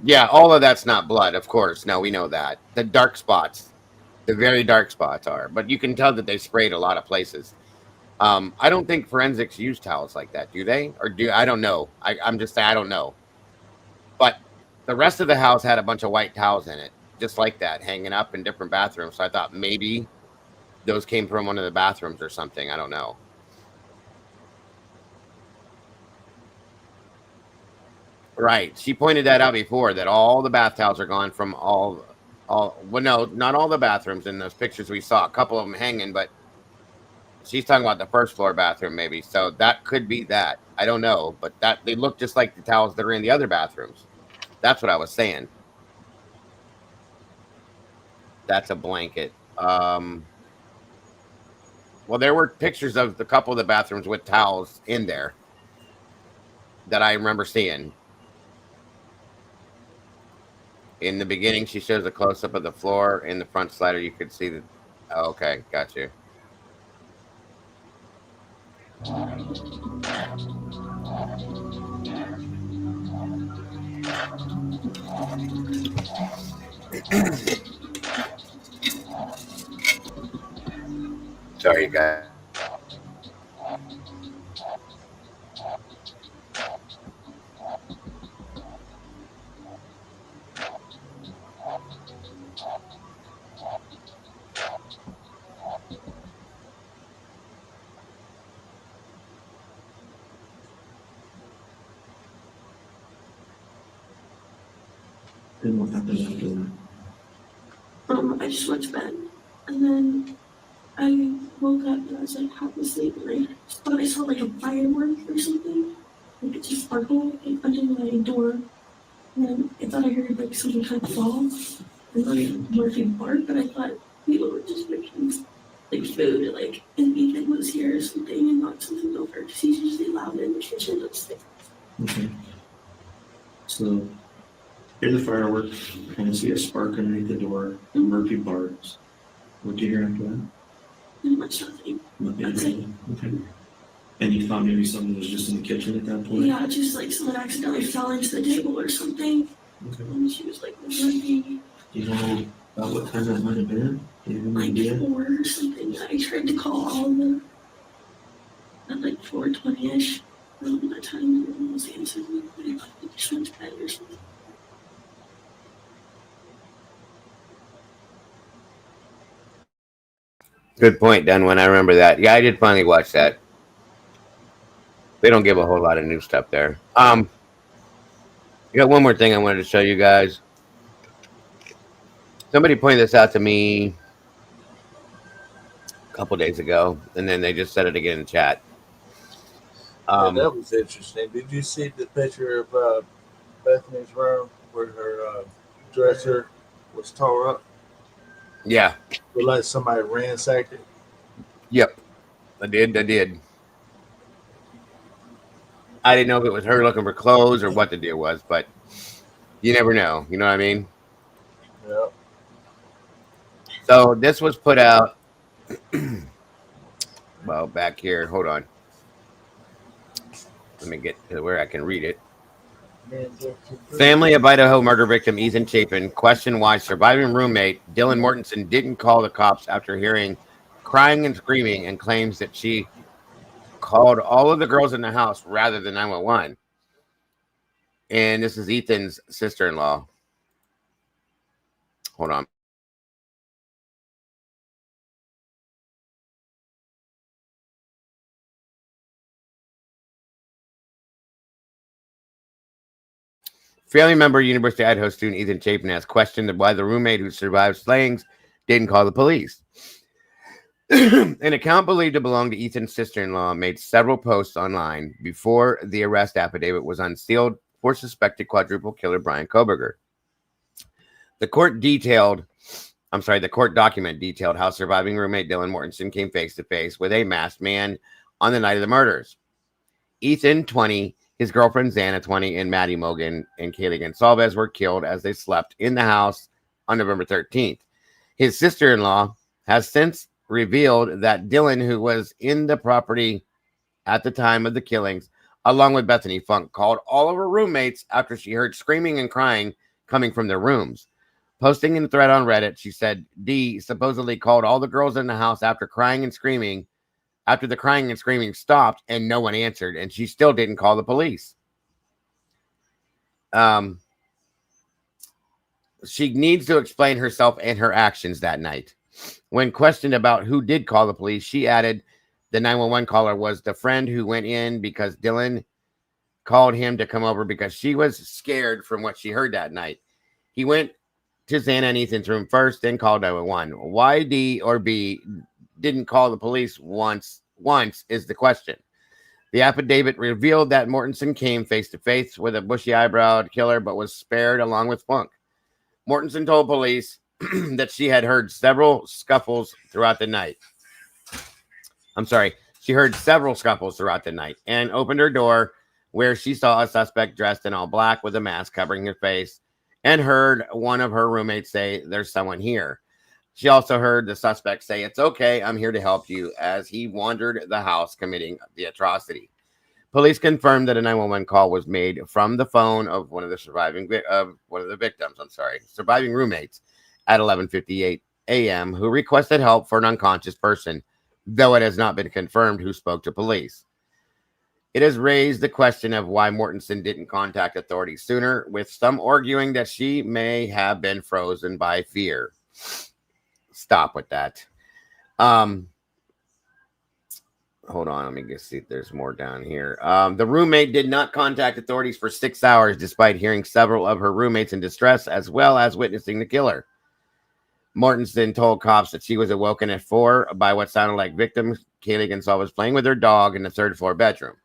yeah, all of that's not blood, of course. No, we know that. The dark spots, the very dark spots are, but you can tell that they sprayed a lot of places. I don't think forensics use towels like that, do they? Or I don't know. I'm just saying I don't know. But the rest of the house had a bunch of white towels in it, just like that, hanging up in different bathrooms. So I thought maybe those came from one of the bathrooms or something. I don't know. Right. She pointed that out before, that all the bath towels are gone from all well, no, not all the bathrooms in those pictures we saw. A couple of them hanging, but she's talking about the first floor bathroom, maybe. So that could be that. I don't know, but that they look just like the towels that are in the other bathrooms. That's what I was saying. That's a blanket. Well, there were pictures of the couple of the bathrooms with towels in there that I remember seeing. In the beginning, she shows a close up of the floor. In the front slider, you could see the. Oh, okay, got you. Sorry, guys. And what happened after that? I just went to bed, and then I woke up and I was like half asleep, and I just thought I saw like a firework or something, like it just sparkled like under my door, and then I thought I heard like something kind of fall, and like Murphy bark, but I thought people were just making like food, like and Ethan was here or something and knocked something over because he's usually loud in the kitchen upstairs. Okay. So, hear the fireworks, kind of see a spark underneath the door, Murphy barks. What do you hear after that? Pretty much nothing. That's it. Okay. And you thought maybe someone was just in the kitchen at that point? Yeah, just like someone accidentally fell into the table or something. Okay. And she was like, Murphy. Do you know about what time that might have been? Do you have any Like idea? 4 or something. I tried to call all of them at like 4:20ish. That time no one was answering. I just went to bed or something. Good point, Dunwin. I remember that. Yeah, I did finally watch that. They don't give a whole lot of new stuff there. I got one more thing I wanted to show you guys. Somebody pointed this out to me a couple days ago, and then they just said it again in chat. Yeah, that was interesting. Did you see the picture of Bethany's room where her dresser was tore up? Yeah. Looked like somebody ransacked it. Yep. I did. I didn't know if it was her looking for clothes or what the deal was, but you never know. You know what I mean? Yep. So this was put out. Well, back here. Hold on. Let me get to where I can read it. Family of Idaho murder victim Ethan Chapin questioned why surviving roommate Dylan Mortensen didn't call the cops after hearing crying and screaming, and claims that she called all of the girls in the house rather than 911. And this is Ethan's sister-in-law. Hold on. Family member, University of Idaho student Ethan Chapin has questioned why the roommate who survived slayings didn't call the police. An account believed to belong to Ethan's sister-in-law made several posts online before the arrest affidavit was unsealed for suspected quadruple killer Brian Koberger. The court document detailed how surviving roommate Dylan Mortensen came face to face with a masked man on the night of the murders. Ethan, 20, his girlfriend Xana, 20, and Maddie Mogan and Kaylee Gonsalves were killed as they slept in the house on November 13th. His sister-in-law has since revealed that Dylan, who was in the property at the time of the killings, along with Bethany Funk, called all of her roommates after she heard screaming and crying coming from their rooms. Posting in a thread on Reddit, she said D supposedly called all the girls in the house after the crying and screaming stopped and no one answered, and she still didn't call the police. She needs to explain herself and her actions that night. When questioned about who did call the police, she added the 911 caller was the friend who went in because Dylan called him to come over because she was scared from what she heard that night. He went to Xana and Ethan's room first, then called 911. Why D or B didn't call the police once is the question. The affidavit revealed that Mortensen came face to face with a bushy-eyebrowed killer, but was spared along with Funk. Mortensen told police that she had heard several scuffles throughout the night. She heard several scuffles throughout the night and opened her door where she saw a suspect dressed in all black with a mask covering her face and heard one of her roommates say, "There's someone here." She also heard the suspect say, "It's okay, I'm here to help you," as he wandered the house committing the atrocity. Police confirmed that a 911 call was made from the phone of one of the surviving roommates at 11:58 a.m. who requested help for an unconscious person, though it has not been confirmed who spoke to police. It has raised the question of why Mortensen didn't contact authorities sooner, with some arguing that she may have been frozen by fear. Stop with that. Hold on, let me just see if there's more down here. The roommate did not contact authorities for 6 hours, despite hearing several of her roommates in distress, as well as witnessing the killer. Mortensen told cops that she was awoken at 4 by what sounded like victim Kaylee Gonsalves playing with her dog in the third-floor bedroom.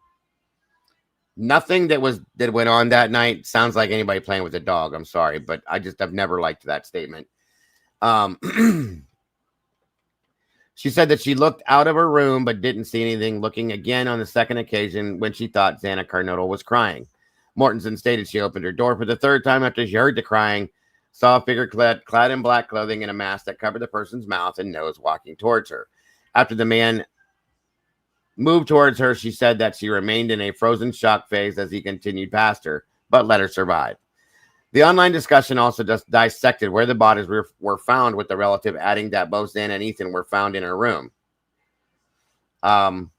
Nothing that went on that night sounds like anybody playing with a dog. I'm sorry, but I've never liked that statement. She said that she looked out of her room but didn't see anything, looking again on the second occasion when she thought Xana Carnodal was crying. Mortensen stated she opened her door for the third time after she heard the crying, saw a figure clad in black clothing and a mask that covered the person's mouth and nose walking towards her. After the man moved towards her, she said that she remained in a frozen shock phase as he continued past her, but let her survive. The online discussion also just dissected where the bodies were found, with the relative adding that both Xana and Ethan were found in her room. Hang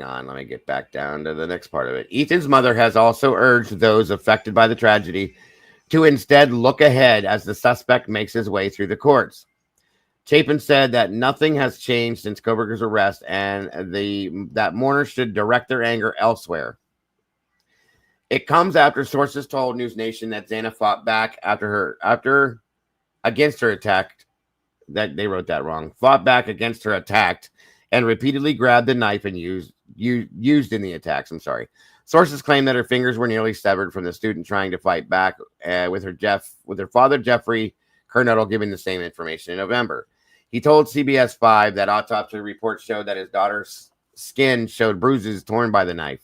on, let me get back down to the next part of it. Ethan's mother has also urged those affected by the tragedy to instead look ahead as the suspect makes his way through the courts. Chapin said that nothing has changed since Koberger's arrest and that mourners should direct their anger elsewhere. It comes after sources told News Nation that Xana fought back against her attack. That they wrote that wrong. Fought back against her attack and repeatedly grabbed the knife and used in the attacks. I'm sorry. Sources claim that her fingers were nearly severed from the student trying to fight back with her father Jeffrey Kernodle giving the same information in November. He told CBS 5 that autopsy reports showed that his daughter's skin showed bruises torn by the knife.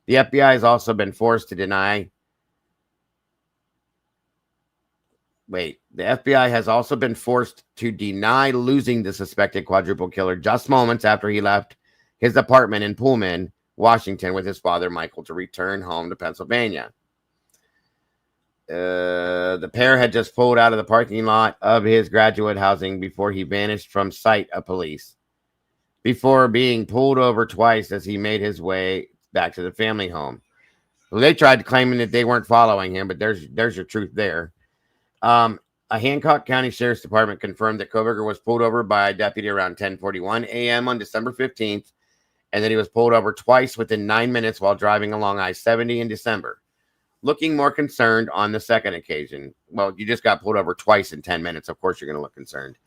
The FBI has also been forced to deny. The FBI has also been forced to deny losing the suspected quadruple killer just moments after he left his apartment in Pullman, Washington, with his father, Michael, to return home to Pennsylvania. The pair had just pulled out of the parking lot of his graduate housing before he vanished from sight of police, before being pulled over twice as he made his way back to the family home. Well, they tried claiming that they weren't following him, but there's your truth there. A Hancock County Sheriff's Department confirmed that Coverup was pulled over by a deputy around 10:41 a.m. on December 15th, and that he was pulled over twice within 9 minutes while driving along I-70 in December. Looking more concerned on the second occasion. Well, you just got pulled over twice in 10 minutes. Of course, you're going to look concerned.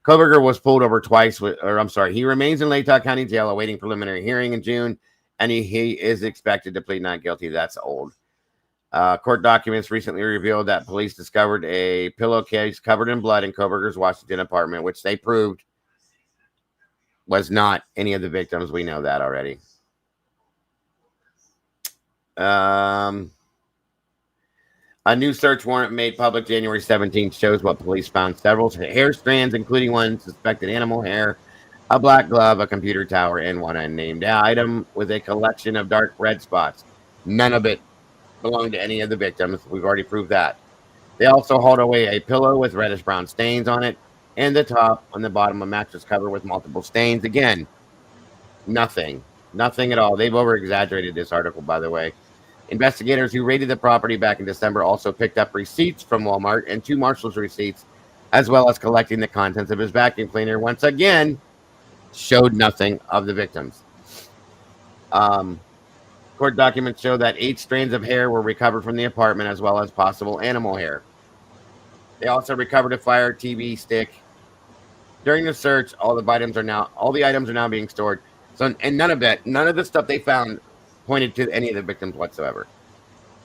Coverup was pulled over twice he remains in Latah County Jail awaiting preliminary hearing in June, and he is expected to plead not guilty. That's old. Court documents recently revealed that police discovered a pillowcase covered in blood in Coverup's Washington apartment, which they proved was not any of the victims. We know that already. A new search warrant made public January 17th shows what police found: several hair strands, including one suspected animal hair, a black glove, a computer tower, and one unnamed item with a collection of dark red spots. None of it belonged to any of the victims. We've already proved that. They also hauled away a pillow with reddish brown stains on it, and the top on the bottom a mattress cover with multiple stains. Again, nothing at all. They've over exaggerated this article, by the way. Investigators who raided the property back in December also picked up receipts from Walmart and 2 Marshall's receipts, as well as collecting the contents of his vacuum cleaner. Once again, showed nothing of the victims. Court documents show that 8 strands of hair were recovered from the apartment, as well as possible animal hair. They also recovered a fire TV stick. During the search, all the items are now being stored. So, and none of the stuff they found pointed to any of the victims whatsoever.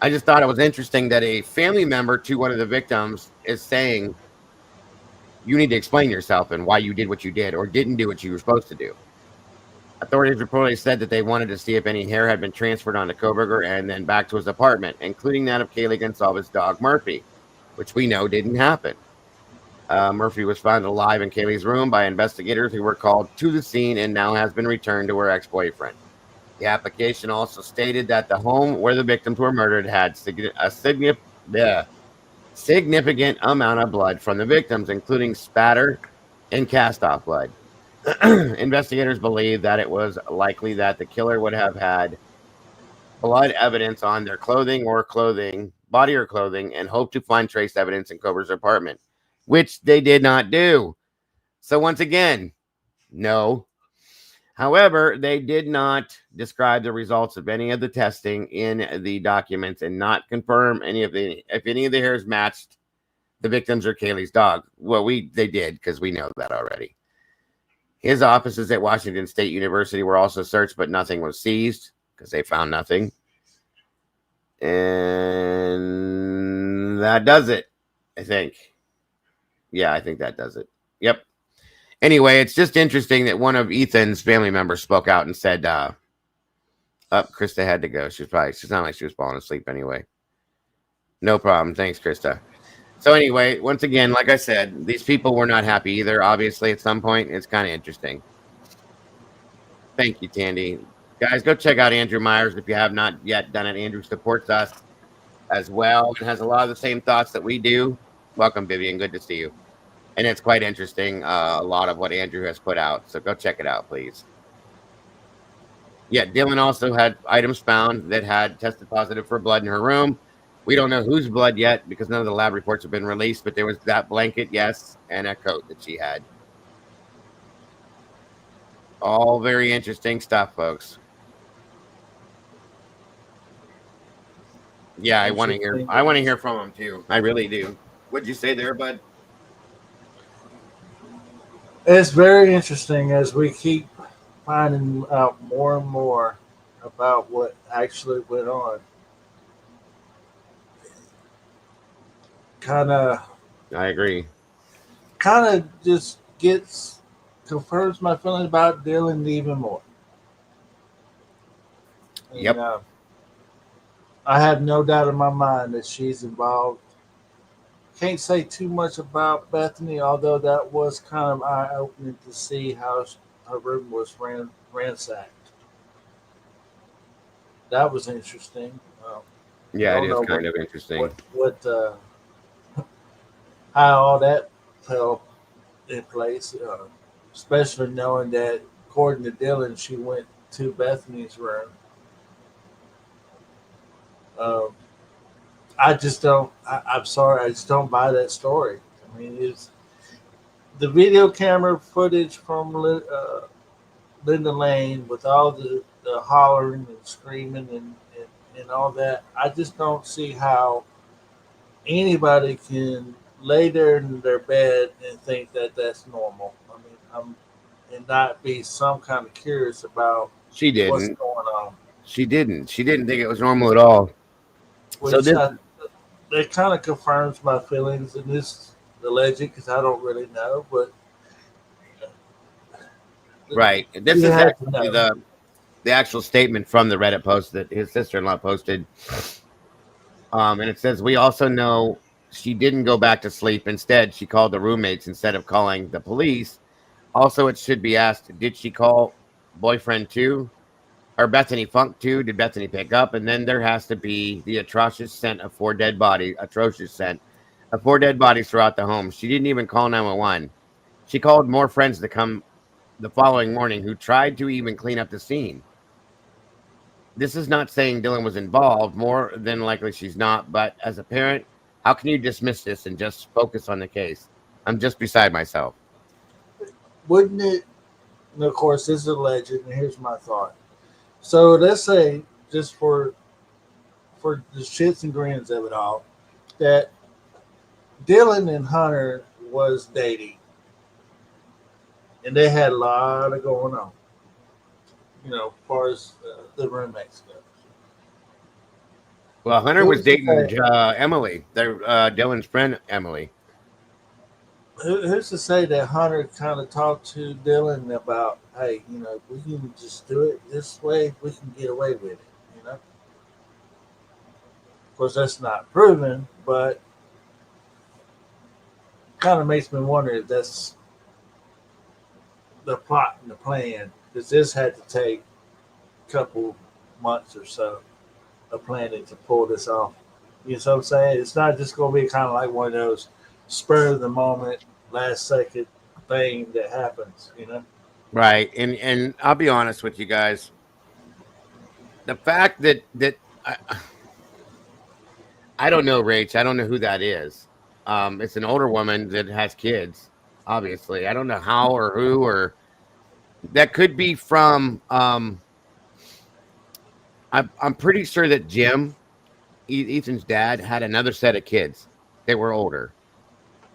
I just thought it was interesting that a family member to one of the victims is saying, you need to explain yourself and why you did what you did or didn't do what you were supposed to do. Authorities reportedly said that they wanted to see if any hair had been transferred onto Coverup and then back to his apartment, including that of Kaylee Gonsalves' dog, Murphy, which we know didn't happen. Murphy was found alive in Kaylee's room by investigators who were called to the scene and now has been returned to her ex-boyfriend. The application also stated that the home where the victims were murdered had a significant amount of blood from the victims, including spatter and cast-off blood. Investigators believe that it was likely that the killer would have had blood evidence on their body or clothing, and hoped to find trace evidence in Coverup's apartment, which they did not do. So once again, no. However, they did not describe the results of any of the testing in the documents and not confirm if any of the hairs matched the victims or Kaylee's dog. Well, they did, because we know that already. His offices at Washington State University were also searched, but nothing was seized because they found nothing. And that does it, I think. Yeah, I think that does it. Yep. Anyway, it's just interesting that one of Ethan's family members spoke out and said, Krista had to go. She's not like she was falling asleep anyway. No problem. Thanks, Krista. So anyway, once again, like I said, these people were not happy either, obviously, at some point. It's kind of interesting. Thank you, Tandy. Guys, go check out Andrew Myers if you have not yet done it. Andrew supports us as well and has a lot of the same thoughts that we do. Welcome, Vivian. Good to see you. And it's quite interesting, a lot of what Andrew has put out. So go check it out, please. Yeah, Dylan also had items found that had tested positive for blood in her room. We don't know whose blood yet because none of the lab reports have been released, but there was that blanket, yes, and a coat that she had. All very interesting stuff, folks. Yeah, I want to hear from him too. I really do. What'd you say there, bud? It's very interesting as we keep finding out more and more about what actually went on. Kind of I agree. Kind of just confirms my feeling about Dylan even more. And, Yep. I have no doubt in my mind that she's involved. Can't say too much about Bethany, although that was kind of eye opening to see how her room was ransacked. That was interesting. I Yeah, it don't is know kind of interesting. how all that fell in place, especially knowing that according to Dylan, she went to Bethany's room. Um, I just don't. I'm sorry, I just don't buy that story. I mean, it's the video camera footage from Linda Lane with all the hollering and screaming and all that. I just don't see how anybody can lay there in their bed and think that that's normal. I mean, and not be some kind of curious about She what's didn't. going on. She didn't. She didn't think it was normal at all. So Which this, that kind of confirms my feelings in this alleged because I don't really know, but right. This you is have to actually know. the actual statement from the Reddit post that his sister-in-law posted. And it says, we also know she didn't go back to sleep. Instead, she called the roommates instead of calling the police. Also, it should be asked, did she call boyfriend too? Or Bethany Funk too? Did Bethany pick up? And then there has to be the atrocious scent of atrocious scent of 4 dead bodies throughout the home. She didn't even call 911. She called more friends to come the following morning who tried to even clean up the scene. This is not saying Dylan was involved. More than likely she's not. But as a parent, how can you dismiss this and just focus on the case? I'm just beside myself. Wouldn't it? And of course, this is alleged, and here's my thought. So let's say, just for the shits and grins of it all, that Dylan and Hunter was dating, and they had a lot of going on. As far as the roommates go. Well, Hunter was Who's to dating say? Emily, their Dylan's friend Emily. Who's to say that Hunter kind of talked to Dylan about, hey, we can just do it this way. We can get away with it. Of course, that's not proven, but kind of makes me wonder if that's the plot and the plan. Because this had to take a couple months or so of planning to pull this off. You know what I'm saying? It's not just going to be kind of like one of those spur of the moment, last second thing that happens. Right. And I'll be honest with you guys. The fact that I don't know, Rach. I don't know who that is. It's an older woman that has kids. Obviously, I don't know how or who or that could be from. I'm pretty sure that Jim, Ethan's dad, had another set of kids. They were older.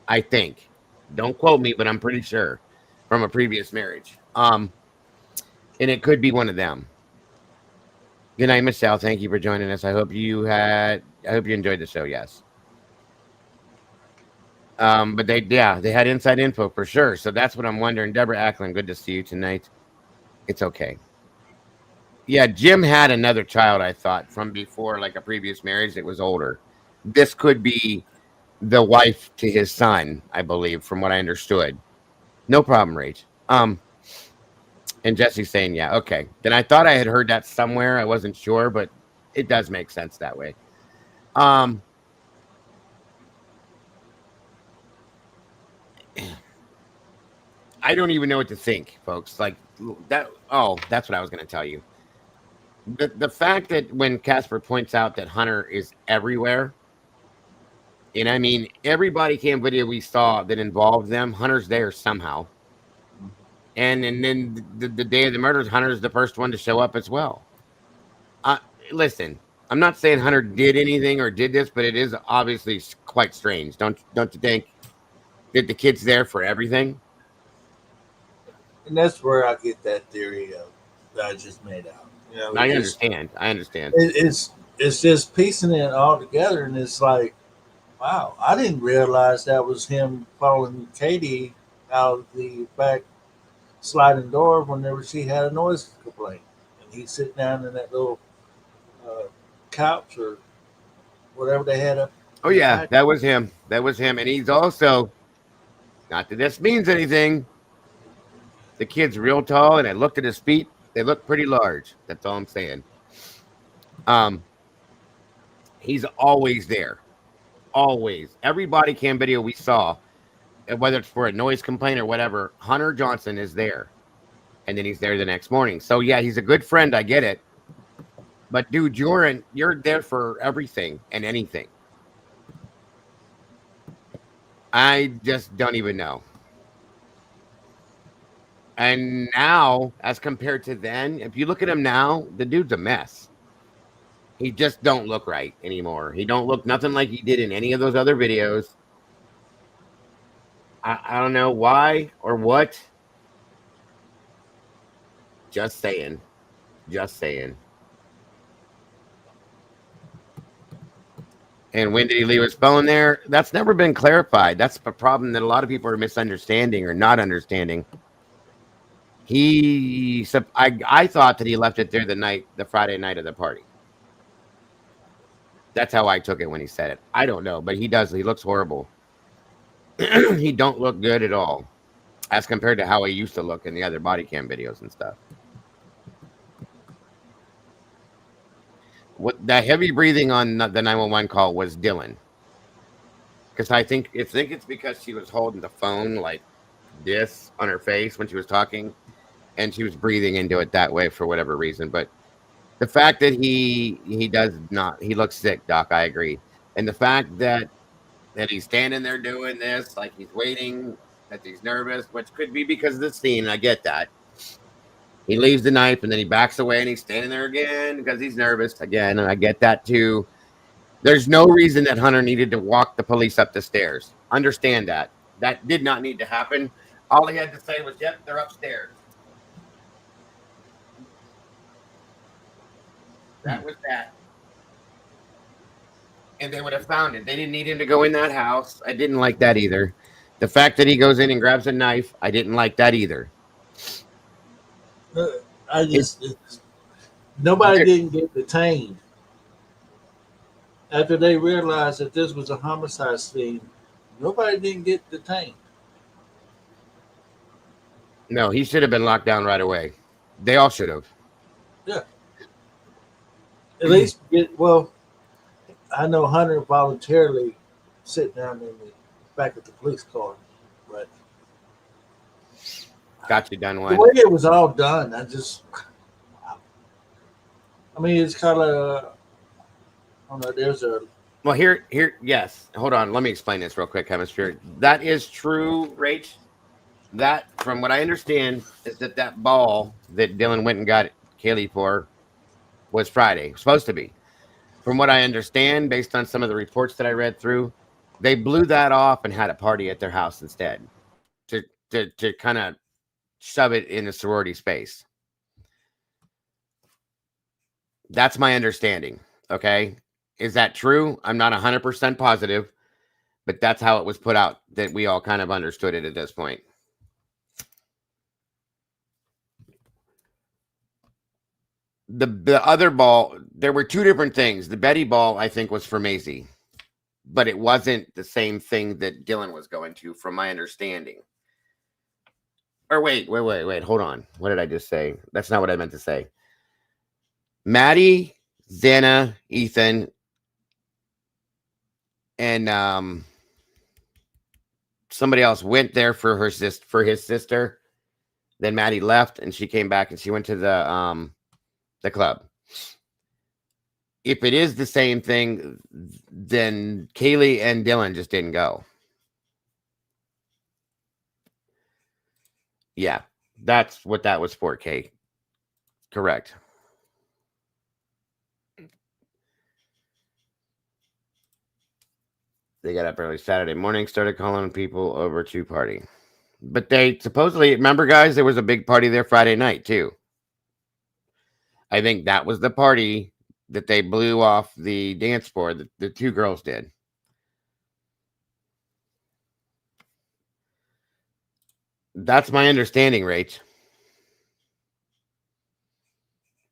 I think. Don't quote me, but I'm pretty sure from a previous marriage. And it could be one of them. Good night, Michelle. Thank you for joining us. I hope you enjoyed the show. Yes. But they had inside info for sure. So that's what I'm wondering. Deborah Ackland, good to see you tonight. It's okay. Yeah, Jim had another child, I thought, from before, like a previous marriage that was older. This could be the wife to his son, I believe, from what I understood. No problem, Rach. And Jesse's saying, yeah, okay. Then I thought I had heard that somewhere. I wasn't sure, but it does make sense that way. I don't even know what to think, folks. Like that. Oh, that's what I was going to tell you. The fact that when Casper points out that Hunter is everywhere, and I mean every cam video we saw that involved them, Hunter's there somehow. And then the day of the murders, Hunter's the first one to show up as well. Listen, I'm not saying Hunter did anything or did this, but it is obviously quite strange. Don't you think that the kid's there for everything? And that's where I get that theory of that I just made out. I understand. It's just piecing it all together, and it's like Wow, I didn't realize that was him following Katie out of the back sliding door whenever she had a noise complaint, and he's sitting down in that little uh, couch or whatever they had up. Oh In the yeah, back. that was him. That was him, and he's also, not that this means anything. The kid's real tall, and I looked at his feet. They look pretty large. That's all I'm saying. Um, he's always there. Always. Every body cam video we saw, whether it's for a noise complaint or whatever, Hunter Johnson is there. And then he's there the next morning. So yeah, he's a good friend. I get it. But dude, you're there for everything and anything. I just don't even know. And now, as compared to then, if you look at him now, the dude's a mess. He just don't look right anymore. He don't look nothing like he did in any of those other videos. I don't know why or what. Just saying. Just saying. And when did he leave his phone there? That's never been clarified. That's a problem that a lot of people are misunderstanding or not understanding. I thought that he left it there the Friday night of the party. That's how I took it when he said it. I don't know, but he does. He looks horrible. He don't look good at all as compared to how he used to look in the other body cam videos and stuff. What that heavy breathing on the 911 call was Dylan. Because I think it's because she was holding the phone like this on her face when she was talking, and she was breathing into it that way for whatever reason. But the fact that he looks sick, Doc, I agree. And the fact that he's standing there doing this, like he's waiting, that he's nervous, which could be because of the scene. I get that. He leaves the knife and then he backs away and he's standing there again because he's nervous again. And I get that too. There's no reason that Hunter needed to walk the police up the stairs. Understand that. That did not need to happen. All he had to say was, yep, they're upstairs. That was that. And they would have found it. They didn't need him to go in that house. I didn't like that either. The fact that he goes in and grabs a knife, I didn't like that either. Nobody didn't get detained after they realized that this was a homicide scene. Nobody didn't get detained. No, he should have been locked down right away. They all should have. Yeah. At least I know Hunter voluntarily sit down in the back of the police car, but got you done one. The way it was all done, it's kind of I don't know. There's a here. Yes, hold on. Let me explain this real quick, Hemisphere. That is true, Rach. That, from what I understand, is that ball that Dylan went and got Kaylee for was Friday. Supposed to be. From what I understand, based on some of the reports that I read through, they blew that off and had a party at their house instead to kind of shove it in the sorority space. That's my understanding. Okay. Is that true? I'm not 100% positive, but that's how it was put out, that we all kind of understood it at this point. The other ball, there were two different things. The Betty ball, I think, was for Maisie, but it wasn't the same thing that Dylan was going to, from my understanding. Or wait. Hold on. What did I just say? That's not what I meant to say. Maddie, Xana, Ethan, and somebody else went there for his sister. Then Maddie left, and she came back, and she went to the club. If it is the same thing, then Kaylee and Dylan just didn't go. Yeah, that's what that was for, Kay. Correct. They got up early Saturday morning, started calling people over to party. But they supposedly, remember, guys, there was a big party there Friday night, too. I think that was the party that they blew off the dance floor, the two girls did. That's my understanding, Rach.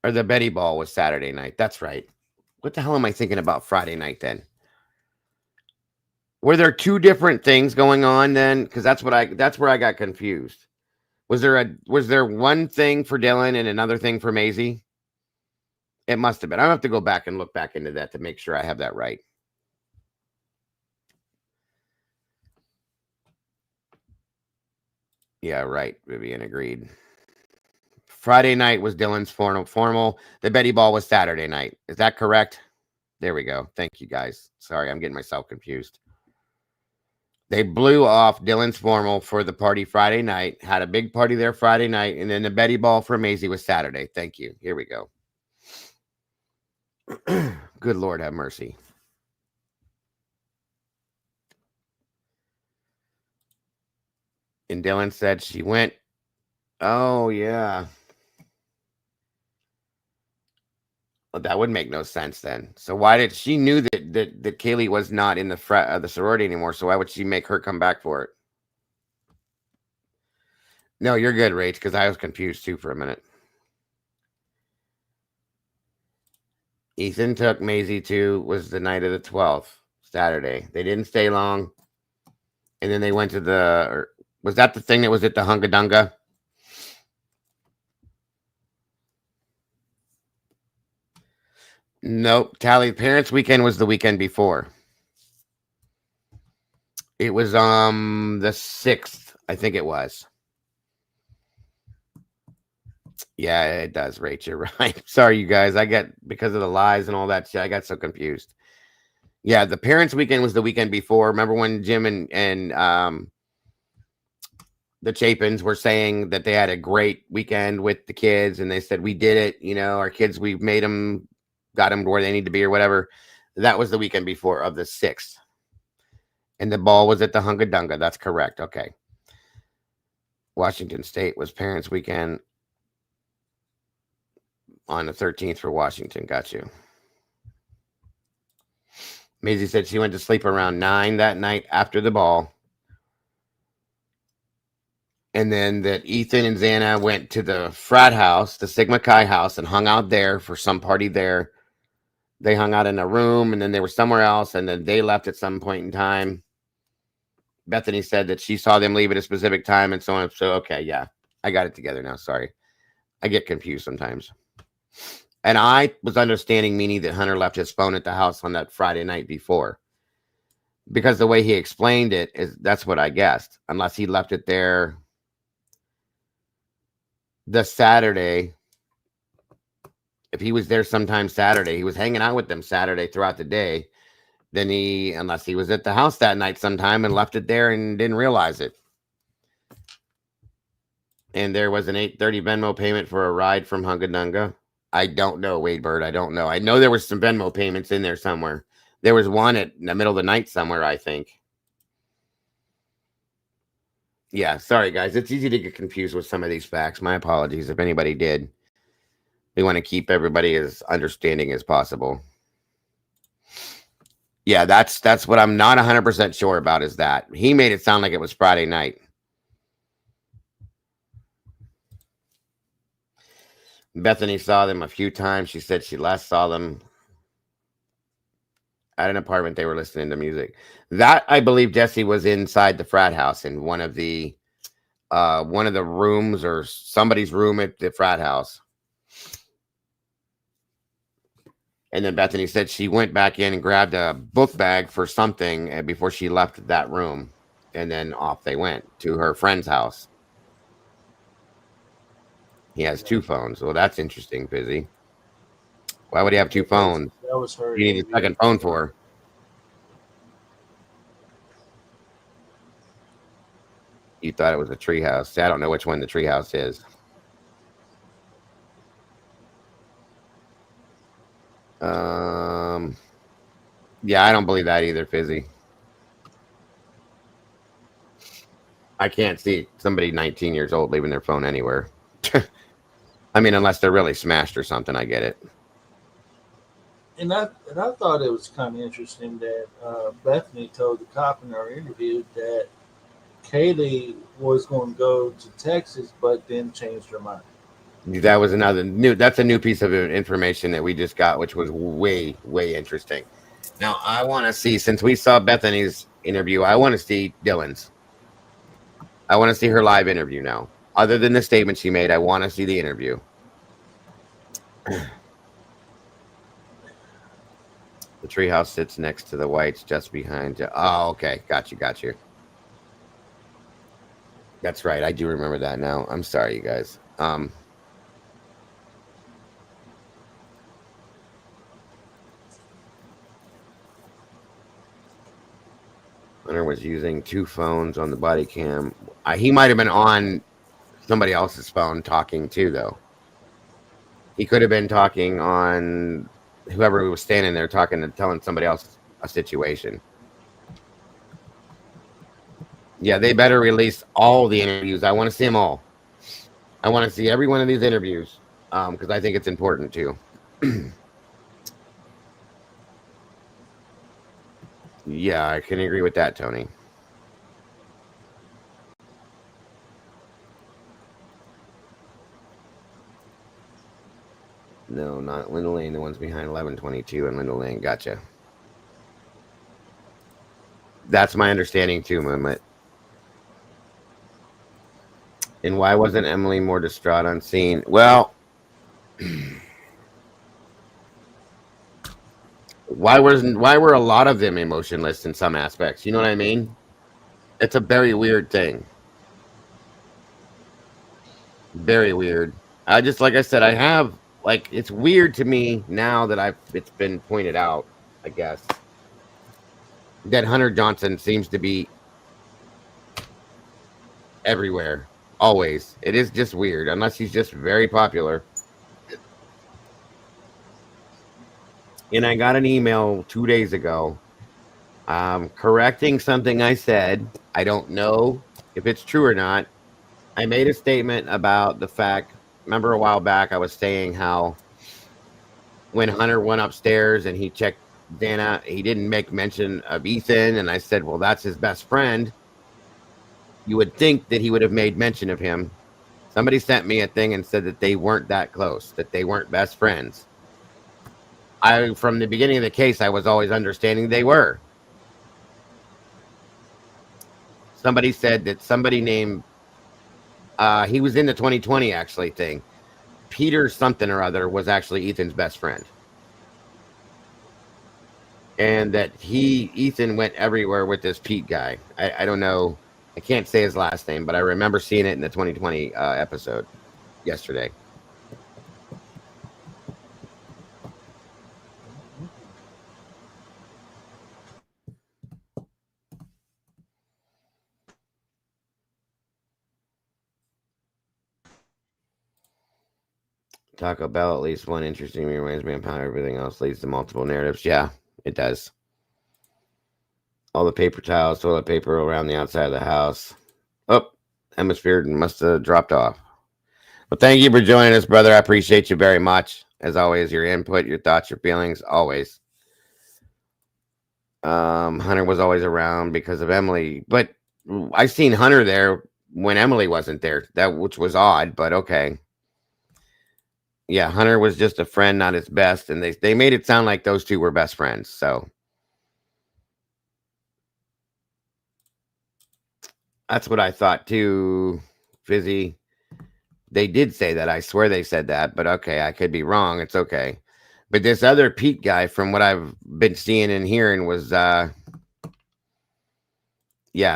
Or the Betty Ball was Saturday night. That's right. What the hell am I thinking about Friday night then? Were there two different things going on then? Because that's where I got confused. Was there one thing for Dylan and another thing for Maisie? It must have been. I have to go back and look back into that to make sure I have that right. Yeah, right. Vivian agreed. Friday night was Dylan's formal. The Betty Ball was Saturday night. Is that correct? There we go. Thank you, guys. Sorry, I'm getting myself confused. They blew off Dylan's formal for the party Friday night, had a big party there Friday night, and then the Betty Ball for Maisie was Saturday. Thank you. Here we go. Good Lord, have mercy. And Dylan said she went. Oh, yeah. Well, that would make no sense then. So why did she knew that Kaylee was not in the sorority anymore? So why would she make her come back for it? No, you're good, Rach, because I was confused too for a minute. Ethan took Maisie to was the night of the 12th, Saturday. They didn't stay long, and then they went to was that the thing that was at the Hunga Dunga? Nope. Tally Parents Weekend was the weekend before. It was the 6th, I think it was. Yeah, it does, Rach. You're right. Sorry, you guys. Because of the lies and all that shit, I got so confused. Yeah, the Parents Weekend was the weekend before. Remember when Jim and the Chapins were saying that they had a great weekend with the kids, and they said, we did it. You know, our kids, we made them, got them to where they need to be or whatever. That was the weekend before of the 6th. And the ball was at the Hunga Dunga. That's correct. Okay. Washington State was Parents Weekend on the 13th for Washington. Got you. Maisie said she went to sleep around 9 that night after the ball. And then that Ethan and Xana went to the frat house, the Sigma Chi house, and hung out there for some party there. They hung out in a room, and then they were somewhere else, and then they left at some point in time. Bethany said that she saw them leave at a specific time and so on. So, okay, yeah, I got it together now. Sorry. I get confused sometimes. And I was understanding, meaning that Hunter left his phone at the house on that Friday night before. Because the way he explained it, that's what I guessed. Unless he left it there the Saturday. If he was there sometime Saturday, he was hanging out with them Saturday throughout the day. Then unless he was at the house that night sometime and left it there and didn't realize it. And there was an $8.30 Venmo payment for a ride from Hunga Dunga. I don't know, Wade Bird. I don't know. I know there was some Venmo payments in there somewhere. There was one in the middle of the night somewhere, I think. Yeah, sorry, guys. It's easy to get confused with some of these facts. My apologies if anybody did. We want to keep everybody as understanding as possible. Yeah, that's what I'm not 100% sure about is that. He made it sound like it was Friday night. Bethany saw them a few times. She said she last saw them at an apartment. They were listening to music. That, I believe, Jesse was inside the frat house in one of the rooms or somebody's room at the frat house. And then Bethany said she went back in and grabbed a book bag for something before she left that room. And then off they went to her friend's house. He has 2 phones. Well, that's interesting, Fizzy. Why would he have 2 phones? That was her. You need a second phone for her. You thought it was a treehouse. I don't know which one the treehouse is. Yeah, I don't believe that either, Fizzy. I can't see somebody 19 years old leaving their phone anywhere. I mean, unless they're really smashed or something, I get it. And I thought it was kind of interesting that Bethany told the cop in our interview that Kaylee was going to go to Texas, but then changed her mind. That was that's a new piece of information that we just got, which was way, way interesting. Now, I want to see, since we saw Bethany's interview, I want to see Dylan's. I want to see her live interview now. Other than the statement she made, I want to see the interview. The treehouse sits next to the whites, just behind you. Oh, okay. Got you. That's right. I do remember that now. I'm sorry, you guys. Hunter was using 2 phones on the body cam. He might have been on somebody else's phone talking too, though. He could have been talking on whoever was standing there talking and telling somebody else a situation. Yeah, they better release all the interviews. I want to see them all. I want to see every one of these interviews because I think it's important too. Yeah, I can agree with that, Tony. No, not Linda Lane. The ones behind 1122 and Linda Lane. Gotcha. That's my understanding too, Mehmet. And why wasn't Emily more distraught on scene? Well, why were a lot of them emotionless in some aspects? You know what I mean? It's a very weird thing. Very weird. I just, like I said, I have, like, it's weird to me now that it's been pointed out, I guess, that Hunter Johnson seems to be everywhere, always. It is just weird, unless he's just very popular. And I got an email 2 days ago correcting something I said. I don't know if it's true or not. I made a statement about the fact, remember a while back I was saying how when Hunter went upstairs and he checked Dana, he didn't make mention of Ethan, and I said, well, that's his best friend. You would think that he would have made mention of him. Somebody sent me a thing and said that they weren't that close, that they weren't best friends. From the beginning of the case, I was always understanding they were. Somebody said that somebody named, he was in the 2020 actually thing. Peter something or other was actually Ethan's best friend. And that Ethan went everywhere with this Pete guy. I don't know. I can't say his last name, but I remember seeing it in the 2020 episode yesterday. Taco Bell, at least one interesting reminds me of how everything else leads to multiple narratives. Yeah, it does. All the paper towels, toilet paper around the outside of the house. Oh, hemisphere must have dropped off. Well, thank you for joining us, brother. I appreciate you very much. As always, your input, your thoughts, your feelings, always. Hunter was always around because of Emily, but I seen Hunter there when Emily wasn't there, which was odd, but okay. Yeah, Hunter was just a friend, not his best, and they made it sound like those two were best friends. So that's what I thought too, Fizzy. They did say that. I swear they said that, but okay, I could be wrong. It's okay. But this other Pete guy, from what I've been seeing and hearing, was yeah,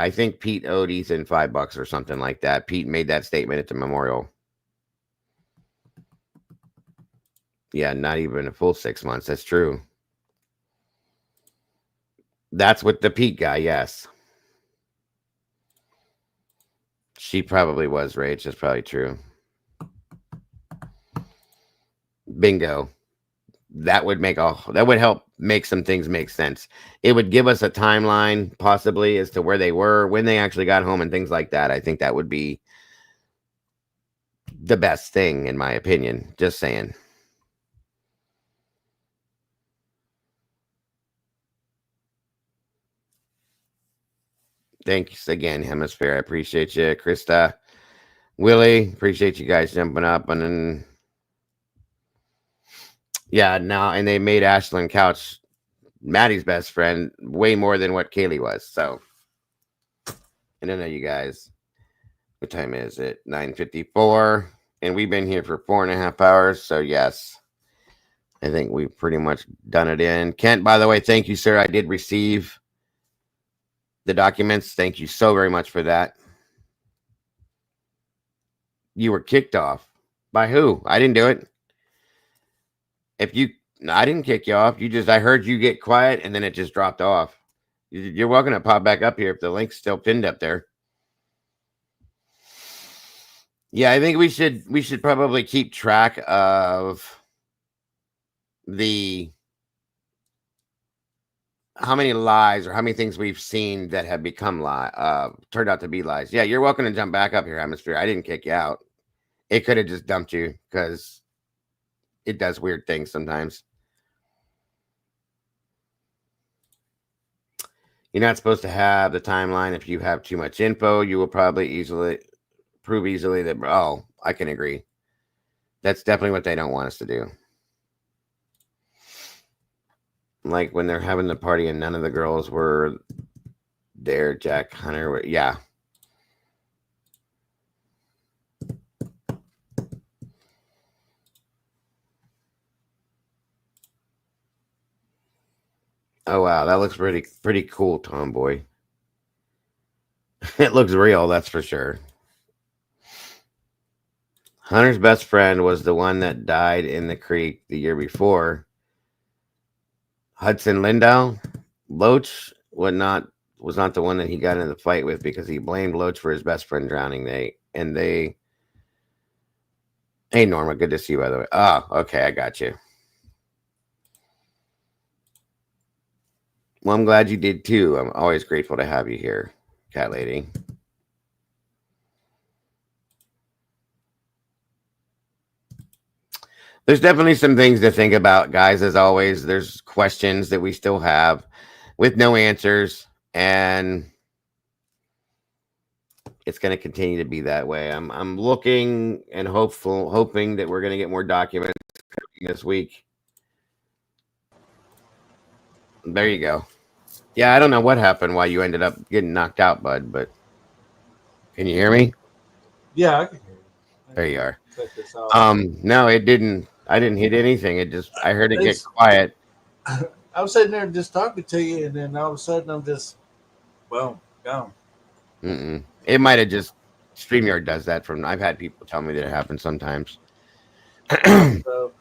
I think Pete owed Ethan $5 or something like that. Pete made that statement at the memorial. Yeah, not even a full 6 months. That's true. That's with the Pete guy, yes. She probably was, Rach. That's probably true. Bingo. That would help make some things make sense. It would give us a timeline possibly as to where they were, when they actually got home and things like that. I think that would be the best thing, in my opinion. Just saying. Thanks again, Hemisphere. I appreciate you, Krista, Willie. Appreciate you guys jumping up, and then now and they made Ashlyn Couch Maddie's best friend way more than what Kaylee was. So I don't know, you guys. What time is it? 9:54, and we've been here for 4.5 hours. So yes, I think we've pretty much done it in. Kent, by the way, thank you, sir. I did receive the documents. Thank you so very much for that. You were kicked off. By who? I didn't do it. I didn't kick you off. I heard you get quiet and then it just dropped off. You're welcome to pop back up here if the link's still pinned up there. Yeah, I think we should probably keep track of how many lies or how many things we've seen that have become turned out to be lies. Yeah, you're welcome to jump back up here, Hemisphere. I didn't kick you out. It could have just dumped you because it does weird things sometimes. You're not supposed to have the timeline. If you have too much info, you will probably prove easily that, I can agree. That's definitely what they don't want us to do. Like when they're having the party and none of the girls were there, Jack Hunter. Yeah. Oh, wow. That looks pretty cool, Tomboy. It looks real, that's for sure. Hunter's best friend was the one that died in the creek the year before. Hudson Lindau. Loach was not the one that he got in the fight with because he blamed Loach for his best friend drowning. Hey, Norma, good to see you, by the way. Oh, okay, I got you. Well, I'm glad you did too. I'm always grateful to have you here, Cat Lady. There's definitely some things to think about, guys. As always, there's questions that we still have with no answers, and it's going to continue to be that way. I'm looking and hoping that we're going to get more documents this week. There you go. Yeah, I don't know what happened, why you ended up getting knocked out, bud, but can you hear me? Yeah, I can hear you. There you are. Cut this off. No, it didn't. I didn't hit anything. I heard it get quiet. I was sitting there just talking to you, and then all of a sudden I'm just, boom, gone. It might have just StreamYard does that. I've had people tell me that it happens sometimes. So,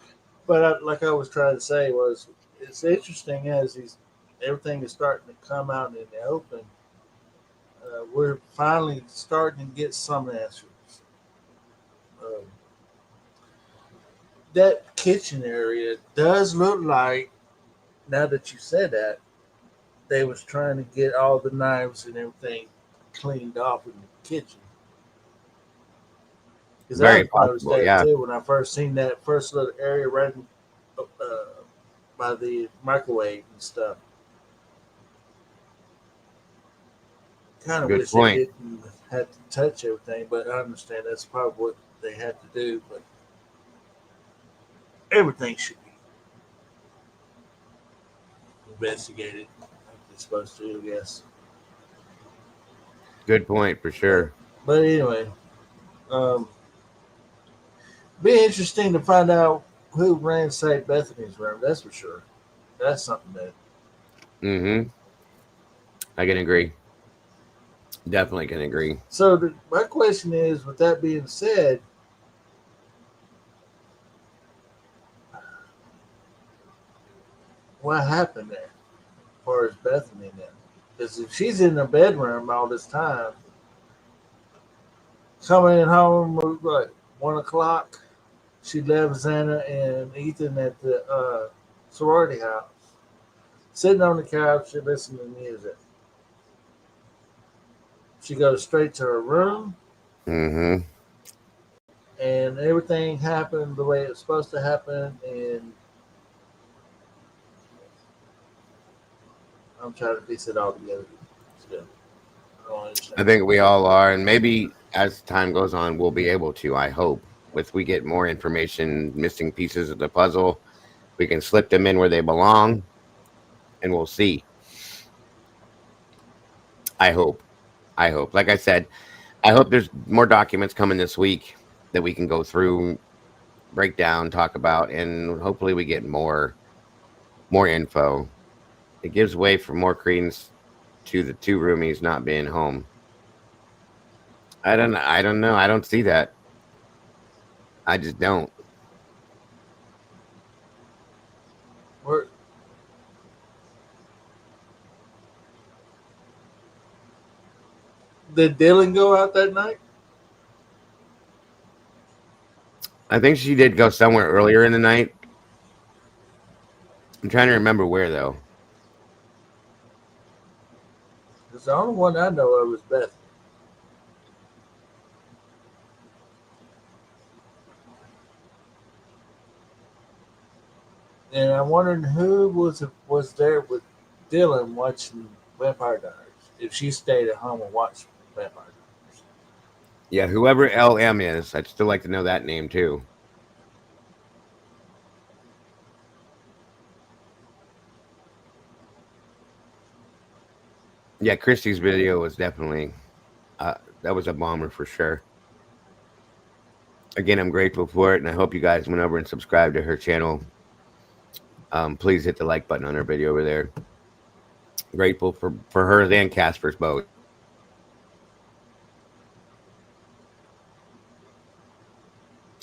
but like I was trying to say was, it's interesting as everything is starting to come out in the open. We're finally starting to get some answers. That kitchen area does look like, now that you said that, they was trying to get all the knives and everything cleaned off in the kitchen. Because I noticed that too when I first seen that first little area right by the microwave and stuff. Kind of wish they didn't have to touch everything, but I understand that's probably what they had to do. But everything should be investigated like they're supposed to, I guess. Good point, for sure. But anyway, be interesting to find out who ransacked Bethany's room. That's for sure. That's something that. I can agree. Definitely can agree. So my question is, with that being said, what happened there as far as Bethany then? Because if she's in the bedroom all this time, coming home like 1 o'clock, she left Xana and Ethan at the sorority house, sitting on the couch and listening to music. She goes straight to her room. And everything happened the way it's supposed to happen. And I'm trying to piece it all together still. I think we all are, and maybe as time goes on, we'll be able to. I hope, with we get more information, missing pieces of the puzzle, we can slip them in where they belong, and we'll see. I hope. I hope. Like I said, I hope there's more documents coming this week that we can go through, break down, talk about, and hopefully we get more info. It gives way for more credence to the two roomies not being home. I don't know. I don't see that. I just don't. Where, did Dylan go out that night? I think she did go somewhere earlier in the night. I'm trying to remember where though. Because the only one I know of is Beth. And I'm wondering who was there with Dylan watching Vampire Diaries. If she stayed at home and watched Vampire Diaries. Yeah, whoever LM is, I'd still like to know that name too. Yeah, Christy's video was definitely that was a bomber for sure. Again, I'm grateful for it, and I hope you guys went over and subscribed to her channel. Please hit the like button on her video over there. Grateful for hers and Casper's both.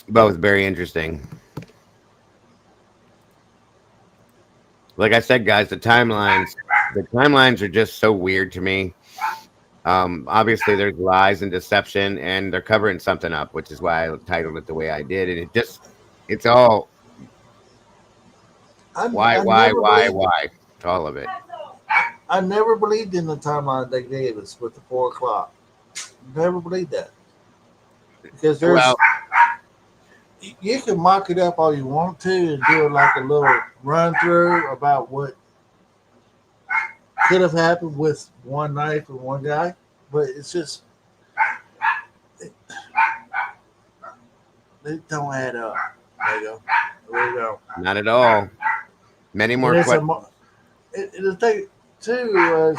Both very interesting. Like I said, guys, the timelines are just so weird to me. Obviously there's lies and deception, and they're covering something up, which is why I titled it the way I did. And it's all why, all of it. I never believed in the timeline they gave us with the 4 o'clock. Never believed that. Because you can mock it up all you want to and do like a little run through about what could have happened with one knife and one guy, but it's just they don't add up. There you go. There you go. Not at all. Many more questions. The thing too was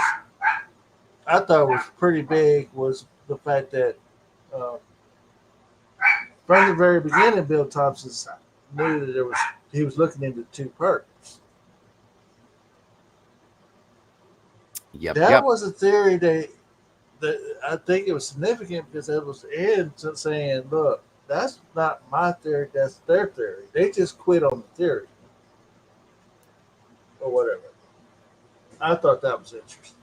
I thought was pretty big was the fact that from the very beginning, Bill Thompson knew that he was looking into 2 perks. That was a theory that I think it was significant because it was Ed saying, "Look, that's not my theory; that's their theory. They just quit on the theory, or whatever." I thought that was interesting.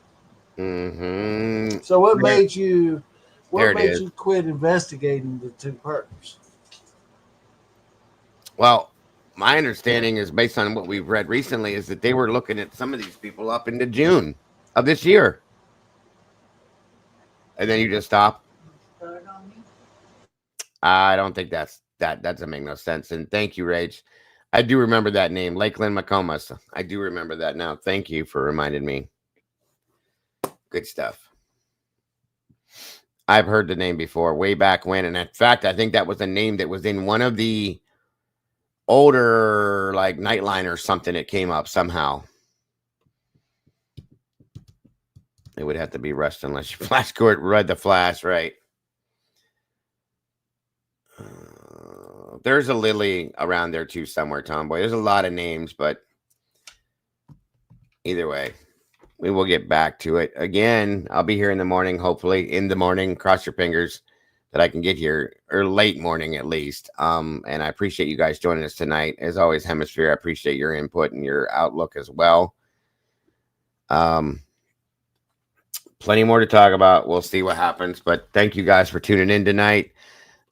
Mm-hmm. So, what made you? What made you quit investigating the 2 perks? Well, my understanding is based on what we've read recently is that they were looking at some of these people up into June of this year. And then you just stop. I don't think that doesn't make no sense. And thank you, Rage. I do remember that name, Lakeland McComas. I do remember that now. Thank you for reminding me. Good stuff. I've heard the name before, way back when. And in fact, I think that was a name that was in one of the older, like, Nightline or something. It came up somehow. It would have to be Rust unless you Flash Court read the Flash, right? There's a Lily around there too somewhere, Tomboy. There's a lot of names, but either way, we will get back to it. Again, I'll be here in the morning, hopefully in the morning. Cross your fingers that I can get here, or late morning at least. And I appreciate you guys joining us tonight. As always, Hemisphere, I appreciate your input and your outlook as well. Plenty more to talk about. We'll see what happens, but thank you guys for tuning in tonight.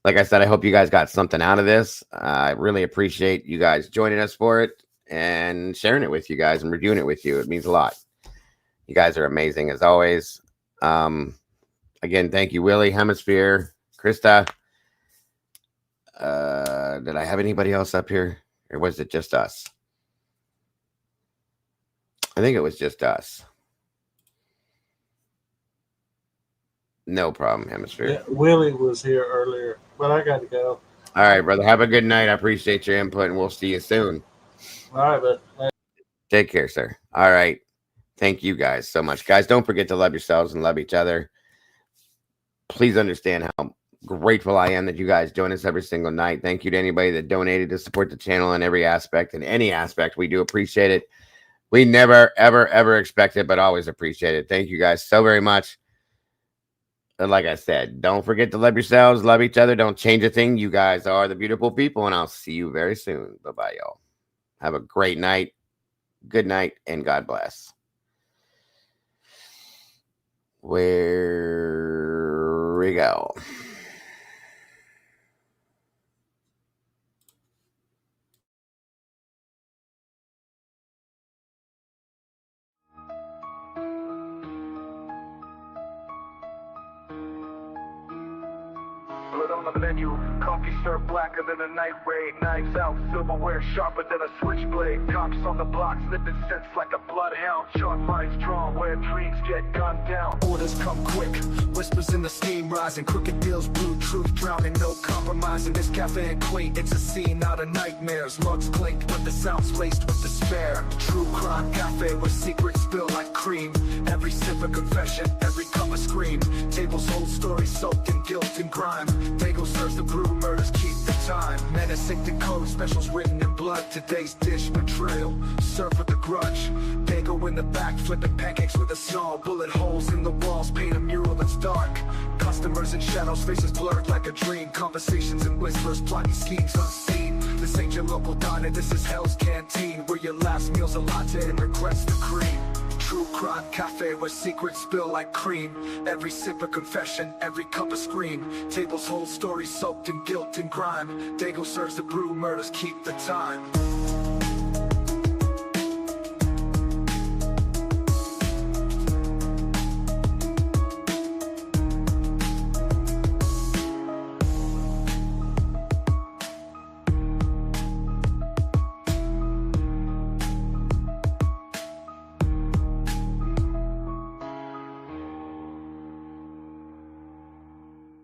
Like I said, I hope you guys got something out of this. I really appreciate you guys joining us for it and sharing it with you guys and reviewing it with you. It means a lot. You guys are amazing as always. Again, thank you, Willie, Hemisphere, Krista. Did I have anybody else up here, or was it just us? I think it was just us. No problem, Hemisphere. Yeah, Willie was here earlier, but I got to go. All right, brother. Have a good night. I appreciate your input, and we'll see you soon. All right, but take care, sir. All right. Thank you guys so much. Guys, don't forget to love yourselves and love each other. Please understand how grateful I am that you guys join us every single night. Thank you to anybody that donated to support the channel in every aspect, in any aspect. We do appreciate it. We never, ever, ever expect it, but always appreciate it. Thank you guys so very much. And like I said, don't forget to love yourselves, love each other. Don't change a thing. You guys are the beautiful people, and I'll see you very soon. Bye-bye, y'all. Have a great night. Good night, and God bless. Where we go. Blood on the menu, coffee served blacker than a night raid. Knives out, silverware sharper than a switchblade. Cops on the block, sniffing scents like a bloodhound. Sharp lines drawn where dreams get gunned down. Orders come quick, whispers in the steam rising. Crooked deals, blue truth drowning, no compromise. In this cafe and quaint, it's a scene out of nightmares. Mugs clink, but the sounds laced with despair. True crime cafe where secrets spill like cream. Every sip a confession, every cup a scream. Tables hold stories soaked in guilt and grime. Dago serves the brew, murders keep the time. Menacing the code, specials written in blood. Today's dish, betrayal, served with a grudge. Dago in the back, flipping pancakes with a snarl. Bullet holes in the walls, paint a mural that's dark. Customers in shadows, faces blurred like a dream. Conversations and whispers, plotting schemes unseen. This ain't your local diner, this is Hell's Canteen, where your last meal's a latte and regrets the cream. True crime cafe where secrets spill like cream. Every sip a confession, every cup a scream. Tables hold stories soaked in guilt and grime. Dago serves the brew, murders keep the time.